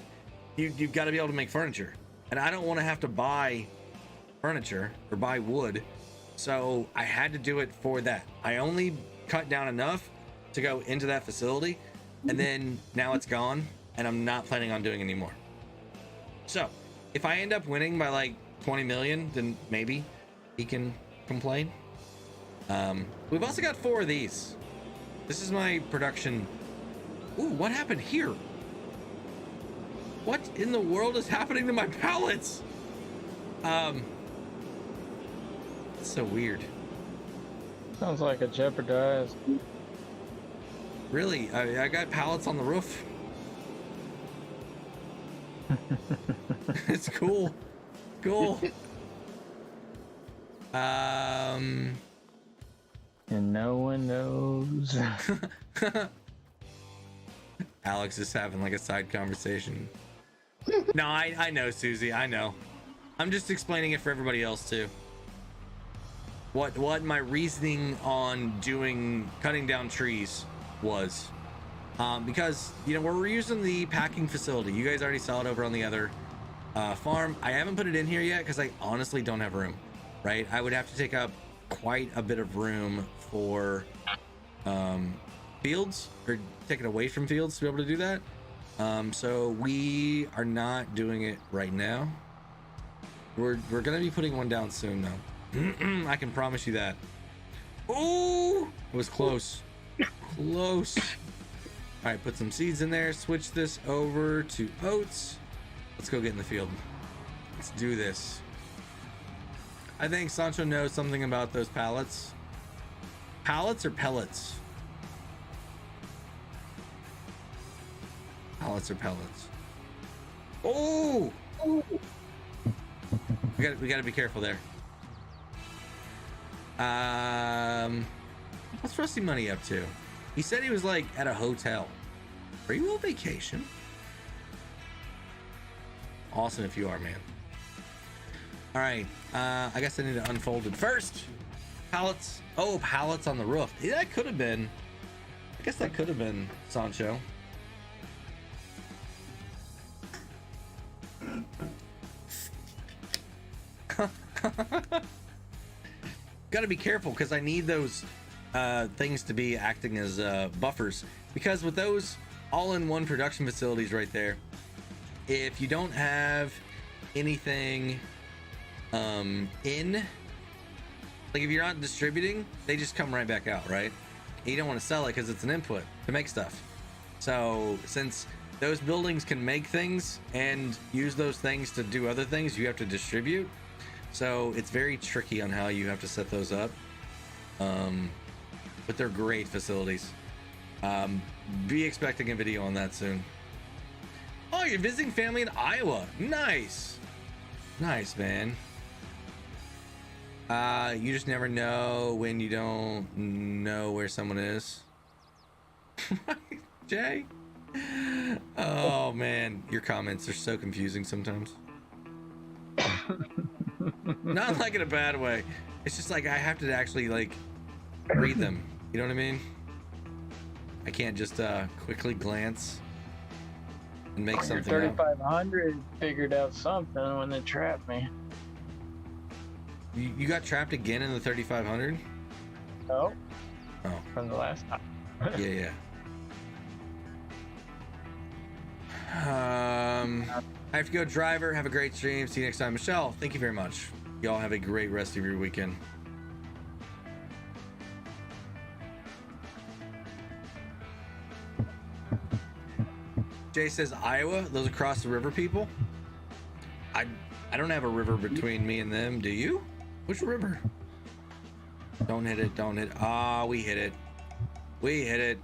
You've got to be able to make furniture, and I don't want to have to buy furniture or buy wood, so I had to do it for that. I only cut down enough to go into that facility, and then now it's gone, and I'm not planning on doing anymore. So if I end up winning by like 20 million, then maybe he can complain. We've also got 4 of these. This is my production. Ooh, what happened here? What in the world is happening to my pallets? It's so weird. Sounds like a jeopardized. Really, I got pallets on the roof. It's cool. Cool. And no one knows. Alex is having like a side conversation. No, I know, Susie. I know. I'm just explaining it for everybody else too. What my reasoning on cutting down trees was. Because, you know, we're using the packing facility. You guys already saw it over on the other farm. I haven't put it in here yet because I honestly don't have room, right? I would have to take up quite a bit of room for fields, or take it away from fields to be able to do that. So we are not doing it right now. We're gonna be putting one down soon though. I can promise you that. Oh, it was close. Close. All right, put some seeds in there. Switch this over to oats. Let's go get in the field. Let's do this. I think Sancho knows something about those pallets. Pallets or pellets? Pallets or pellets? Oh! We gotta be careful there. What's Rusty Money up to? He said he was like at a hotel. Are you on vacation? Awesome if you are, man. All right, I guess I need to unfold it first. Pallets. Oh, pallets on the roof. Yeah, that could have been. I guess that could have been Sancho. Got to be careful because I need those things to be acting as buffers, because with those all-in-one production facilities right there, if you don't have anything in, like if you're not distributing, they just come right back out, right? And you don't want to sell it because it's an input to make stuff. So since those buildings can make things and use those things to do other things, you have to distribute. So it's very tricky on how you have to set those up. But they're great facilities. Be expecting a video on that soon. Oh, you're visiting family in Iowa. Nice. Nice, man. You just never know when you don't know where someone is. Jay? Oh, man. Your comments are so confusing sometimes. Not like in a bad way. It's just like I have to actually like read them. You know what I mean? I can't just quickly glance and make something up. 3500 figured out something when they trapped me. You got trapped again in the 3500? Oh. Oh. From the last time. Yeah. I have to go, driver. Have a great stream. See you next time. Michelle, thank you very much. Y'all have a great rest of your weekend. Jay says Iowa. Those across the river people. I don't have a river between me and them. Do you? Which river? Don't hit it. Don't hit. Ah, we hit it. We hit it.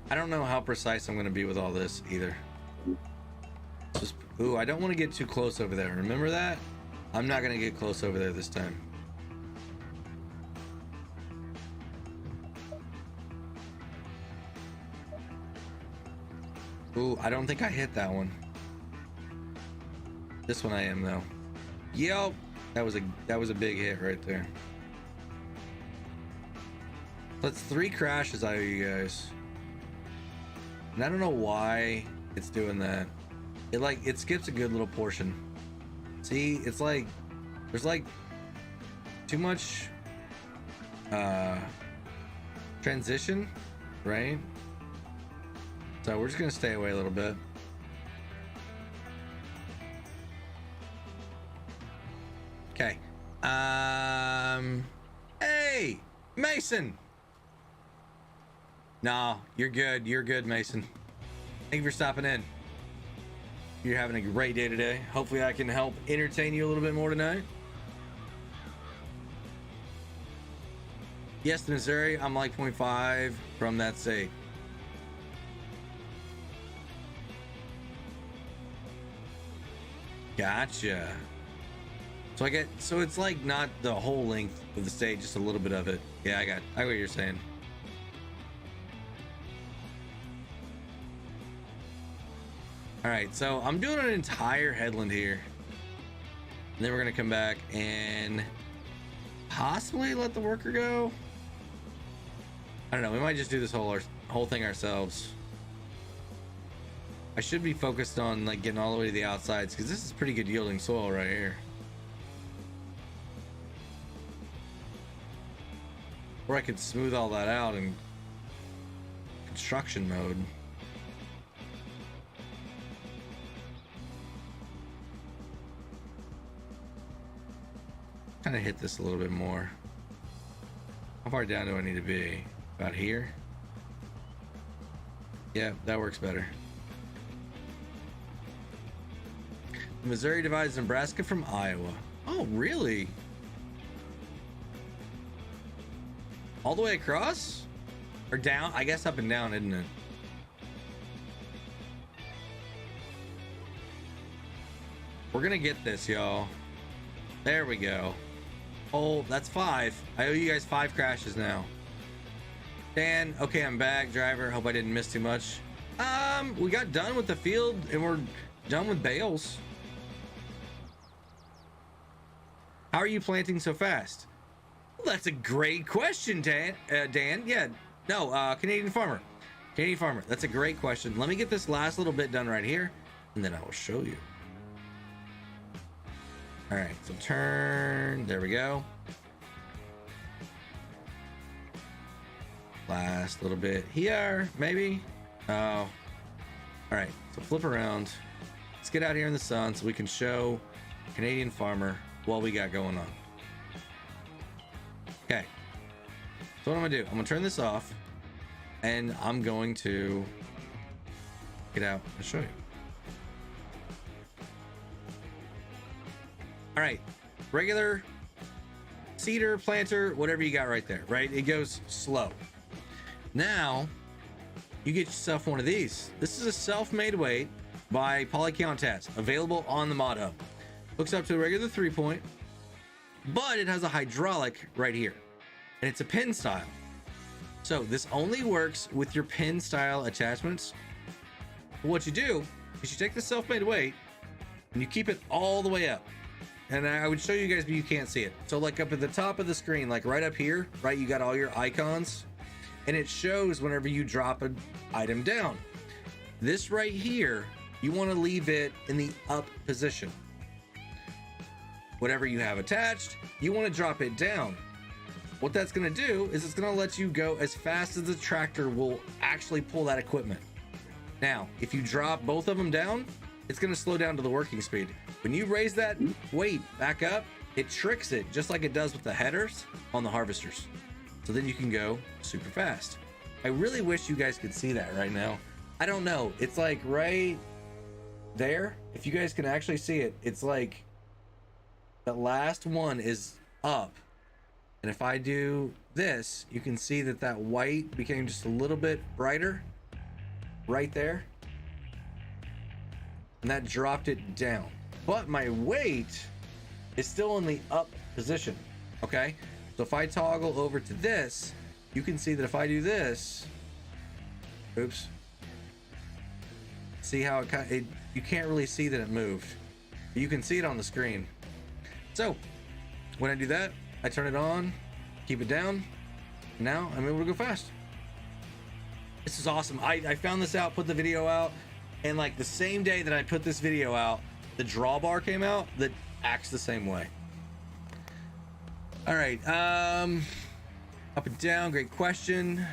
I don't know how precise I'm going to be with all this either. Just, ooh, I don't want to get too close over there. Remember that? I'm not going to get close over there this time. Ooh, I don't think I hit that one. This one I am though. Yep, that was a big hit right there. That's 3 crashes out of you guys. And I don't know why it's doing that. It skips a good little portion. See, it's like there's like too much transition, right? So we're just gonna stay away a little bit. Okay. Hey, Mason. No, you're good. You're good, Mason. Thank you for stopping in. You're having a great day today. Hopefully I can help entertain you a little bit more tonight. Yes, Missouri, I'm like 0.5 from that state. Gotcha. So it's like not the whole length of the state, just a little bit of it. Yeah, I got what you're saying. All right, so I'm doing an entire headland here. And then we're gonna come back and possibly let the worker go. I don't know, we might just do this whole thing ourselves. I should be focused on like getting all the way to the outsides because this is pretty good yielding soil right here. Or I could smooth all that out in construction mode. Kind of hit this a little bit more. How far down do I need to be? About here? Yeah, that works better. Missouri divides Nebraska from Iowa. Oh, really? All the way across? Or down? I guess up and down, isn't it? We're gonna get this, y'all. There we go. Oh, that's 5. I owe you guys 5 crashes now. Dan, okay, I'm back. Driver, hope I didn't miss too much. We got done with the field and we're done with bales. How are you planting so fast? Well, that's a great question, Dan. Yeah, no, Canadian farmer. Canadian farmer, that's a great question. Let me get this last little bit done right here and then I will show you. All right, so turn, there we go. Last little bit here, maybe. Oh, all right, so flip around. Let's get out here in the sun so we can show Canadian farmer what we got going on. Okay, so what I'm gonna do, I'm gonna turn this off and I'm going to get out and show you. All right, regular seeder, planter, whatever you got right there, right? It goes slow. Now, you get yourself one of these. This is a self-made weight by Polycount, available on the Mod Hub. Hooks up to a regular 3-point, but it has a hydraulic right here, and it's a pin style. So this only works with your pin style attachments. What you do is you take the self-made weight and you keep it all the way up. And I would show you guys, but you can't see it. So like up at the top of the screen, like right up here, right, you got all your icons and it shows whenever you drop an item down. This right here, you want to leave it in the up position. Whatever you have attached, you want to drop it down. What that's going to do is it's going to let you go as fast as the tractor will actually pull that equipment. Now, if you drop both of them down, it's going to slow down to the working speed. When you raise that weight back up, it tricks it just like it does with the headers on the harvesters. So then you can go super fast. I really wish you guys could see that right now. I don't know. It's like right there. If you guys can actually see it, it's like the last one is up. And if I do this, you can see that that white became just a little bit brighter right there. And that dropped it down. But my weight is still in the up position, okay? So if I toggle over to this, you can see that if I do this, oops, see how you can't really see that it moved. But you can see it on the screen. So when I do that, I turn it on, keep it down, Now I'm able to go fast. This is awesome. I found this out, put the video out, and like the same day that I put this video out, the drawbar came out that acts the same way. All right, up and down, great question.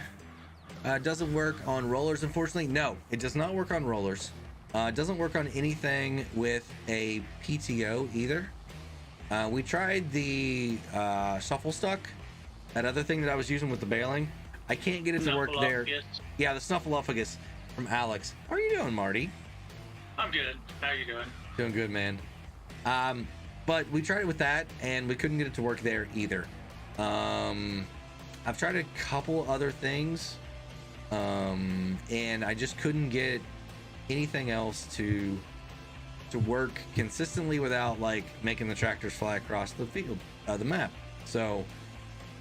Doesn't work on rollers, unfortunately. No, it does not work on rollers. It doesn't work on anything with a PTO either. We tried the shuffle stuck, that other thing that I was using with the baling. I can't get it to work there. Yeah, the snuffleupagus from Alex. How are you doing, Marty? I'm good. How are you doing? Doing good, man. But we tried it with that and we couldn't get it to work there either. I've tried a couple other things, and I just couldn't get anything else to work consistently without like making the tractors fly across the field, the map. So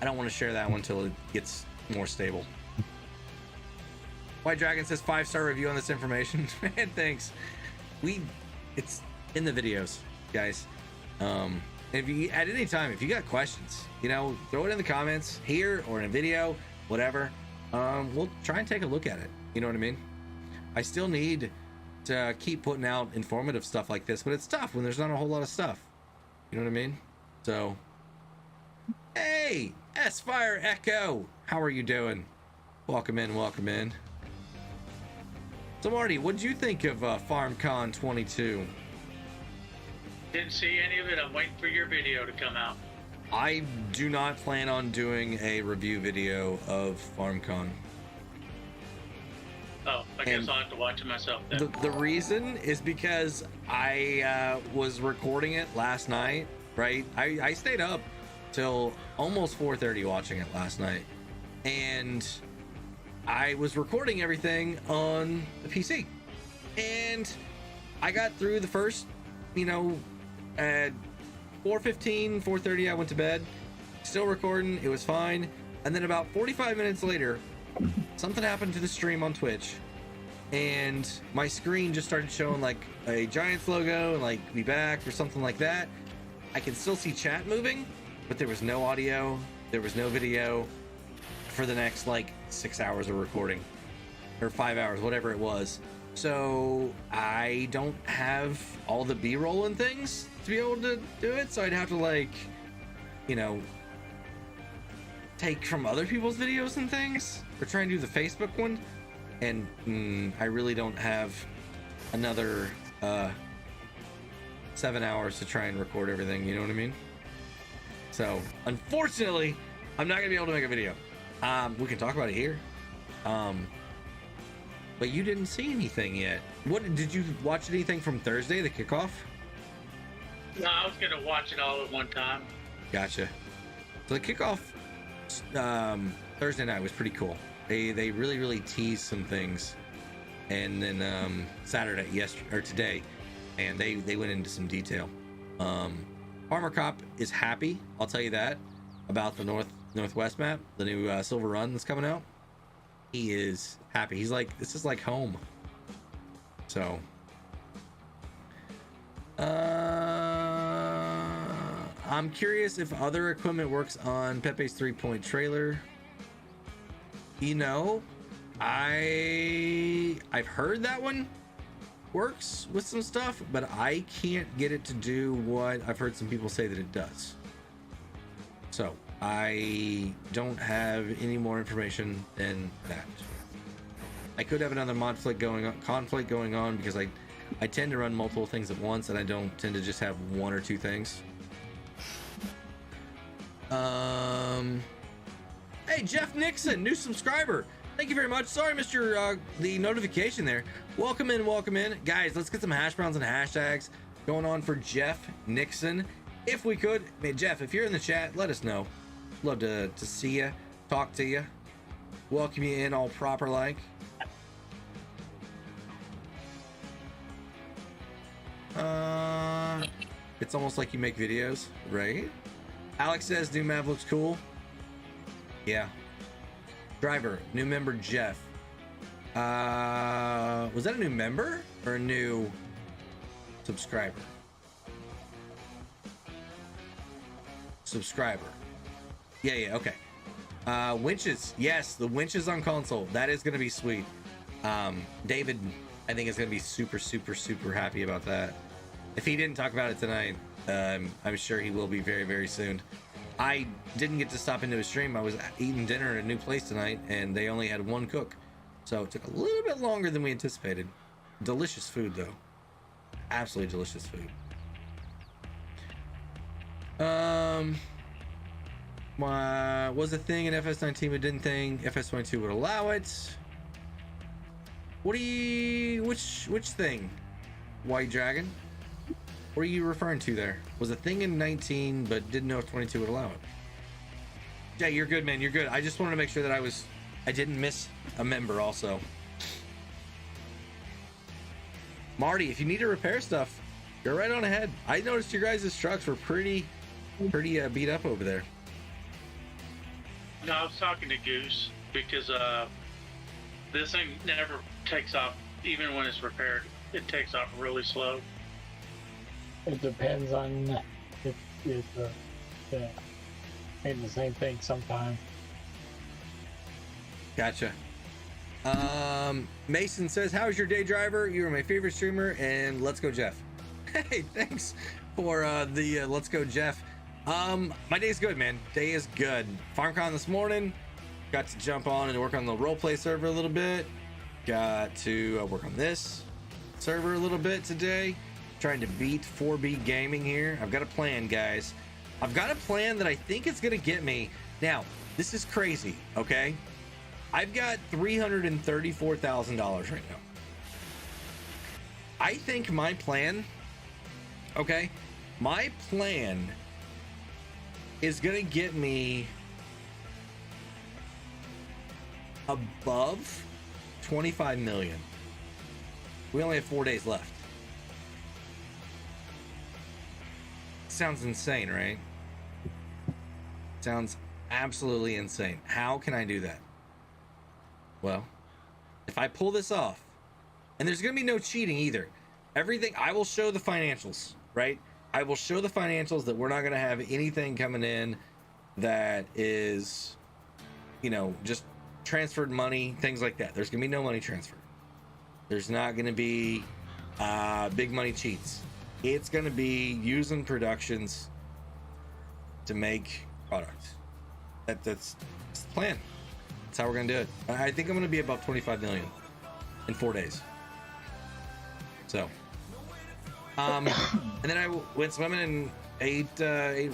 I don't want to share that one until it gets more stable. White Dragon says 5-star review on this information. Man, thanks. It's in the videos, guys. If you at any time, if you got questions, you know, throw it in the comments here or in a video, whatever. We'll try and take a look at it. You know what I mean? I still need to keep putting out informative stuff like this, but it's tough when there's not a whole lot of stuff. You know what I mean? So, hey, S-Fire Echo, how are you doing? Welcome in, welcome in. So Marty, what did you think of FarmCon 22? Didn't see any of it. I'm waiting for your video to come out. I do not plan on doing a review video of FarmCon. Oh, I guess I'll have to watch it myself then. The reason is because I was recording it last night, right? I stayed up till almost 4:30 watching it last night. And I was recording everything on the PC. And I got through the first, you know, at 4:15, 4:30 I went to bed. Still recording, it was fine. And then about 45 minutes later, something happened to the stream on Twitch, and my screen just started showing like a Giants logo and like be back or something like that. I can still see chat moving, but there was no audio, there was no video for the next like 6 hours of recording, or 5 hours, whatever it was. So I don't have all the B-roll and things to be able to do it, so I'd have to like, you know, take from other people's videos and things, or try and do the Facebook one, and I really don't have another 7 hours to try and record everything, you know what I mean? So unfortunately I'm not gonna be able to make a video. We can talk about it here, but you didn't see anything yet. What did you watch? Anything from Thursday, the kickoff? No, I was gonna watch it all at one time. Gotcha. So the kickoff Thursday night was pretty cool. They really teased some things, and then Saturday, today, and they went into some detail. Farmer Cop is happy, I'll tell you that, about the Northwest map, the new Silver Run that's coming out. He is happy. He's like, this is like home. So I'm curious if other equipment works on Pepe's 3-point trailer. You know, I've heard that one works with some stuff, but I can't get it to do what I've heard some people say that it does. So I don't have any more information than that. I could have another conflict going on because I tend to run multiple things at once, and I don't tend to just have one or two things. Hey, Jeff Nixon, new subscriber. Thank you very much. Sorry, missed your the notification there. Welcome in, guys. Let's get some hash browns and hashtags going on for Jeff Nixon, if we could. Hey, Jeff, if you're in the chat, let us know. Love to see you, talk to you, welcome you in all proper like. It's almost like you make videos, right? Alex says new map looks cool. Yeah. Driver, new member Jeff. Was that a new member or a new subscriber? Subscriber. Yeah, okay. Winches. Yes, the winches on console. That is going to be sweet. David, I think, is going to be super, super, super happy about that. If he didn't talk about it tonight, I'm sure he will be very, very soon. I didn't get to stop into his stream. I was eating dinner at a new place tonight, and they only had one cook. So it took a little bit longer than we anticipated. Delicious food, though. Absolutely delicious food. Was a thing in FS19 but didn't think FS22 would allow it. What do you... Which thing? White Dragon? What are you referring to there? Was a thing in 19 but didn't know if 22 would allow it. Yeah, you're good, man. You're good. I just wanted to make sure that I didn't miss a member also. Marty, if you need to repair stuff, go right on ahead. I noticed your guys' trucks were pretty beat up over there. No, I was talking to Goose because this thing never takes off, even when it's repaired. It takes off really slow. It depends on if ain't the same thing sometimes. Gotcha. Mason says, how's your day, driver? You are my favorite streamer, and let's go, Jeff. Hey, thanks for the let's go, Jeff. My day's good, man. Day is good. FarmCon this morning. Got to jump on and work on the roleplay server a little bit. Got to work on this server a little bit today. Trying to beat 4B gaming here. I've got a plan, guys. I've got a plan that I think is gonna get me. Now, this is crazy, okay? I've got $334,000 right now. I think my plan, okay, my plan is gonna get me above 25 million. We only have 4 days left. Sounds insane, right? Sounds absolutely insane. How can I do that? Well, if I pull this off, and there's gonna be no cheating either. Everything, I will show the financials, right? I will show the financials that we're not gonna have anything coming in that is, you know, just transferred money, things like that. There's gonna be no money transfer. There's not gonna be big money cheats. It's gonna be using productions to make products. That's the plan. That's how we're gonna do it. I think I'm gonna be above 25 million in 4 days. So, and then I went swimming and ate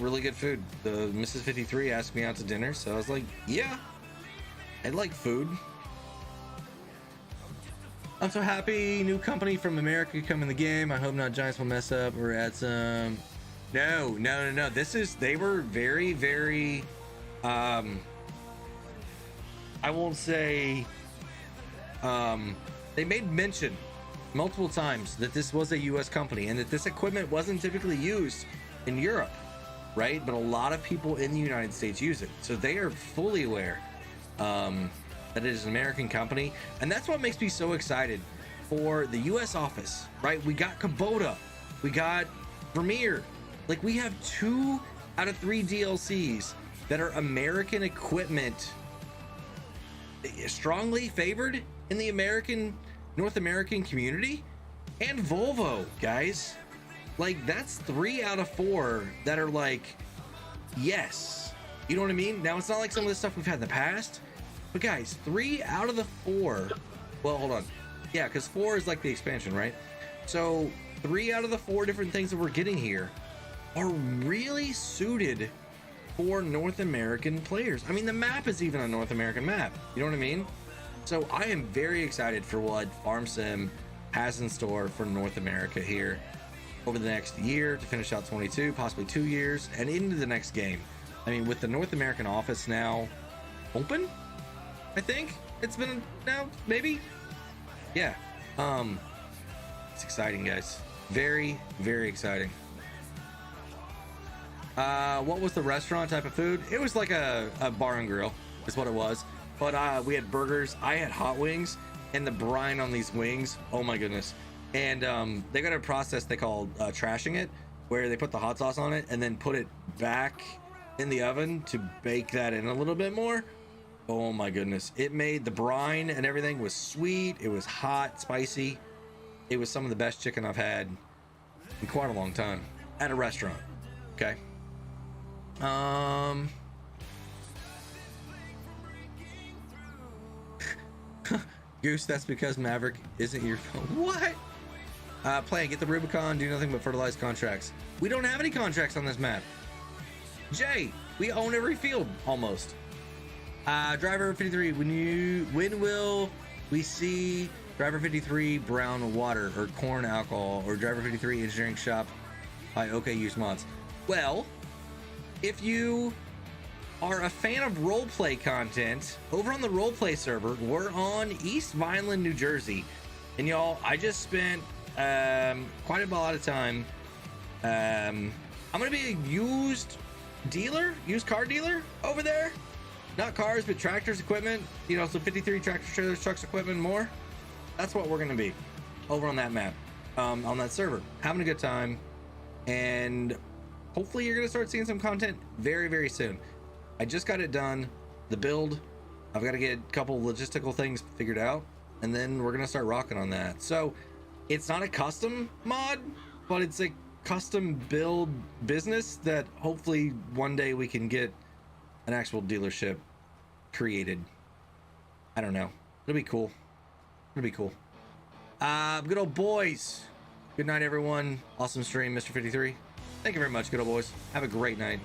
really good food. The Mrs. 53 asked me out to dinner, so I was like, yeah, I like food. I'm so happy. New company from America come in the game. I hope not Giants will mess up or add some. No. They were very, very, I won't say, they made mention multiple times that this was a US company and that this equipment wasn't typically used in Europe, right? But a lot of people in the United States use it. So they are fully aware, that it is an American company, and that's what makes me so excited for the US office, right? We got Kubota, we got Vermeer, like we have 2 out of 3 DLCs that are American equipment, strongly favored in the North American community, and Volvo, guys. Like that's 3 out of 4 that are like, yes, you know what I mean? Now it's not like some of the stuff we've had in the past. But guys, 3 out of the 4, well, hold on. Yeah, because 4 is like the expansion, right? So 3 out of the 4 different things that we're getting here are really suited for North American players. I mean, the map is even a North American map. You know what I mean? So I am very excited for what Farm Sim has in store for North America here over the next year to finish out 22, possibly 2 years, and into the next game. I mean, with the North American office now open, I think it's been now, maybe. Yeah. It's exciting, guys. Very, very exciting. What was the restaurant type of food? It was like a bar and grill is what it was. But we had burgers. I had hot wings, and the brine on these wings, oh my goodness. And they got a process they call trashing it, where they put the hot sauce on it and then put it back in the oven to bake that in a little bit more. Oh my goodness. It made the brine and everything was sweet. It was hot, spicy. It was some of the best chicken I've had in quite a long time at a restaurant. Okay. Goose, that's because Maverick isn't your phone. What? Plan, get the Rubicon, do nothing but fertilize contracts. We don't have any contracts on this map. Jay, we own every field almost. Driver 53, when will we see Driver 53 brown water or corn alcohol or Driver 53 engineering shop by OK Use Mods? Well, if you are a fan of roleplay content, over on the roleplay server, we're on East Vineland, New Jersey. And y'all, I just spent quite a lot of time. I'm gonna be a used car dealer over there. Not cars, but tractors, equipment, you know, so 53 tractor trailers, trucks, equipment, more. That's what we're gonna be over on that map, on that server, having a good time. And hopefully you're gonna start seeing some content very, very soon. I just got it done, the build. I've got to get a couple logistical things figured out, and then we're gonna start rocking on that. So it's not a custom mod, but it's a custom build business that hopefully one day we can get an actual dealership created. I don't know. It'll be cool. It'll be cool. Good old boys. Good night, everyone. Awesome stream, Mr. 53. Thank you very much, good old boys. Have a great night.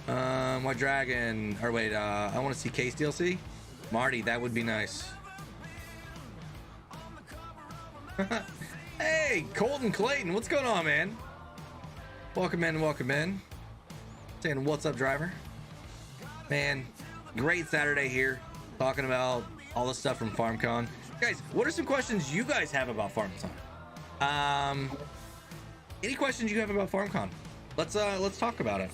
White Dragon. Or wait, I want to see Case DLC. Marty, that would be nice. Hey, Colton Clayton, what's going on, man? Welcome in, welcome in. Saying what's up, driver? Man, great Saturday here, talking about all the stuff from FarmCon. Guys, what are some questions you guys have about FarmCon? Any questions you have about FarmCon? Let's talk about it.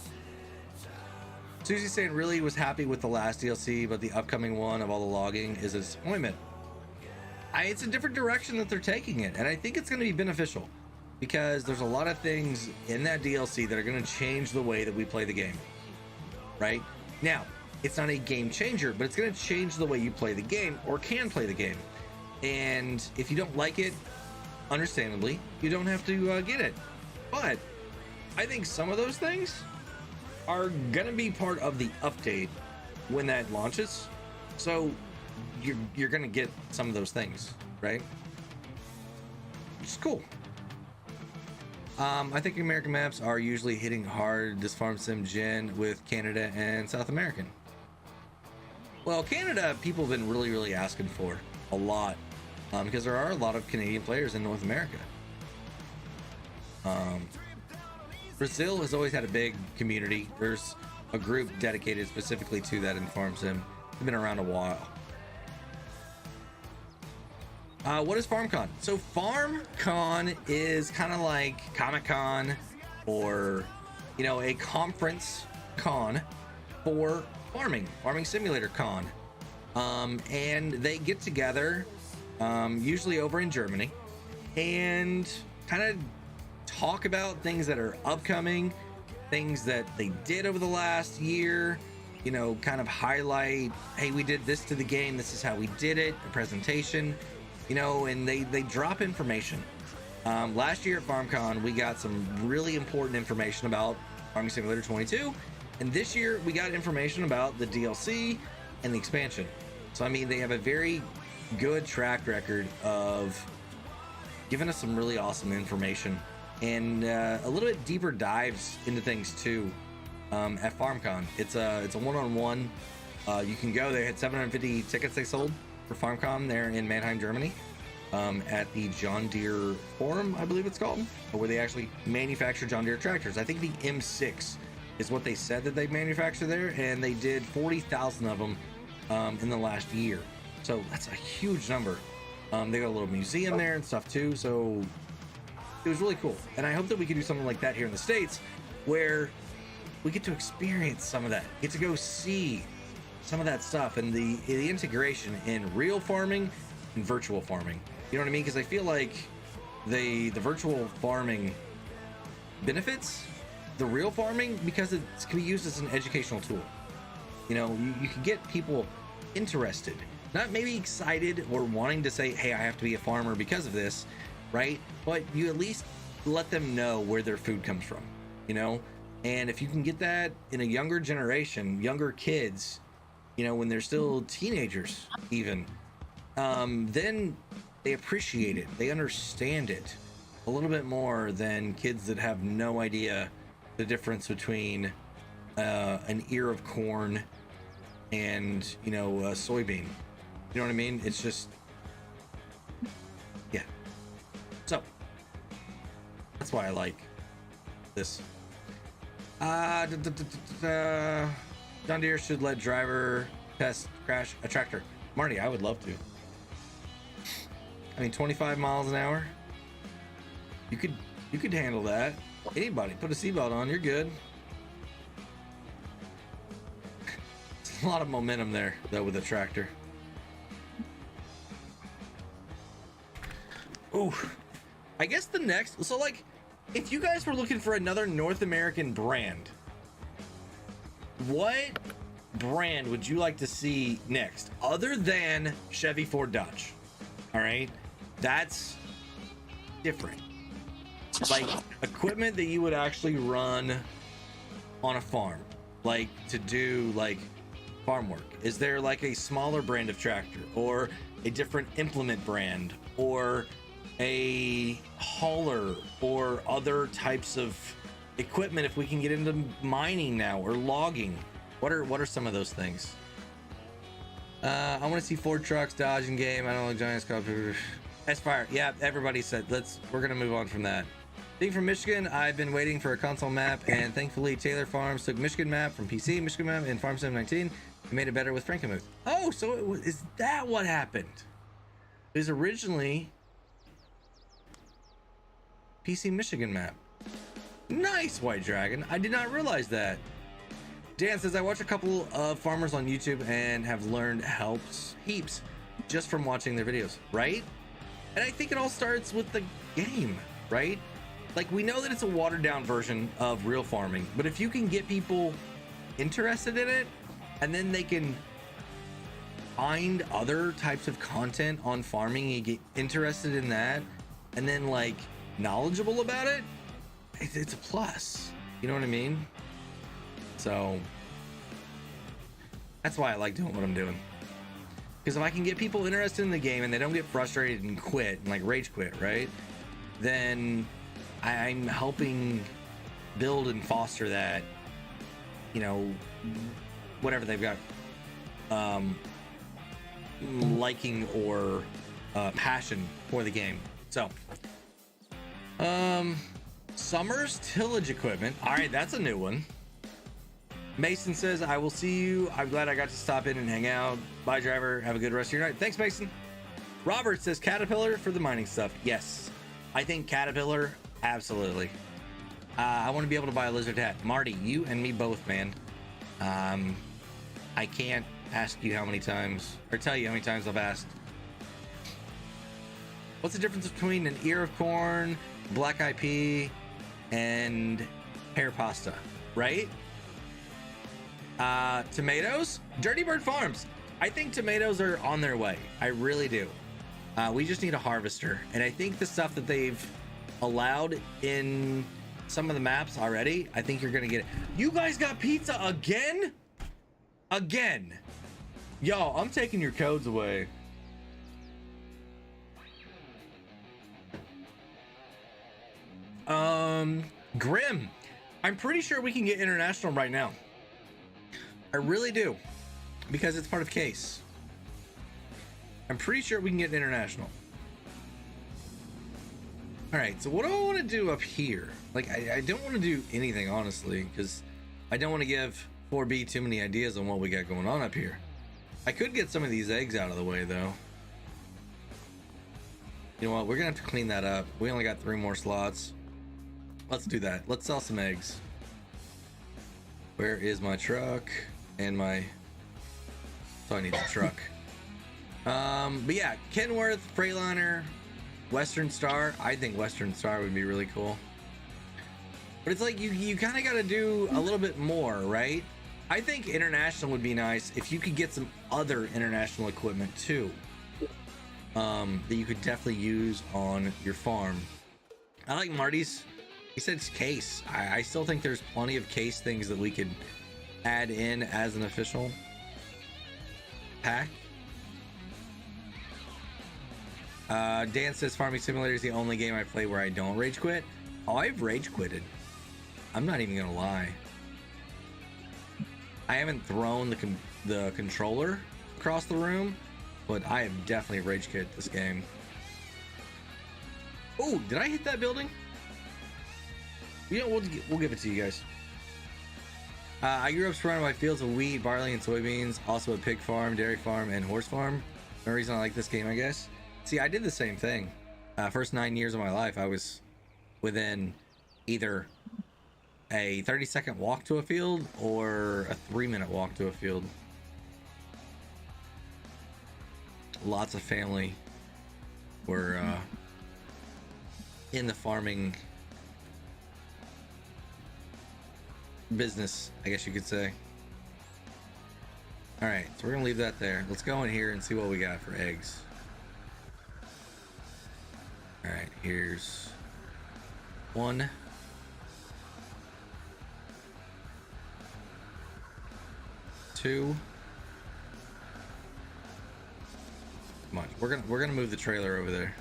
Susie's saying really was happy with the last DLC, but the upcoming one of all the logging is a disappointment. It's a different direction that they're taking it, and I think it's going to be beneficial because there's a lot of things in that DLC that are going to change the way that we play the game. Right now, it's not a game changer, but it's going to change the way you play the game or can play the game. And if you don't like it, understandably, you don't have to get it. But I think some of those things are gonna be part of the update when that launches, so you're gonna get some of those things, right? Which is cool. I think American maps are usually hitting hard this farm sim gen with Canada and South American. Well, Canada people have been really asking for a lot, because there are a lot of Canadian players in North America. Brazil has always had a big community. There's a group dedicated specifically to that in Farm Sim. They've been around a while. What is FarmCon? So FarmCon is kind of like Comic-Con, or, you know, a conference con for farming simulator con. And they get together, usually over in Germany, and kind of talk about things that are upcoming, things that they did over the last year, you know, kind of highlight, hey, we did this to the game, this is how we did it, a presentation, you know, and they drop information. Last year at FarmCon, we got some really important information about Farming Simulator 22, and this year we got information about the DLC and the expansion. So I mean, they have a very good track record of giving us some really awesome information, and a little bit deeper dives into things too. At FarmCon, it's a one-on-one. You can go. They had 750 tickets they sold for FarmCon there in Mannheim, Germany, at the John Deere Forum, I believe it's called, where they actually manufacture John Deere tractors. I think the M6 is what they said that they manufacture there, and they did 40,000 of them in the last year. So that's a huge number. They got a little museum there and stuff too, so it was really cool. And I hope that we can do something like that here in the States, where we get to experience some of that, get to go see some of that stuff, and the integration in real farming and virtual farming. You know what I mean? Because I feel like the virtual farming benefits the real farming because it can be used as an educational tool. You know, you can get people interested, not maybe excited or wanting to say, hey, I have to be a farmer because of this, right? But you at least let them know where their food comes from, you know? And if you can get that in a younger generation, younger kids, you know, when they're still teenagers even, then they appreciate it. They understand it a little bit more than kids that have no idea the difference between an ear of corn and, you know, a soybean. You know what I mean? It's just, yeah. So that's why I like this. John Deere should let driver test crash a tractor. Marty, I would love to. I mean, 25 miles an hour. You could handle that. Anybody, put a seatbelt on, you're good. It's a lot of momentum there, though, with a tractor. Ooh, I guess the next, so like, if you guys were looking for another North American brand, what brand would you like to see next, other than Chevy, Ford, Dodge? All right, that's different. Like equipment that you would actually run on a farm, like to do like farm work. Is there like a smaller brand of tractor, or a different implement brand, or a hauler, or other types of equipment if we can get into mining now, or logging? What are some of those things? I want to see Ford trucks, Dodge in game. I don't like Giants Cup. S-Fire. Yeah, everybody said we're gonna move on from that. Being from Michigan, I've been waiting for a console map, and thankfully Taylor Farms took Michigan map from PC, Michigan map, and Farm Sim 19 and made it better with Frankenmuth. Oh, so is that what happened? It was originally PC Michigan map. Nice, White Dragon. I did not realize that. Dan says, I watch a couple of farmers on YouTube and have learned heaps just from watching their videos, right? And I think it all starts with the game, right? Like, we know that it's a watered down version of real farming, but if you can get people interested in it, and then they can find other types of content on farming and get interested in that, and then like knowledgeable about it, it's a plus. You know what I mean? So that's why I like doing what I'm doing. Because if I can get people interested in the game and they don't get frustrated and quit and like rage quit, right? Then I'm helping build and foster that, you know, whatever they've got liking or passion for the game. So Summer's tillage equipment. All right, that's a new one. Mason says, I will see you. I'm glad I got to stop in and hang out. Bye, driver. Have a good rest of your night. Thanks, Mason. Robert says, Caterpillar for the mining stuff. Yes, I think Caterpillar, absolutely. I want to be able to buy a lizard hat. Marty, you and me both, man. I can't ask you how many times, or tell you how many times I've asked. What's the difference between an ear of corn, black eyed pea, and pear pasta, right? Tomatoes, Dirty Bird Farms. I think tomatoes are on their way. I really do. We just need a harvester. And I think the stuff that they've allowed in some of the maps already, I think you're gonna get it. You guys got pizza again? Again. Yo, I'm taking your codes away. Grim. I'm pretty sure we can get international right now. I really do, because it's part of case. I'm pretty sure we can get international. All right, so what do I want to do up here? Like, I don't want to do anything, honestly, because I don't want to give 4B too many ideas on what we got going on up here. I could get some of these eggs out of the way, though. You know what? We're gonna have to clean that up. We only got 3 more slots. Let's do that. Let's sell some eggs. Where is my truck and my... So I need a truck. But yeah, Kenworth, Freightliner, Western Star. I think Western Star would be really cool. But it's like you kind of got to do a little bit more, right? I think international would be nice if you could get some other international equipment too, that you could definitely use on your farm. I like Marty's. He said it's case. I still think there's plenty of case things that we could add in as an official pack. Dan says Farming Simulator is the only game I play where I don't rage quit. Oh, I've rage quitted. I'm not even gonna lie. I haven't thrown the controller across the room, but I have definitely rage quit this game. Oh, did I hit that building? You know, we'll give it to you guys. I grew up surrounded by fields of wheat, barley, and soybeans. Also a pig farm, dairy farm, and horse farm. No reason I like this game, I guess. See, I did the same thing. First 9 years of my life, I was within either a 30-second walk to a field or a 3-minute walk to a field. Lots of family were in the farming business, I guess you could say. All right, so we're gonna leave that there. Let's go in here and see what we got for eggs. All right, here's 1, 2. Come on, we're gonna move the trailer over there.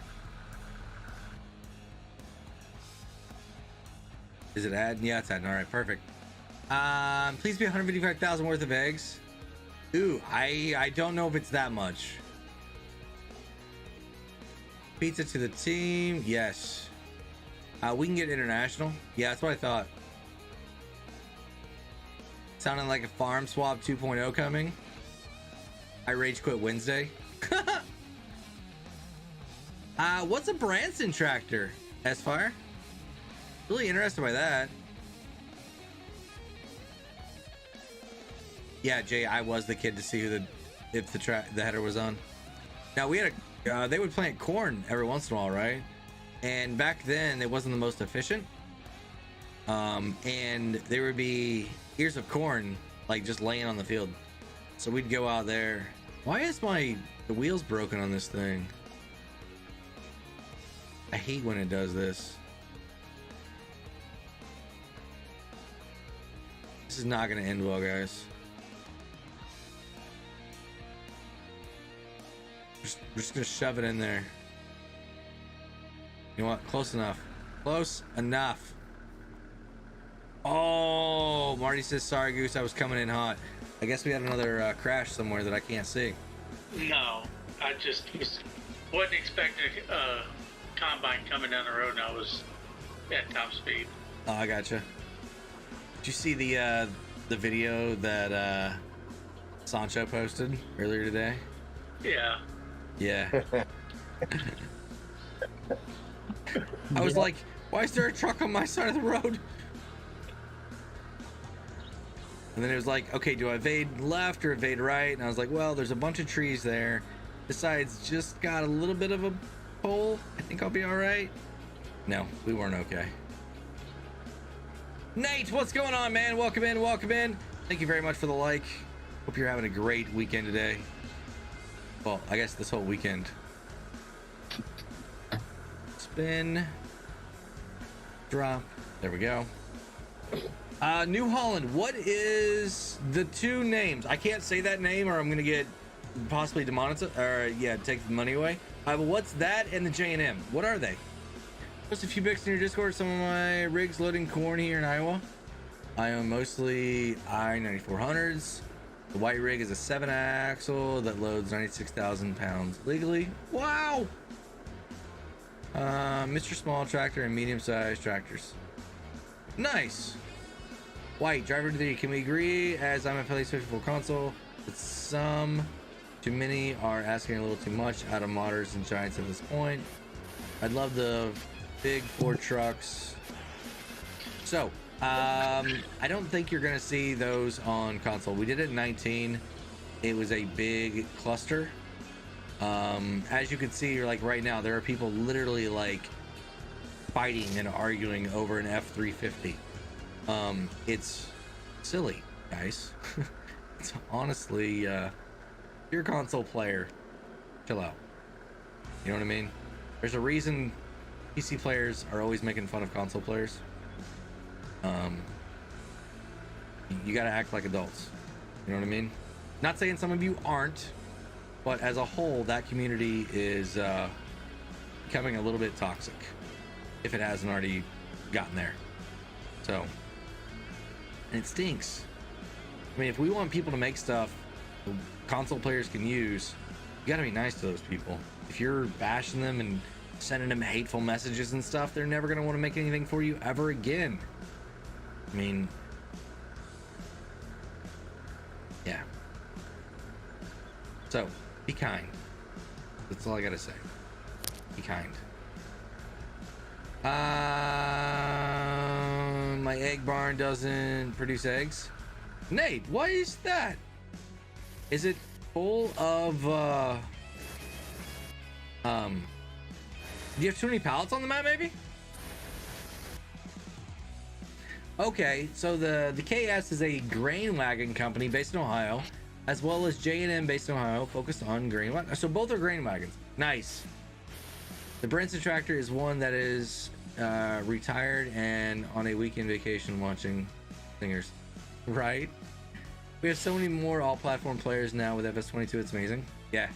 Is it adding? Yeah, it's adding. All right, perfect. Please be 155,000 worth of eggs. Ooh, I don't know if it's that much. Pizza to the team. Yes. We can get international. Yeah, that's what I thought. Sounding like a farm swap 2.0 coming. I rage quit Wednesday. What's a Branson tractor? S-Fire? Really interested by that. Yeah, Jay, I was the kid to see who if the header was on. Now we had they would plant corn every once in a while, right? And back then it wasn't the most efficient. And there would be ears of corn like just laying on the field. So we'd go out there. Why is the wheels broken on this thing? I hate when it does this. This is not gonna end well, guys. We're just gonna shove it in there. You know what? Close enough. Close enough. Oh, Marty says, sorry, Goose, I was coming in hot. I guess we had another crash somewhere that I can't see. No, I just wasn't expecting a combine coming down the road, and I was at top speed. Oh, I gotcha. Did you see the video that Sancho posted earlier today? Yeah. Yeah. I was like, why is there a truck on my side of the road? And then it was like, okay, do I evade left or evade right? And I was like, well, there's a bunch of trees there. This side's just got a little bit of a pole. I think I'll be all right. No, we weren't okay. Nate, what's going on, man? Welcome in, welcome in. Thank you very much for the like. Hope you're having a great weekend today. Well, I guess this whole weekend. Spin. Drop. There we go. New Holland, what is the 2 names? I can't say that name or I'm gonna get possibly demonetized, or yeah, take the money away. But what's that and the J&M? What are they? Post a few pics in your Discord. Some of my rigs loading corn here in Iowa. I own mostly I-9400s. The white rig is a 7-axle that loads 96,000 pounds legally. Wow! Mr. Small tractor and medium-sized tractors. Nice. White driver to the. Can we agree? As I'm a fairly switchable console, but some too many are asking a little too much out of modders and giants at this point. I'd love the big Ford trucks. So, I don't think you're gonna see those on console. We did it in 19. It was a big cluster. As you can see, you're like right now, there are people literally like fighting and arguing over an F-350. It's silly. guys. It's honestly, if you're a console player, chill out. You know what I mean? There's a reason PC players are always making fun of console players. You gotta act like adults. You know what I mean? Not saying some of you aren't, but as a whole, that community is becoming a little bit toxic, if it hasn't already gotten there. So, and it stinks. I mean, if we want people to make stuff console players can use, you gotta be nice to those people. If you're bashing them and sending them hateful messages and stuff, they're never gonna want to make anything for you ever again. I mean, yeah. So, be kind. That's all I gotta say. Be kind. My egg barn doesn't produce eggs. Nate, why is that? Is it full of do you have too many pallets on the map, maybe? Okay, so the KS is a grain wagon company based in Ohio, as well as J&M based in Ohio, focused on grain wagons. So both are grain wagons. Nice. The Branson tractor is one that is retired and on a weekend vacation watching singers. Right? We have so many more all-platform players now with FS22. It's amazing. Yeah.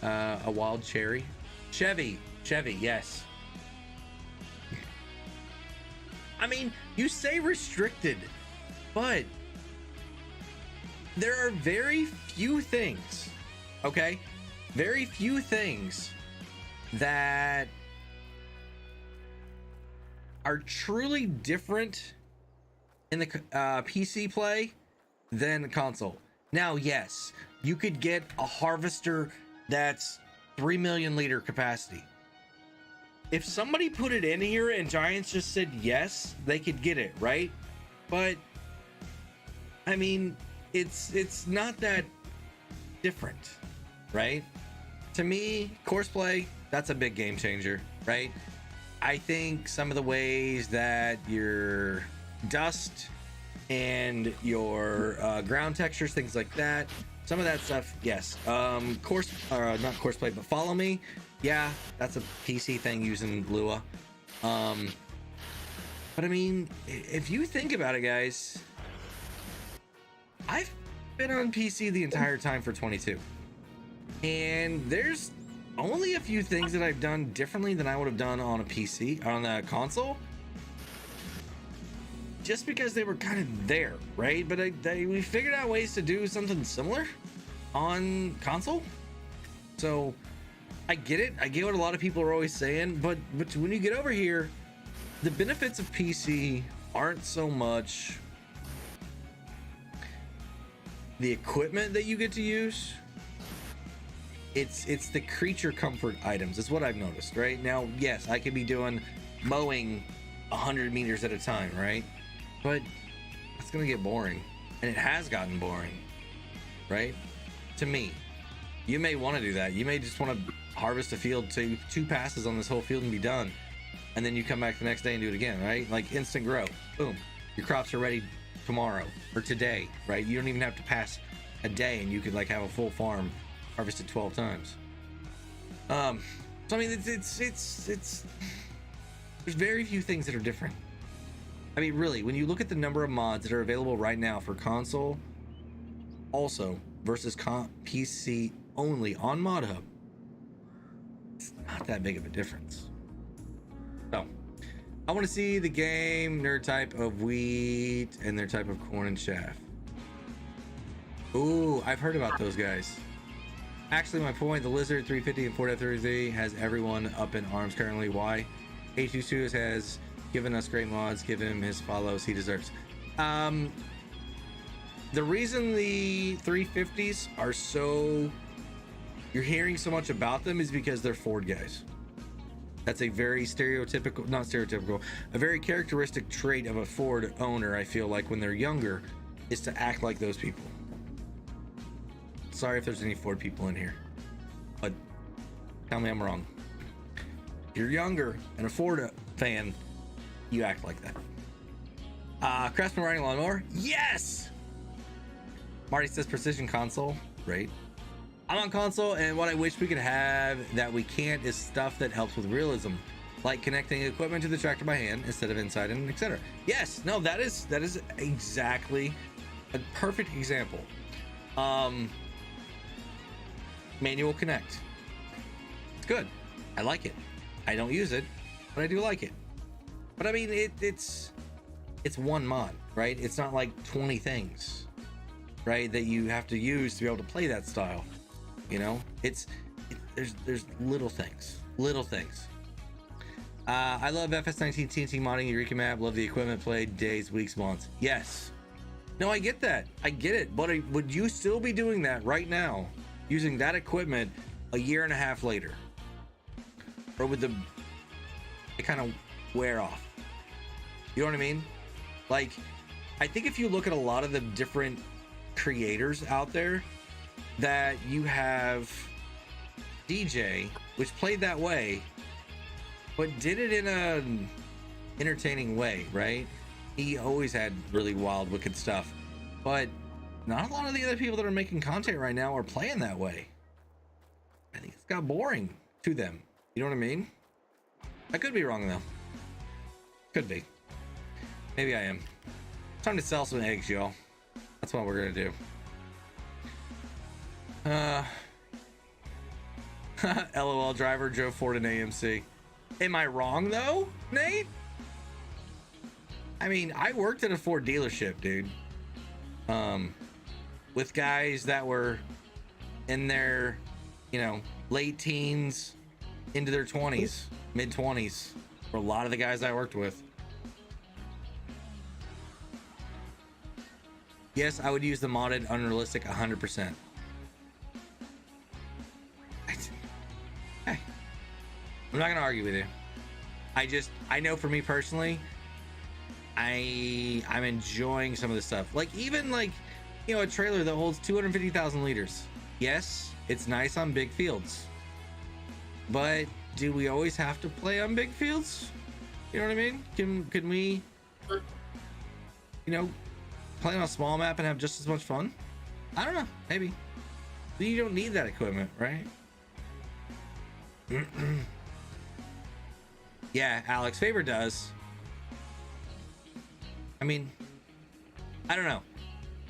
A wild cherry. Chevy, yes. I mean, you say restricted, but there are very few things, okay? Very few things that are truly different in the PC play than console. Now, yes, you could get a harvester that's 3 million liter capacity. If somebody put it in here and Giants just said yes, they could get it, right? But I mean, it's not that different, right? To me, course play, that's a big game changer, right? I think some of the ways that your dust and your ground textures, things like that, some of that stuff, yes. Not course play, but follow me. Yeah, that's a PC thing using Lua. But I mean, if you think about it, guys, I've been on PC the entire time for 22. And there's only a few things that I've done differently than I would have done on a PC, on a console. Just because they were kind of there, right? But we figured out ways to do something similar on console. So I get it. I get what a lot of people are always saying, but when you get over here, the benefits of PC aren't so much the equipment that you get to use. It's the creature comfort items. Is what I've noticed, right? Now, yes, I could be doing mowing 100 meters at a time, right? But it's gonna get boring, and it has gotten boring, right? To me, you may want to do that. You may just want to harvest a field, two passes on this whole field and be done, and then you come back the next day and do it again, right? Like instant grow, boom, your crops are ready tomorrow or today, right? You don't even have to pass a day, and you could like have a full farm harvested 12 times. So I mean, it's there's very few things that are different. I mean, really, when you look at the number of mods that are available right now for console also versus PC only on Mod Hub, it's not that big of a difference. So I want to see the game, their type of wheat and their type of corn and chaff. Ooh, I've heard about those guys. Actually, my point, the Lizard 350 and 4.33 has everyone up in arms currently. Why? A22 has given us great mods. Give him his follows he deserves. The reason the 350s are so, you're hearing so much about them is because they're Ford guys. That's a very stereotypical, not stereotypical, a very characteristic trait of a Ford owner, I feel like, when they're younger, is to act like those people. Sorry if there's any Ford people in here, but tell me I'm wrong. If you're younger and a Ford fan, you act like that. Craftsman riding lawnmower. Yes. Marty says precision console. Great. I'm on console, and what I wish we could have that we can't is stuff that helps with realism, like connecting equipment to the tractor by hand instead of inside and etc. Yes, no, that is exactly a perfect example. Manual connect. It's good. I like it. I don't use it, but I do like it. But I mean, it's one mod, right? It's not like 20 things, right, that you have to use to be able to play that style. You know, there's little things. I love FS19 TNT modding Eureka map. Love the equipment played days, weeks, months. Yes. No, I get that. I get it. But would you still be doing that right now, using that equipment a year and a half later? Or would it kind of wear off? You know what I mean? Like, I think if you look at a lot of the different creators out there, that you have DJ, which played that way, but did it in an entertaining way, right? He always had really wild, wicked stuff, but not a lot of the other people that are making content right now are playing that way. I think it's got boring to them. You know what I mean? I could be wrong though. Could be. Maybe I am. Time to sell some eggs, y'all. That's what we're gonna do. LOL driver drove Ford and AMC. Am I wrong though, Nate? I mean, I worked at a Ford dealership, dude. With guys that were in their, you know, late teens into their 20s, mid 20s, for a lot of the guys I worked with. Yes, I would use the modded unrealistic 100%. Hey, I'm not gonna argue with you. I know for me personally, I'm enjoying some of the stuff. Like, even like, you know, a trailer that holds 250,000 liters. Yes, it's nice on big fields, but do we always have to play on big fields? You know what I mean? Can we, you know, play on a small map and have just as much fun? I don't know, maybe. You don't need that equipment, right? Yeah, Alex, Faber does. I mean, I don't know.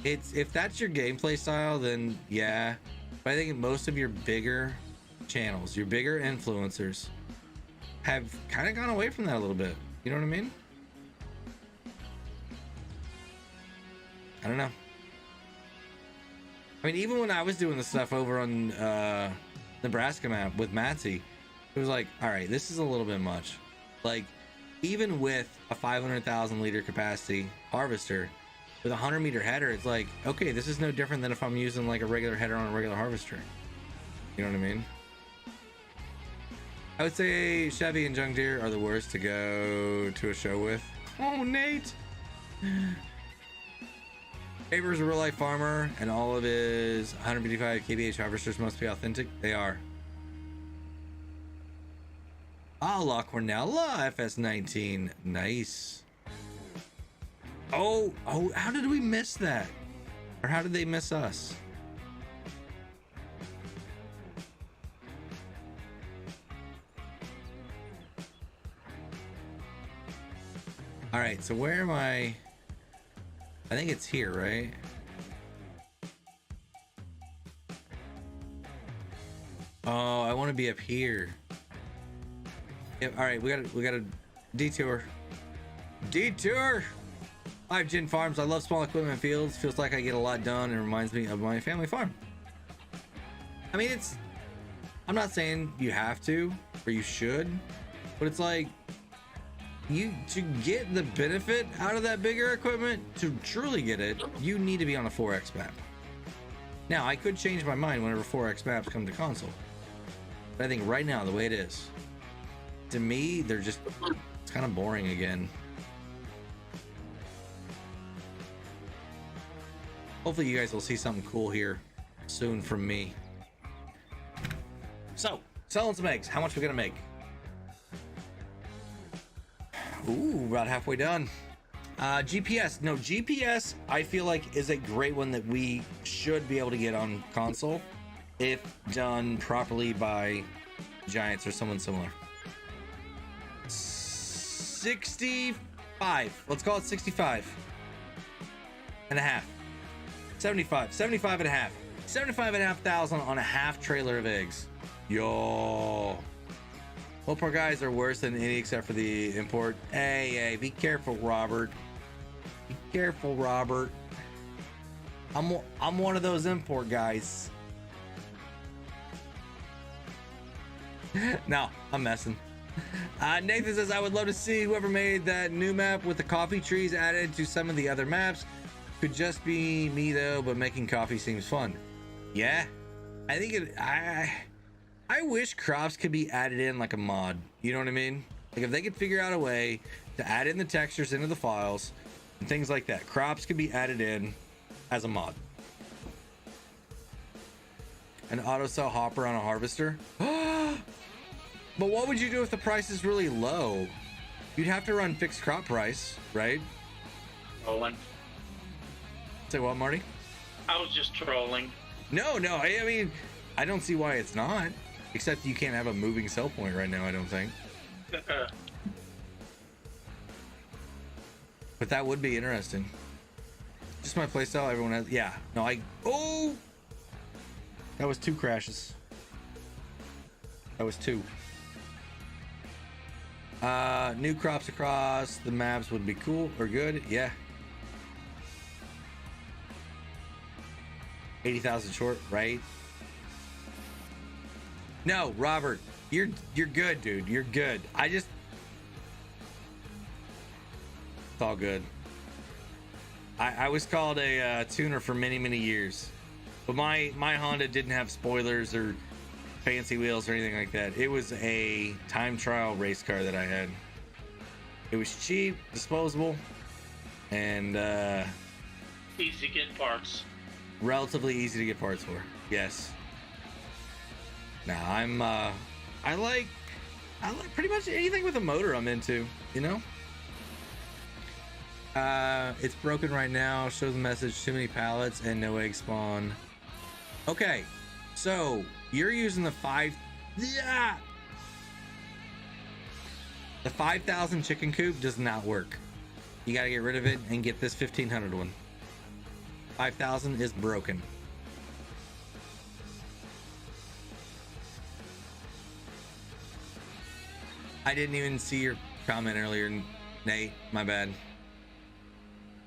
If that's your gameplay style, then yeah. But I think most of your bigger channels, your bigger influencers, have kind of gone away from that a little bit. You know what I mean? I don't know. I mean, even when I was doing the stuff over on Nebraska map with Matsy, it was like, all right, this is a little bit much. Like, even with a 500,000 liter capacity harvester with a 100-meter header, it's like, okay, this is no different than if I'm using like a regular header on a regular harvester. You know what I mean? I would say Chevy and John Deere are the worst to go to a show with. Oh, Nate. Faber's a real-life farmer, and all of his 155 kVH harvesters must be authentic. They are. Ah, La Cornella, FS19. Nice. Oh, how did we miss that? Or how did they miss us? All right, so where am I? I think it's here, right? Oh, I want to be up here. Yep. All right, we got a detour. Detour. 5 Gin Farms. I love small equipment fields. Feels like I get a lot done and reminds me of my family farm. I mean, I'm not saying you have to or you should, but it's like, to get the benefit out of that bigger equipment, to truly get it, you need to be on a 4X map. Now, I could change my mind whenever 4X maps come to console, but I think right now, the way it is, to me, it's kind of boring again. Hopefully you guys will see something cool here soon from me. So, selling some eggs. How much are we gonna make? Ooh, about halfway done. GPS. No, GPS, I feel like is a great one that we should be able to get on console if done properly by Giants or someone similar. 65. Let's call it 65 and a half. 75 and a half. 75,500 on a half trailer of eggs. Yo. Well, poor guys are worse than any except for the import. Hey, be careful, Robert. Be careful, Robert. I'm one of those import guys. No, I'm messing. Nathan says, I would love to see whoever made that new map with the coffee trees added to some of the other maps. Could just be me though, but making coffee seems fun. Yeah, I think I wish crops could be added in like a mod. You know what I mean? Like if they could figure out a way to add in the textures into the files and things like that. Crops could be added in as a mod. An auto cell hopper on a harvester. But what would you do if the price is really low? You'd have to run fixed crop price, right? Trolling. Say what, Marty? I was just trolling. No, I mean, I don't see why it's not. Except you can't have a moving sell point right now, I don't think. But that would be interesting. Just my playstyle, everyone has. Yeah, no, oh! That was 2 crashes. That was 2. New crops across the maps would be cool or good. Yeah. 80,000 short, right? No, Robert, you're good, dude. You're good. It's all good. I was called a tuner for many years, but my Honda didn't have spoilers or fancy wheels or anything like that. It was a time trial race car that I had. It was cheap, disposable, and Easy to get parts. relatively easy to get parts for. Yes. Now I like pretty much anything with a motor I'm into, you know? It's broken right now. Shows the message, too many pallets and no egg spawn. Okay, so you're using the 5,000 chicken coop does not work. You got to get rid of it and get this 1,500 one. 5,000 is broken. I didn't even see your comment earlier, Nate. My bad.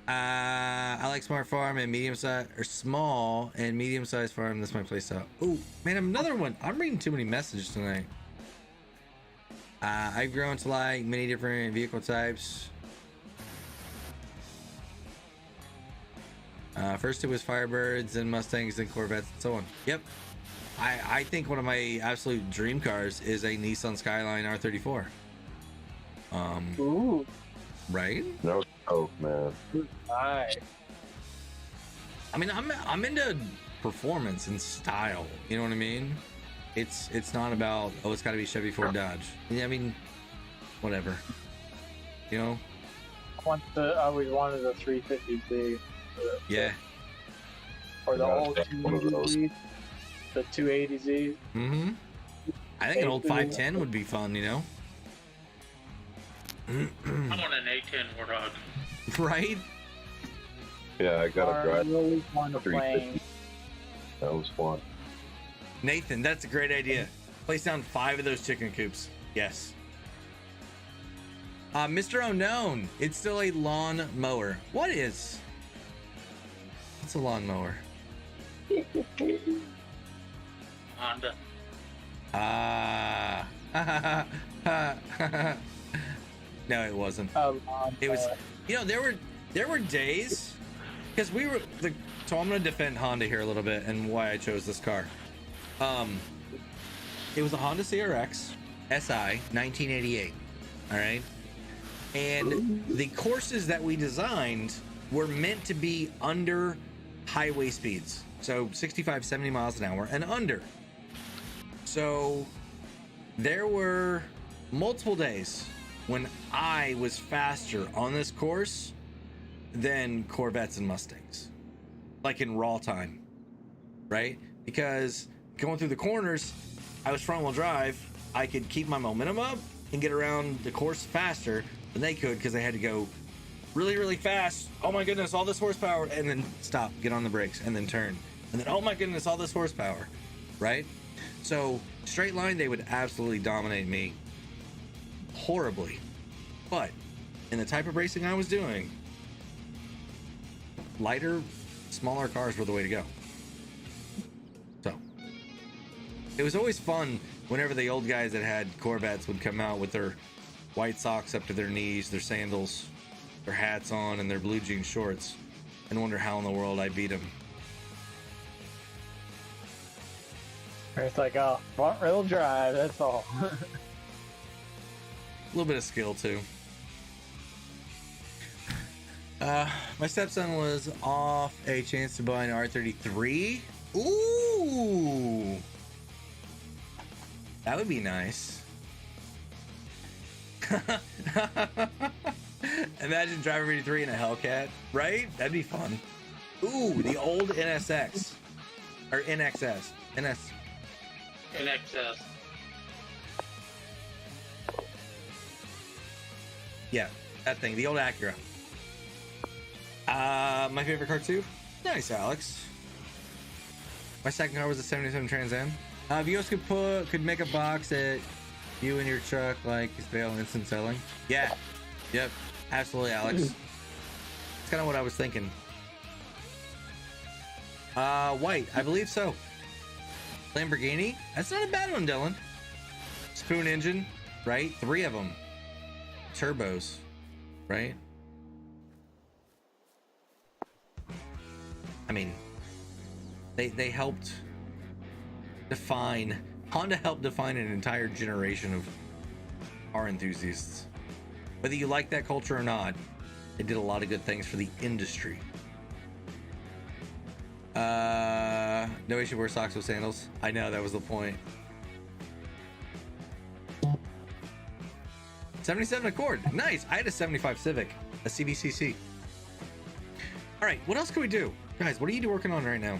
I like smart farm and medium size, or small and medium sized farm. That's my playstyle. Oh man, another one. I'm reading too many messages tonight. I've grown to like many different vehicle types. First it was Firebirds, then Mustangs, then Corvettes, and so on. Yep. I think one of my absolute dream cars is a Nissan Skyline R34. Ooh, Right? No scope, man. nice. I mean, I'm into performance and style. You know what I mean? It's not about, oh, it's got to be Chevy, Ford, Dodge. Yeah, I mean, whatever. You know? I always wanted a 350Z. Yeah. Or the Yeah, old one of those. 280Z. The 280Z. Mm-hmm. I think an old 510 would be fun, you know? I want an A10 Warthog. Right? Yeah, I gotta I drive. really want to play. 350. That was fun. Nathan, that's a great idea. Place down 5 of those chicken coops. Yes. Mr. Unknown, it's still a lawn mower. What is? It's a lawn mower. Honda. No, it wasn't. It was, you know, there were days, because so I'm gonna defend Honda here a little bit and why I chose this car. It was a Honda CRX SI 1988. All right, and the courses that we designed were meant to be under highway speeds, so 65, 70 miles an hour and under. So there were multiple days when I was faster on this course than Corvettes and Mustangs, like in raw time, right? Because going through the corners, I was front wheel drive. I could keep my momentum up and get around the course faster than they could because they had to go really, really fast. Oh my goodness, all this horsepower, and then stop, get on the brakes, and then turn. And then, oh my goodness, all this horsepower, right? So straight line, they would absolutely dominate me horribly. But in the type of racing I was doing, lighter, smaller cars were the way to go. So it was always fun whenever the old guys that had Corvettes would come out with their white socks up to their knees, their sandals, their hats on, and their blue jean shorts, and wonder how in the world I beat them. It's like, oh, front wheel drive, that's all. A little bit of skill too. My stepson was off a chance to buy an R33. Ooh, that would be nice. Imagine driving R33 in a Hellcat, right? That'd be fun. Ooh, the old NSX or NXS, NS. In excess. Yeah, that thing, the old Acura. My favorite car too. Nice, Alex. My second car was a '77 Trans Am. If you guys could make a box that you and your truck like is bail instant selling. Yeah. Yep. Absolutely, Alex. It's kind of what I was thinking. White, I believe so. Lamborghini. That's not a bad one, Dylan. Spoon engine, right? 3 of them. Turbos, right? I mean, they helped define, Honda helped define an entire generation of car enthusiasts. Whether you like that culture or not, they did a lot of good things for the industry. Nobody should wear socks with sandals. I know, that was the point. 77 Accord, nice. I had a 75 Civic, a CVCC. All right, what else can we do? Guys, what are you working on right now?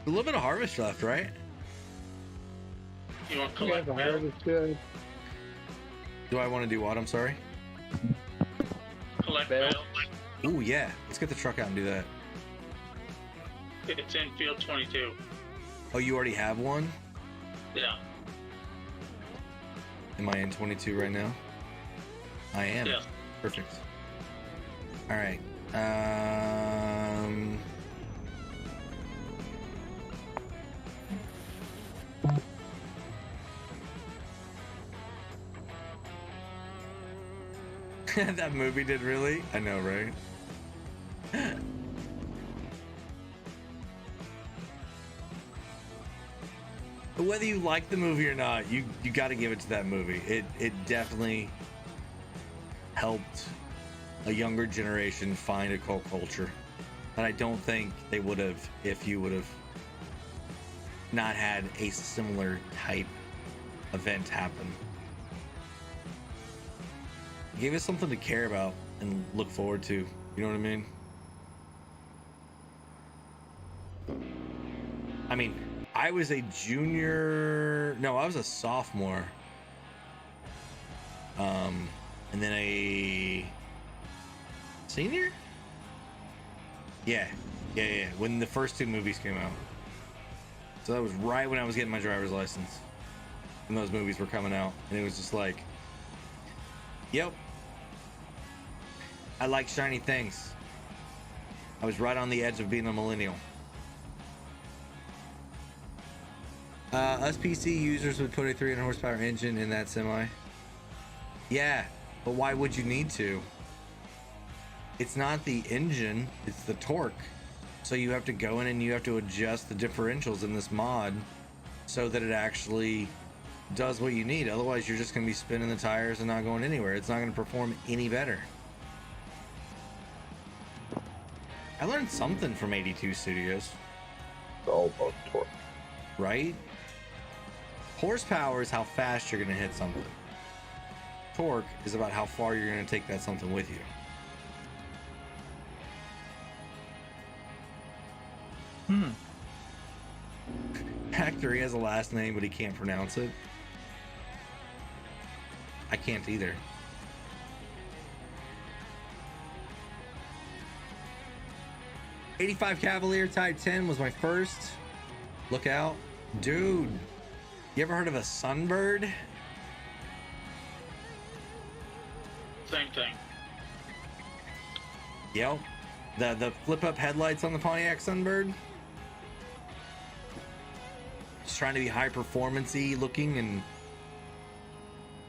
A little bit of harvest left, right? You want to collect Yeah, the mail? harvest good. Do I want to do what? I'm sorry. Collect Mail. mail. Ooh, yeah. Let's get the truck out and do that. It's in field 22. Oh, you already have one? Yeah. Am I in 22 right now? I am. Yeah. Perfect. All right. That movie did really? I know, right? But whether you like the movie or not, you got to give it to that movie. It definitely helped a younger generation find a cult culture that I don't think they would have if you would have not had a similar type event happen. It gave us something to care about and look forward to. You know what I mean? I mean, I was a junior. No, I was a sophomore. And then a senior? Yeah. When the first 2 movies came out. So that was right when I was getting my driver's license. And those movies were coming out. And it was just like, yep. I like shiny things. I was right on the edge of being a millennial. Us PC users would put a 300 horsepower engine in that semi. Yeah, but why would you need to? It's not the engine, it's the torque. So you have to go in and you have to adjust the differentials in this mod so that it actually does what you need. Otherwise, you're just going to be spinning the tires and not going anywhere. It's not going to perform any better. I learned something from 82 Studios. It's all about torque. Right? Horsepower is how fast you're going to hit something. Torque is about how far you're going to take that something with you. Actor, he has a last name, but he can't pronounce it. I can't either. '85 Cavalier Type 10 was my first. Look out. Dude, you ever heard of a Sunbird? Same thing. Yep. The flip-up headlights on the Pontiac Sunbird. Just trying to be high performance-y looking and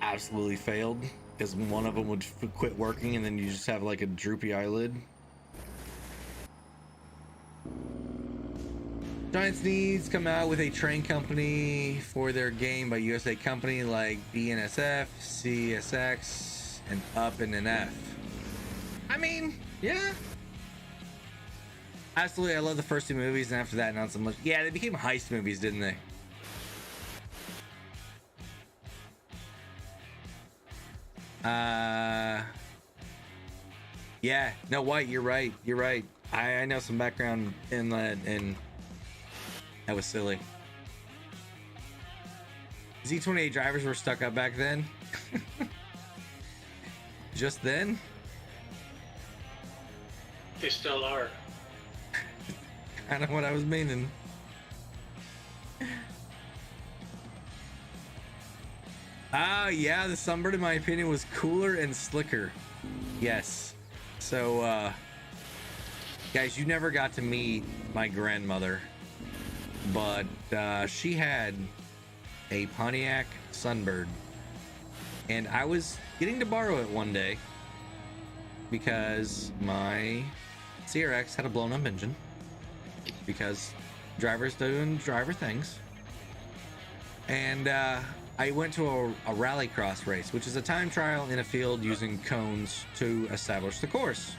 absolutely failed because one of them would quit working and then you just have like a droopy eyelid. Giants needs come out with a train company for their game by USA company like BNSF, CSX, and Up and an F. I mean, yeah. Absolutely, I love the first two movies, and after that, not so much. Yeah, they became heist movies, didn't they? Yeah, no, White, you're right. You're right. I know some background in that, and that was silly. Z28 drivers were stuck up back then. Just then? They still are. Kind of what I was meaning. Ah, yeah, the Sunbird, in my opinion, was cooler and slicker. Yes. So, guys, you never got to meet my grandmother, but she had a Pontiac Sunbird, and I was getting to borrow it one day because my CRX had a blown-up engine. Because drivers doing driver things, and I went to a rallycross race, which is a time trial in a field using cones to establish the course.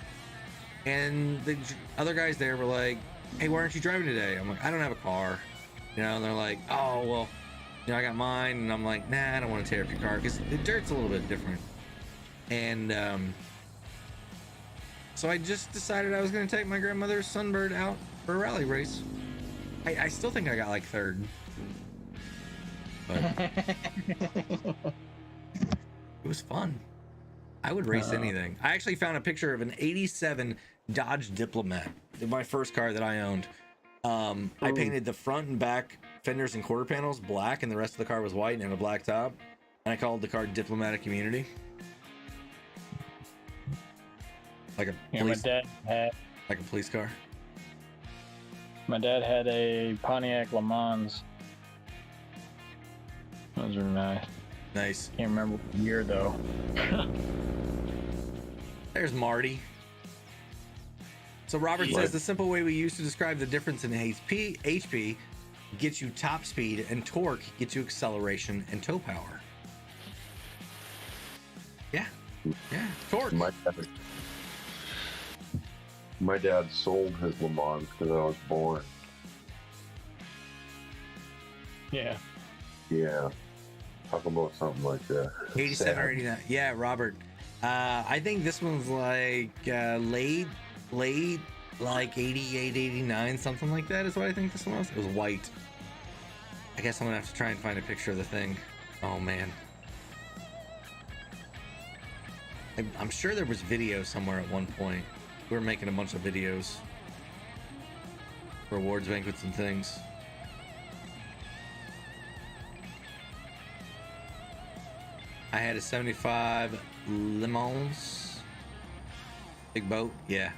And the other guys there were like, "Hey, why aren't you driving today?" I'm like, "I don't have a car," you know. And they're like, "Oh, well, you know, I got mine." And I'm like, "Nah, I don't want to tear up your car because the dirt's a little bit different." And so I just decided I was going to take my grandmother's Sunbird out for a rally race. I still think I got like third. But it was fun. I would race anything. I actually found a picture of an 87 Dodge Diplomat, my first car that I owned. I painted the front and back fenders and quarter panels black, and the rest of the car was white and a black top. And I called the car Diplomatic Community. Like a police, like a police car. My dad had a Pontiac Le Mans. Those are nice. Nice. Can't remember what year though. There's Marty. So Robert says the simple way we used to describe the difference in HP gets you top speed, and torque gets you acceleration and toe power. Yeah. Yeah. Torque. My dad sold his Le Mans because I was born. Yeah. Yeah. Talk about something like that. 87 or 89. Yeah, Robert. I think this one's like late, like 88, 89, something like that is what I think this one was. It was white. I guess I'm gonna have to try and find a picture of the thing. Oh man. I'm sure there was video somewhere at one point. We were making a bunch of videos for awards, banquets, and things. I had a 75 Le Mans. Big boat, yeah.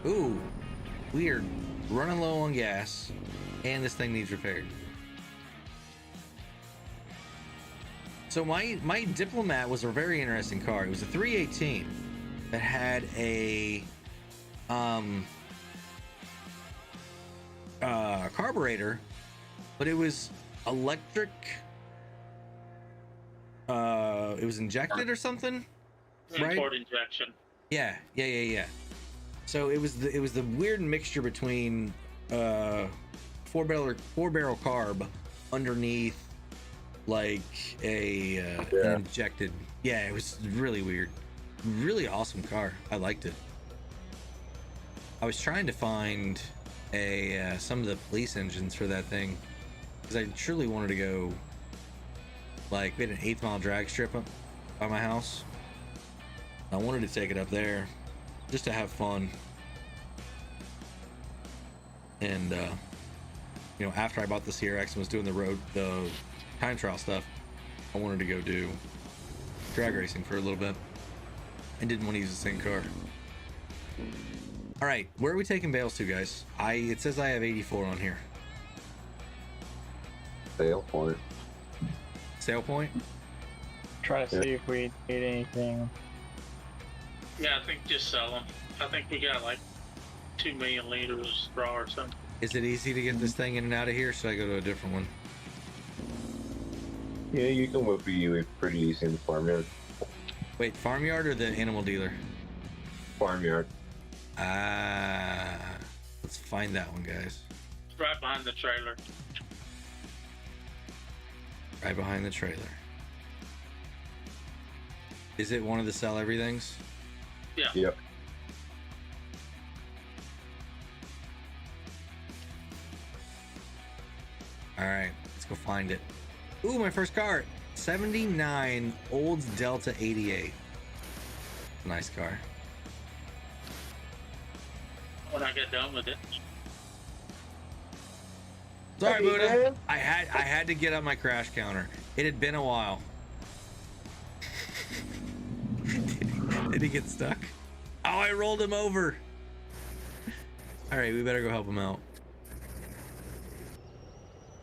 Ooh, weird. Running low on gas, and this thing needs repaired. So my Diplomat was a very interesting car. It was a 318 that had a carburetor, but it was electric. It was injected or something, right? Import injection. Yeah. So it was the weird mixture between four barrel carb underneath like an injected. Yeah, it was really weird. Really awesome car. I liked it. I was trying to find some of the police engines for that thing because I truly wanted to go. Like, we had an 8th mile drag strip up by my house. I wanted to take it up there just to have fun. And you know, after I bought the CRX and was doing the time trial stuff, I wanted to go do drag racing for a little bit. I didn't want to use the same car. All right, where are we taking bales to, guys? It says I have 84 on here. Sale point. Sale point? Try to see if we need anything. Yeah, I think just sell them. I think we got like 2 million liters of straw or something. Is it easy to get this thing in and out of here? Or should I go to a different one? Yeah, you can whip it pretty easy in the farmyard. Wait, farmyard or the animal dealer? Farmyard. Let's find that one, guys. It's right behind the trailer. Right behind the trailer. Is it one of the sell everythings? Yeah. Yep. All right, let's go find it. Ooh, my first car. 79 Olds Delta 88. Nice car. When I get done with it. Sorry, Buddha. I had to get up my crash counter. It had been a while. Did he get stuck? Oh, I rolled him over. All right, we better go help him out.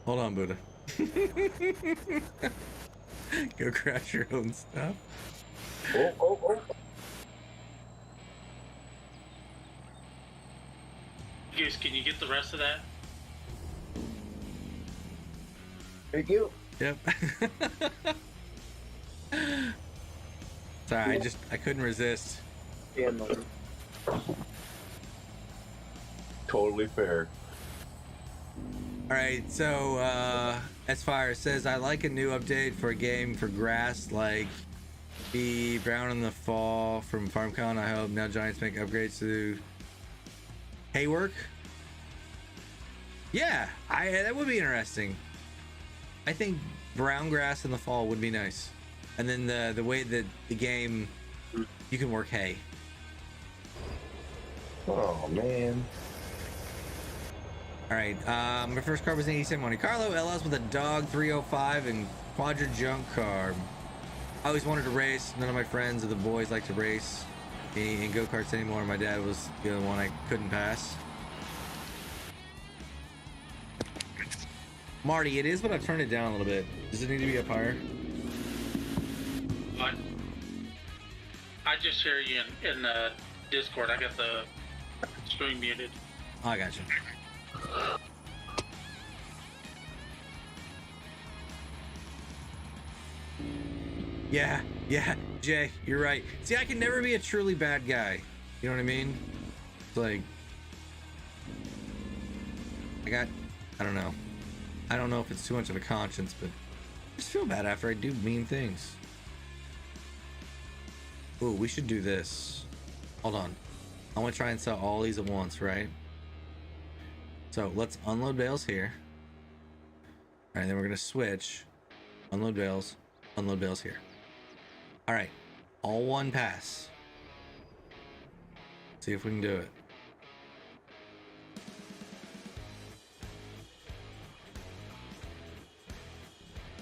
Hold on, Buddha. Go crash your own stuff. Oh. Goose, can you get the rest of that? Thank you. Yep. Sorry, I couldn't resist. Yeah, no. Totally fair. All right, so S-Fire says, I like a new update for a game for grass like the Brown in the Fall from FarmCon. I hope now Giants make upgrades to haywork. Yeah, that would be interesting. I think brown grass in the fall would be nice. And then the way that the game, you can work hay. Oh, man. All right, my first car was an 87 Monte Carlo LS with a dog 305 and quadra junk car. I always wanted to race. None of my friends or the boys like to race in go-karts anymore. My dad was the other one I couldn't pass. Marty, it is, but I've turned it down a little bit. Does it need to be up higher? What? I just hear you in Discord. I got the screen muted. Oh, I got you. Yeah, Jay, you're right. See, I can never be a truly bad guy. You know what I mean? It's like, I don't know. I don't know if it's too much of a conscience, but I just feel bad after I do mean things. Ooh, we should do this. Hold on. I want to try and sell all these at once, right? So let's unload bales here. All right, then we're gonna switch. Unload bales here. All right, all one pass. See if we can do it.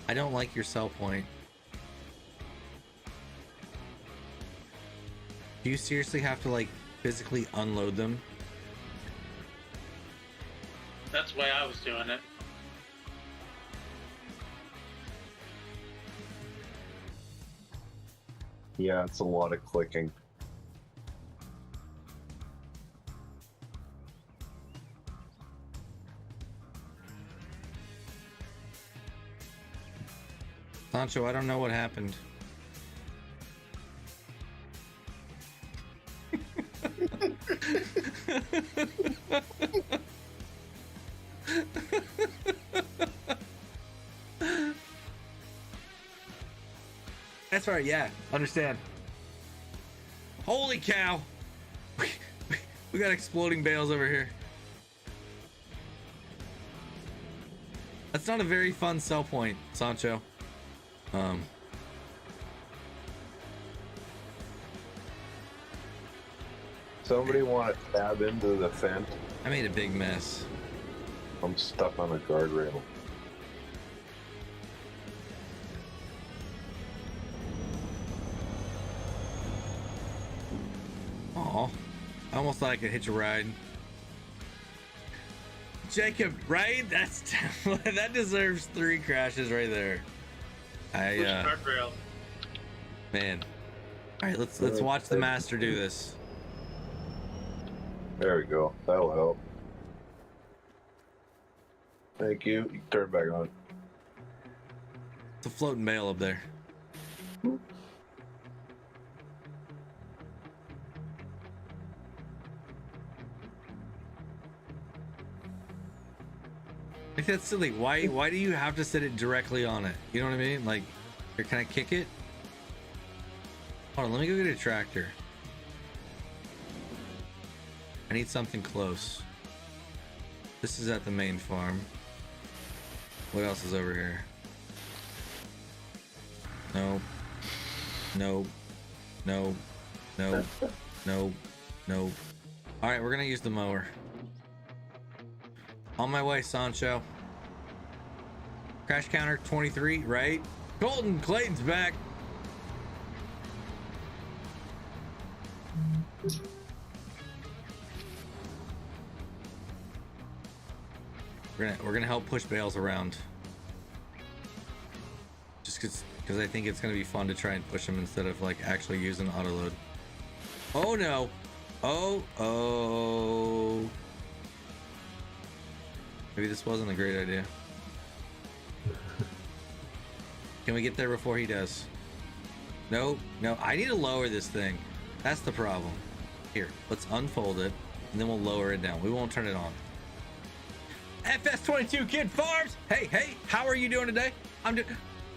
I don't like your sell point. Do you seriously have to like physically unload them? That's the way I was doing it. Yeah, it's a lot of clicking. Sancho, I don't know what happened. That's right, yeah, understand. Holy cow! We got exploding bales over here. That's not a very fun sell point, Sancho. Somebody want to tab into the fence? I made a big mess. I'm stuck on a guardrail. Aw, I almost thought I could hitch a ride. Jacob, right? That's that deserves 3 crashes right there. Which guardrail? Man. All right, let's watch the master do this. There we go. That'll help. Thank you. You can turn it back on. It's a floating bale up there. Like, that's silly. Why do you have to set it directly on it? You know what I mean? Like, here, can I kick it? Hold on, let me go get a tractor. I need something close. This is at the main farm. What else is over here? No. No. No. No. No. No. Alright, we're gonna use the mower. On my way, Sancho. Crash counter 23, right? Colton Clayton's back. We're gonna help push bales around. Just because I think it's gonna be fun to try and push them instead of like actually using auto load. Oh no! Oh. Maybe this wasn't a great idea. Can we get there before he does? No, I need to lower this thing. That's the problem. Here, let's unfold it, and then we'll lower it down. We won't turn it on. FS22 Kid Farms! Hey, how are you doing today? I'm doing...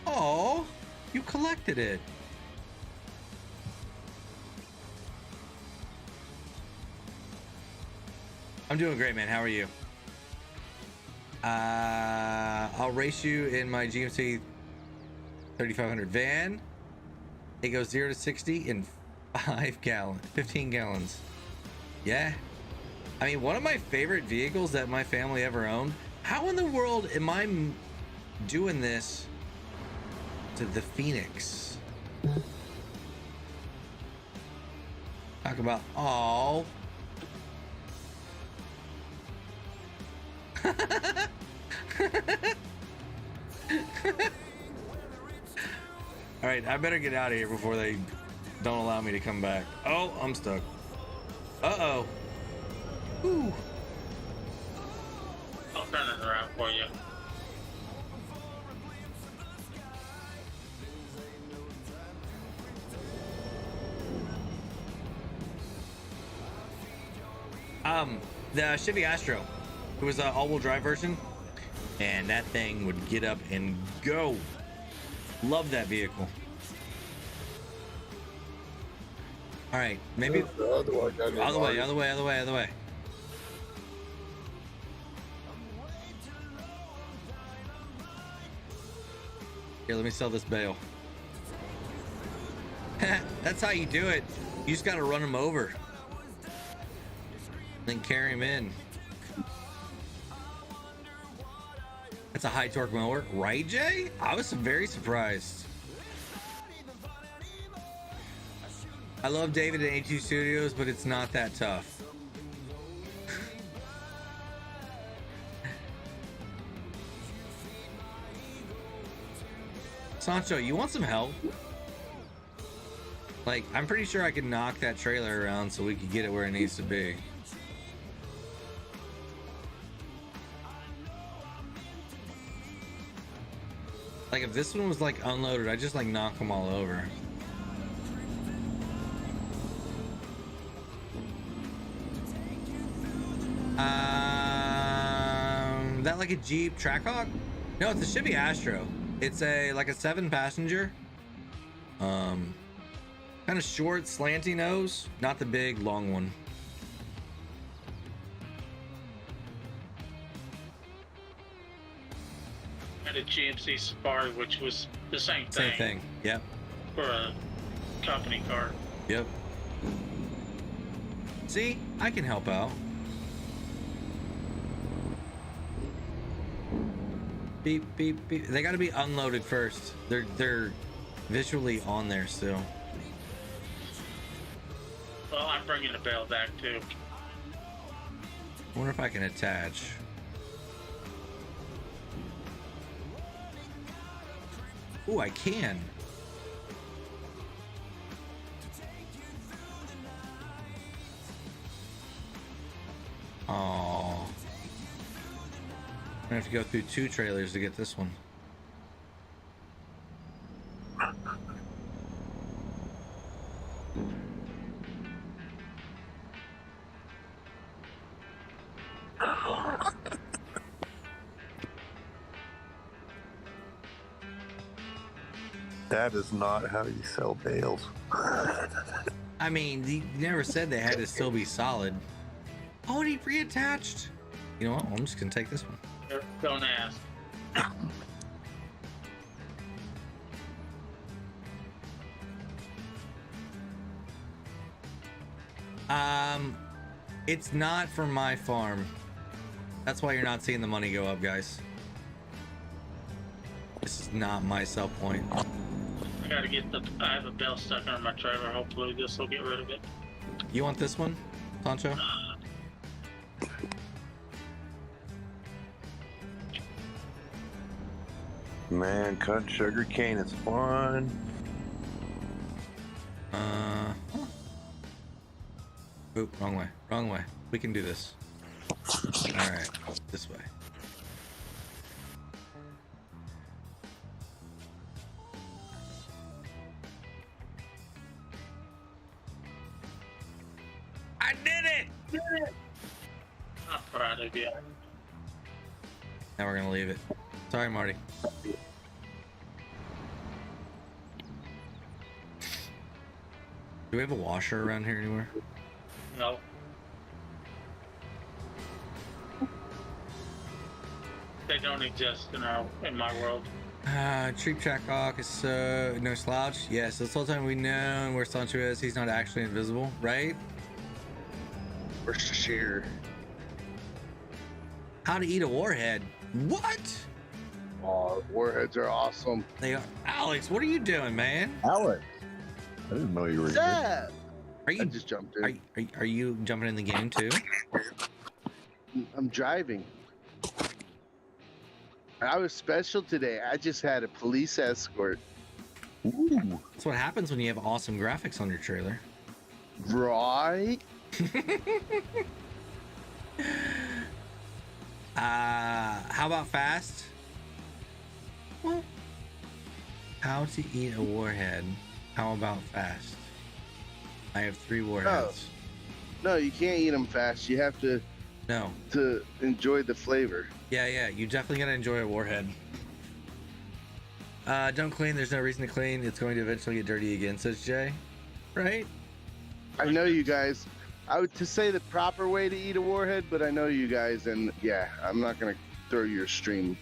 Oh, you collected it. I'm doing great, man. How are you? I'll race you in my GMC 3500 van. It goes 0 to 60 in 15 gallons. Yeah. I mean, one of my favorite vehicles that my family ever owned. How in the world am I doing this to the Phoenix? Talk about, oh. All right, I better get out of here before they don't allow me to come back. Oh, I'm stuck. Uh-oh. Ooh. I'll turn it around for you. The Chevy Astro. It was an all-wheel drive version, and that thing would get up and go. Love that vehicle. All right, maybe other way. Here, let me sell this bale. That's how you do it. You just gotta run them over, then carry them in. That's a high torque mower, right, Jay? I was very surprised. I love David at A2 Studios, but it's not that tough. Sancho, you want some help? Like, I'm pretty sure I could knock that trailer around so we could get it where it needs to be. Like, if this one was like unloaded, I'd just like knock them all over. That like a Jeep Trackhawk? No, it's a Chevy Astro. It's a like a 7-passenger. Kind of short, slanty nose, not the big long one. had a GMC Safari, which was the same thing. Same thing. Yep. For a company car. Yep. See, I can help out. Beep, beep, beep. They got to be unloaded first. They're visually on there still. Well, I'm bringing the bale back too. I wonder if I can attach. Ooh, I can. Oh. I have to go through 2 trailers to get this one. That is not how you sell bales. I mean, he never said they had to still be solid. Oh, and he reattached. You know what? I'm just gonna take this one. Don't ask. It's not for my farm. That's why you're not seeing the money go up, guys. This is not my sell point. I gotta get the. I have a bale stuck under my trailer. Hopefully, this will get rid of it. You want this one, Sancho? Man, cutting sugar cane is fun. Oop, wrong way. Wrong way. We can do this. Alright, this way. I did it! I'm proud of you. Now we're gonna leave it. Sorry, Marty. Do we have a washer around here anywhere? No. They don't exist in my world. Treep track hawk is no slouch. Yes, this whole time we know where Sancho is. He's not actually invisible, right? For sure. How to eat a warhead? What? Oh, warheads are awesome. They are. Alex, what are you doing, man? Alex, I didn't know you were here. yeah. Are I you just jumped in. are you jumping in the game too? I'm driving. I was special today. I just had a police escort. Ooh. That's what happens when you have awesome graphics on your trailer. Right? How about fast? Well, how to eat a warhead? How about fast? I have 3 warheads. No, you can't eat them fast. You have to No. enjoy the flavor. Yeah, you definitely gotta enjoy a warhead. Don't clean. There's no reason to clean. It's going to eventually get dirty again, says Jay. Right? I know you guys. I would to say the proper way to eat a warhead, but I know you guys, and yeah, I'm not gonna throw your stream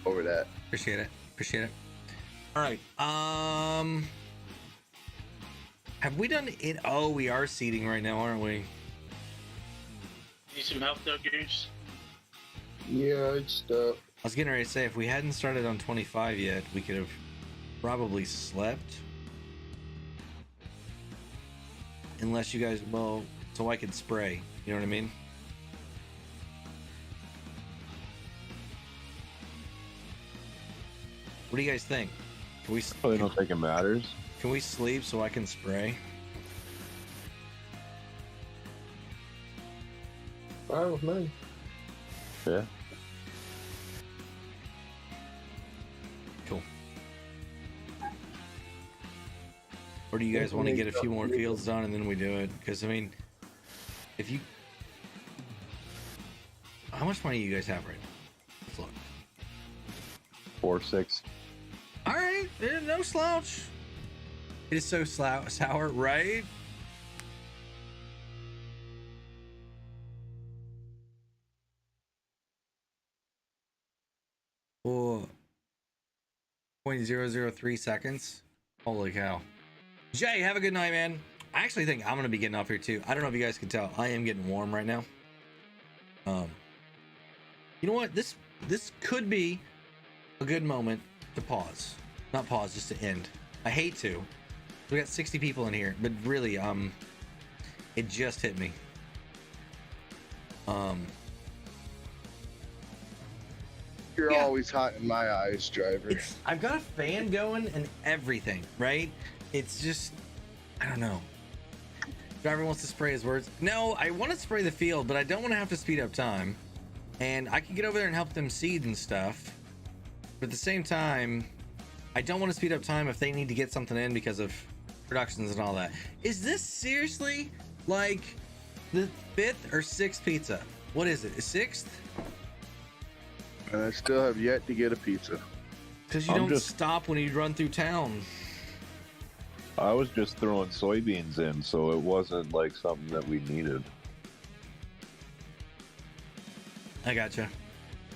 over that. Appreciate it. All right. Have we done it? Oh, we are seeding right now, aren't we? Need some help though, Goose? Yeah, it's stuck. I was getting ready to say, if we hadn't started on 25 yet, we could have probably slept. Unless you guys, well, so I could spray. You know what I mean? What do you guys think? Can we? Probably don't think it matters. Can we sleep so I can spray? Fine with me. Yeah. Cool. Or do you guys want to get a few more fields done and then we do it? Because I mean, if you, how much money do you guys have right now? Let's look. 4, 6. All right, no slouch. It is so sour, right? Oh, 0.003 seconds. Holy cow. Jay, have a good night, man. I actually think I'm going to be getting off here too. I don't know if you guys can tell. I am getting warm right now. You know what? This could be a good moment to pause. Not pause, just to end. I hate to. We got 60 people in here, but really, it just hit me. You're always hot in my eyes, driver. I've got a fan going and everything, right? It's just, I don't know. Driver wants to spray his words. No, I want to spray the field, but I don't want to have to speed up time. And I can get over there and help them seed and stuff. But at the same time, I don't want to speed up time if they need to get something in because of productions and all that. Is this seriously like the 5th or 6th pizza? What is it? 6th? And I still have yet to get a pizza. Because you don't stop when you run through town. I was just throwing soybeans in, so it wasn't like something that we needed. I gotcha.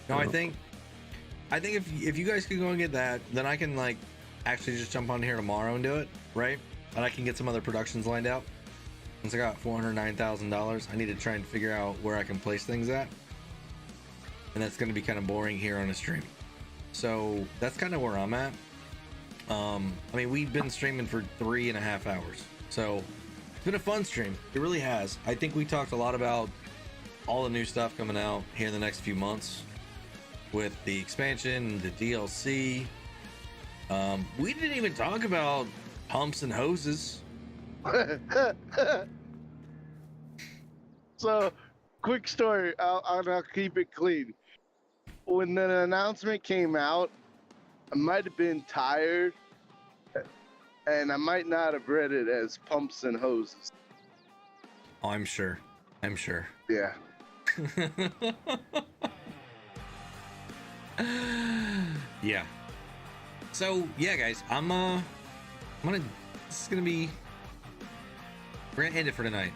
No, I think if you guys can go and get that, then I can like actually just jump on here tomorrow and do it, right? And I can get some other productions lined out. Since I got $409,000, I need to try and figure out where I can place things at. And that's going to be kind of boring here on a stream. So that's kind of where I'm at. I mean, we've been streaming for 3.5 hours. So it's been a fun stream. It really has. I think we talked a lot about all the new stuff coming out here in the next few months with the expansion, the DLC. We didn't even talk about pumps and hoses. So, quick story. I'll keep it clean. When the announcement came out, I might have been tired, and I might not have read it as pumps and hoses. Oh, I'm sure. Yeah. Yeah. So yeah, guys, we're gonna end it for tonight.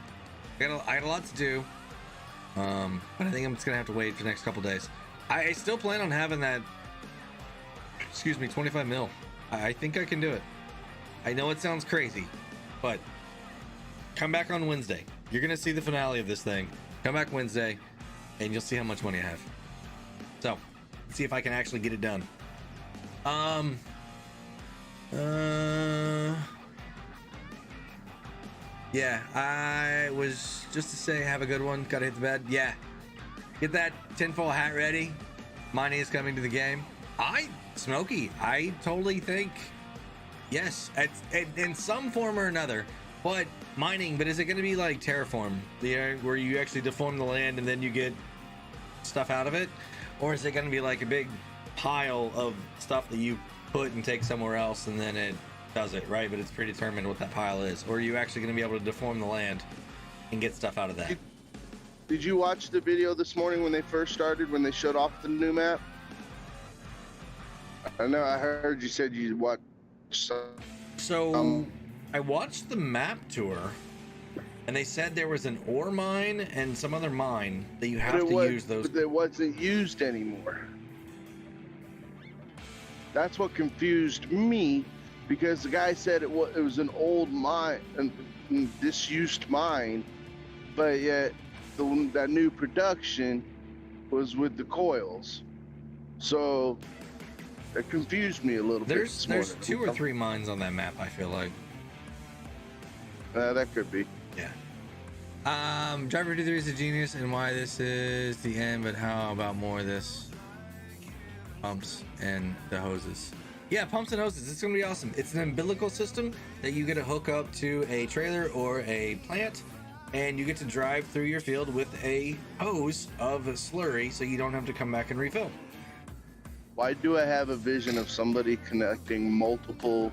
I got a lot to do. But I think I'm just gonna have to wait for the next couple days. I still plan on having that, 25 mil. I think I can do it. I know it sounds crazy, but come back on Wednesday. You're gonna see the finale of this thing. Come back Wednesday, and you'll see how much money I have. So, let's see if I can actually get it done. Yeah, I was just to say, have a good one. Gotta hit the bed. Yeah, get that tinfoil hat ready. Mining is coming to the game. Smokey, I totally think yes, in some form or another. But mining, but is it going to be like terraform, where you actually deform the land and then you get stuff out of it, or is it going to be like a big pile of stuff that you put and take somewhere else and then it does it, right? But it's predetermined what that pile is, or are you actually going to be able to deform the land and get stuff out of that? Did you watch the video this morning when they first started, when they showed off the new map? I know I heard you said you watched So I watched the map tour, and they said there was an ore mine and some other mine that you have to use those. But it wasn't used anymore. That's what confused me, because the guy said it was an old mine, a disused mine, but yet that new production was with the coils. So it confused me a little bit. There's 2 or 3 mines on that map, I feel like. That could be. Yeah. Driver 23 is a genius, and why this is the end, but how about more of this? Pumps and the hoses. Yeah, pumps and hoses. It's gonna be awesome. It's an umbilical system that you get to hook up to a trailer or a plant, and you get to drive through your field with a hose of slurry, so you don't have to come back and refill. Why do I have a vision of somebody connecting multiple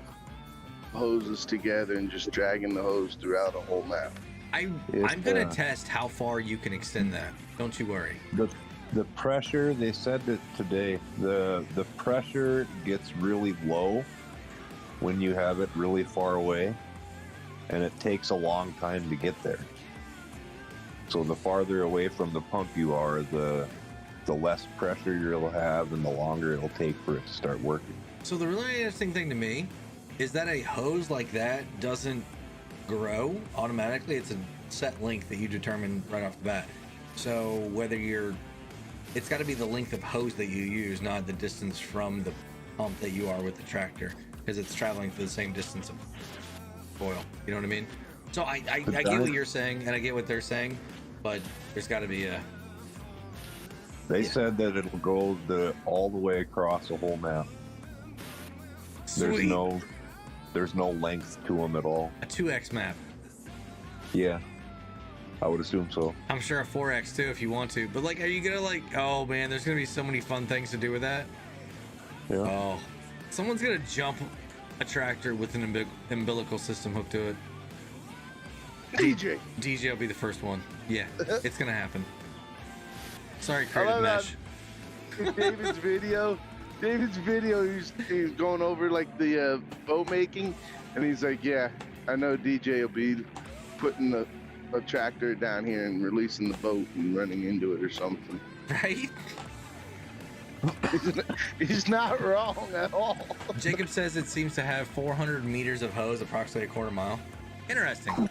hoses together and just dragging the hose throughout a whole map? I'm gonna test how far you can extend that. Don't you worry. The pressure, they said that today, the pressure gets really low when you have it really far away, and it takes a long time to get there. So the farther away from the pump you are, the less pressure you'll have and the longer it'll take for it to start working. So the really interesting thing to me is that a hose like that doesn't grow automatically. It's a set length that you determine right off the bat. So whether it's got to be the length of hose that you use, not the distance from the pump that you are with the tractor, because it's traveling for the same distance of oil. You know what I mean? So I get what you're saying, and I get what they're saying, but there's got to be a... They said that it'll go all the way across the whole map. Sweet. There's no length to them at all. A 2x map. Yeah, I would assume so. I'm sure a 4x too if you want to. But like, are you gonna like? Oh man, there's gonna be so many fun things to do with that. Yeah. Oh, someone's gonna jump a tractor with an umbilical system hooked to it. DJ will be the first one. Yeah, it's gonna happen. Sorry, Creative Mesh. David's video, he's going over like the boat making, and he's like, yeah, I know DJ will be putting a tractor down here and releasing the boat and running into it or something. Right? He's not wrong at all. Jacob says it seems to have 400 meters of hose, approximately a quarter mile. Interesting.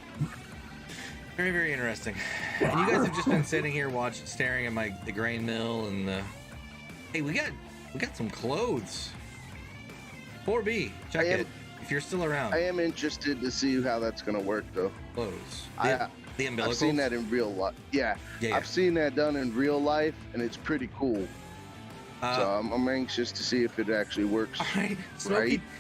Very, very interesting. And you guys have just been sitting here staring at the grain mill and the... Hey, we got some clothes. 4B, check it if you're still around. I am interested to see how that's gonna work though. Clothes. The umbilicals? I've seen that in real life. Yeah, I've seen that done in real life, and it's pretty cool. So I'm anxious to see if it actually works. All right.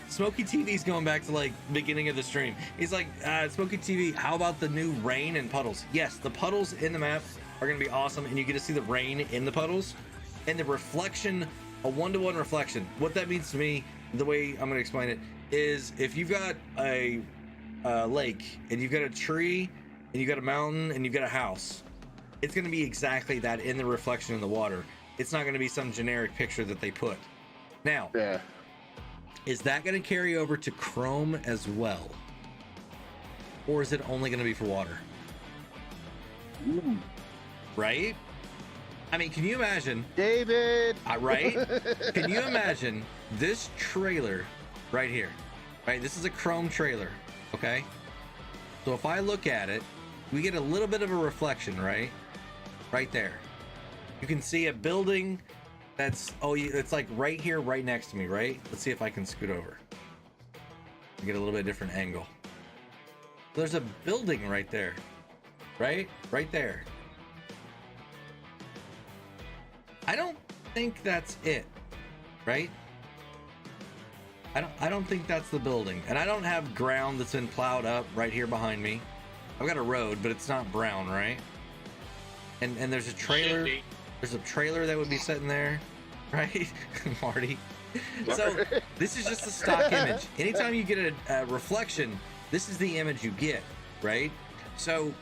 Smokey TV's going back to like beginning of the stream. He's like, Smokey TV, how about the new rain and puddles? Yes, the puddles in the map are going to be awesome, and you get to see the rain in the puddles and the reflection, a 1-to-1 reflection. What that means to me, the way I'm going to explain it, is if you've got a lake and you've got a tree and you've got a mountain and you've got a house, it's going to be exactly that in the reflection in the water. It's not going to be some generic picture that they put. Now, is that going to carry over to Chrome as well? Or is it only going to be for water? Right? I mean, can you imagine? David! Right? Can you imagine this trailer right here? Right? This is a Chrome trailer, okay? So if I look at it, we get a little bit of a reflection, right? Right there. You can see a building that's, it's like right here, right next to me, right? Let's see if I can scoot over. Get a little bit different angle. There's a building right there, right? Right there. I don't think that's it, right? I don't think that's the building. And I don't have ground that's been plowed up right here behind me. I've got a road, but it's not brown, right? And there's a trailer. There's a trailer that would be sitting there, right? Marty. So this is just a stock image. Anytime you get a reflection, this is the image you get, right? So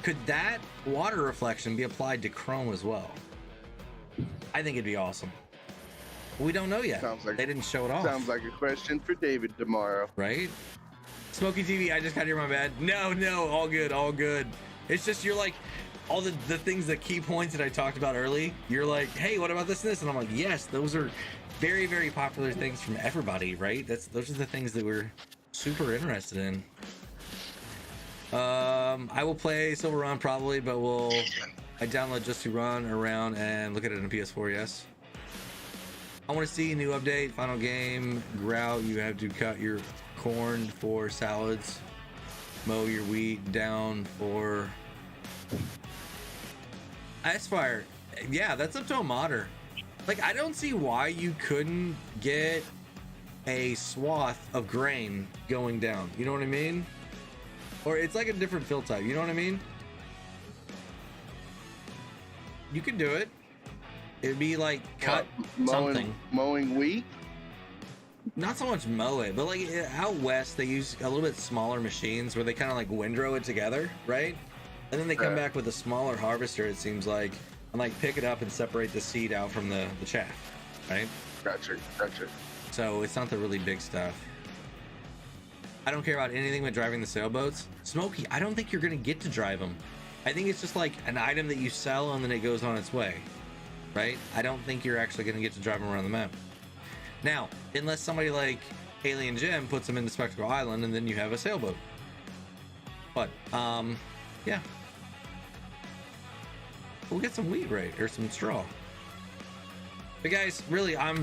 could that water reflection be applied to Chrome as well? I think it'd be awesome. We don't know yet. They didn't show it off. Sounds like a question for David tomorrow. Right? Smokey TV, I just got here, my bad. No, all good, all good. It's just you're like, all the things, the key points that I talked about early, you're like, hey, what about this and this? And I'm like, yes, those are very, very popular things from everybody, right? Those are the things that we're super interested in. I will play Silver Run probably, but I download just to run around and look at it on PS4, yes. I want to see a new update, final game, grout, you have to cut your corn for salads, mow your wheat down for... Icefire, yeah, that's up to a modder. Like, I don't see why you couldn't get a swath of grain going down. You know what I mean? Or it's like a different fill type. You know what I mean? You could do it. It'd be like cut something. Mowing wheat? Not so much mow it, but like out west, they use a little bit smaller machines where they kind of like windrow it together, right? And then they come back with a smaller harvester, it seems like, and like pick it up and separate the seed out from the chaff, right? Gotcha. So it's not the really big stuff. I don't care about anything with driving the sailboats. Smokey, I don't think you're going to get to drive them. I think it's just like an item that you sell and then it goes on its way, right? I don't think you're actually going to get to drive them around the map. Now, unless somebody like Alien Jim puts them into Spectacle Island, and then you have a sailboat. But yeah, we'll get some wheat, right, or some straw. But guys, really, I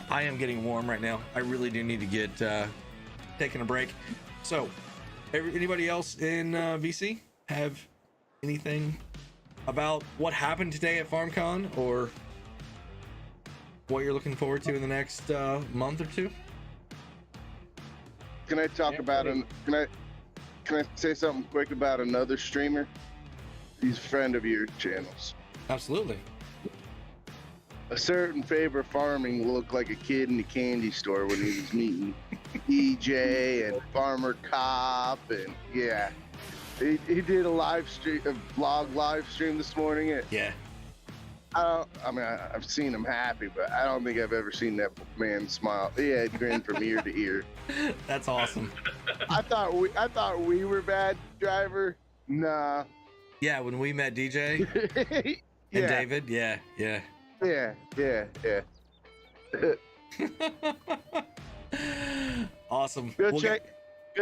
am getting warm right now. I really do need to get taking a break. So anybody else in VC have anything about what happened today at FarmCon, or what you're looking forward to in the next month or two? Can I talk about Can I say something quick about another streamer? He's a friend of your channels. Absolutely. A certain Faber Farming looked like a kid in the candy store when he was meeting EJ and Farmer Cop, and yeah, he did a vlog live stream this morning. Yeah. I've seen him happy, but I don't think I've ever seen that man smile. He had grin from ear to ear. That's awesome. I thought we were bad, driver. Nah. Yeah, when we met DJ and David, yeah. Awesome. Go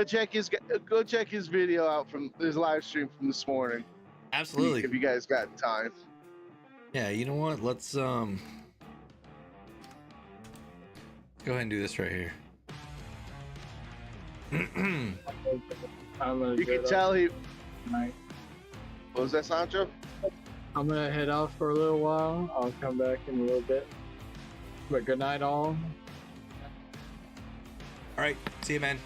check his video out from his live stream from this morning. Absolutely. If you guys got time. Yeah, you know what? Let's go ahead and do this right here. I'm gonna You can tell he. What was that, Sancho? I'm gonna head out for a little while. I'll come back in a little bit. But good night, all. All right, see you, man.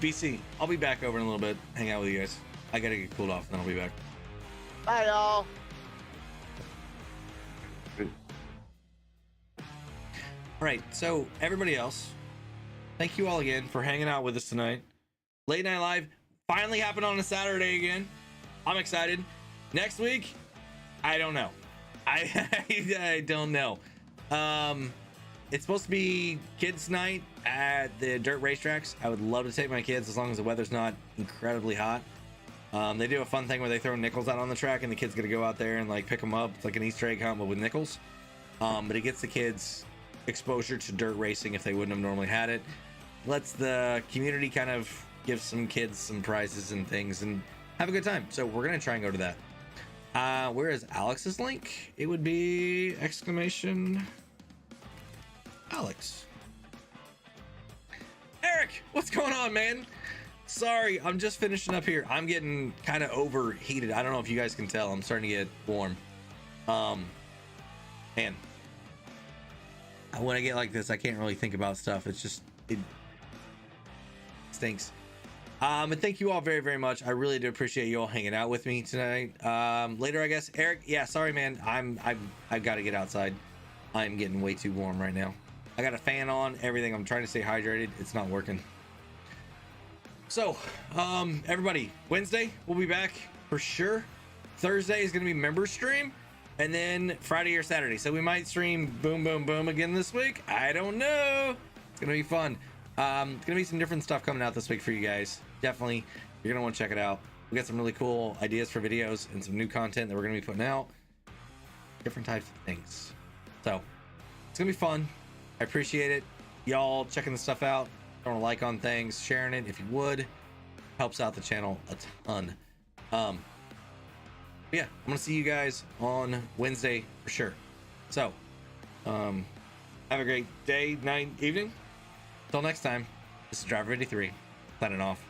BC, I'll be back over in a little bit. Hang out with you guys. I gotta get cooled off, and then I'll be back. Bye, y'all. All right, so everybody else, thank you all again for hanging out with us tonight. Late Night Live finally happened on a Saturday again. I'm excited. Next week, I don't know. I don't know. It's supposed to be kids' night at the dirt racetracks. I would love to take my kids as long as the weather's not incredibly hot. They do a fun thing where they throw nickels out on the track, and the kids get to go out there and like pick them up. It's like an Easter egg hunt, but with nickels. But it gets the kids exposure to dirt racing if they wouldn't have normally had it. Lets the community kind of give some kids some prizes and things and have a good time. So we're gonna try and go to that. Where is Alex's link? It would be exclamation Alex. Eric, what's going on, man? Sorry, I'm just finishing up here. I'm getting kind of overheated. I don't know if you guys can tell. I'm starting to get warm. Man, when I get like this, I can't really think about stuff. It's just, it stinks. And thank you all very, very much. I really do appreciate you all hanging out with me tonight. Later, I guess. Eric, yeah, sorry, man. I've got to get outside. I'm getting way too warm right now. I got a fan on, everything. I'm trying to stay hydrated. It's not working. So, everybody, Wednesday, we'll be back for sure. Thursday is going to be member stream. And then Friday or Saturday. So we might stream Boom Boom Boom again this week. I don't know. It's going to be fun. It's going to be some different stuff coming out this week for you guys. Definitely. You're going to want to check it out. We got some really cool ideas for videos and some new content that we're going to be putting out. Different types of things. So it's going to be fun. I appreciate it. Y'all checking the stuff out. Throwing a like on things. Sharing it if you would. Helps out the channel a ton. Yeah, I'm gonna see you guys on Wednesday for sure. So, have a great day, night, evening. Until next time, this is Driver 83, signing off.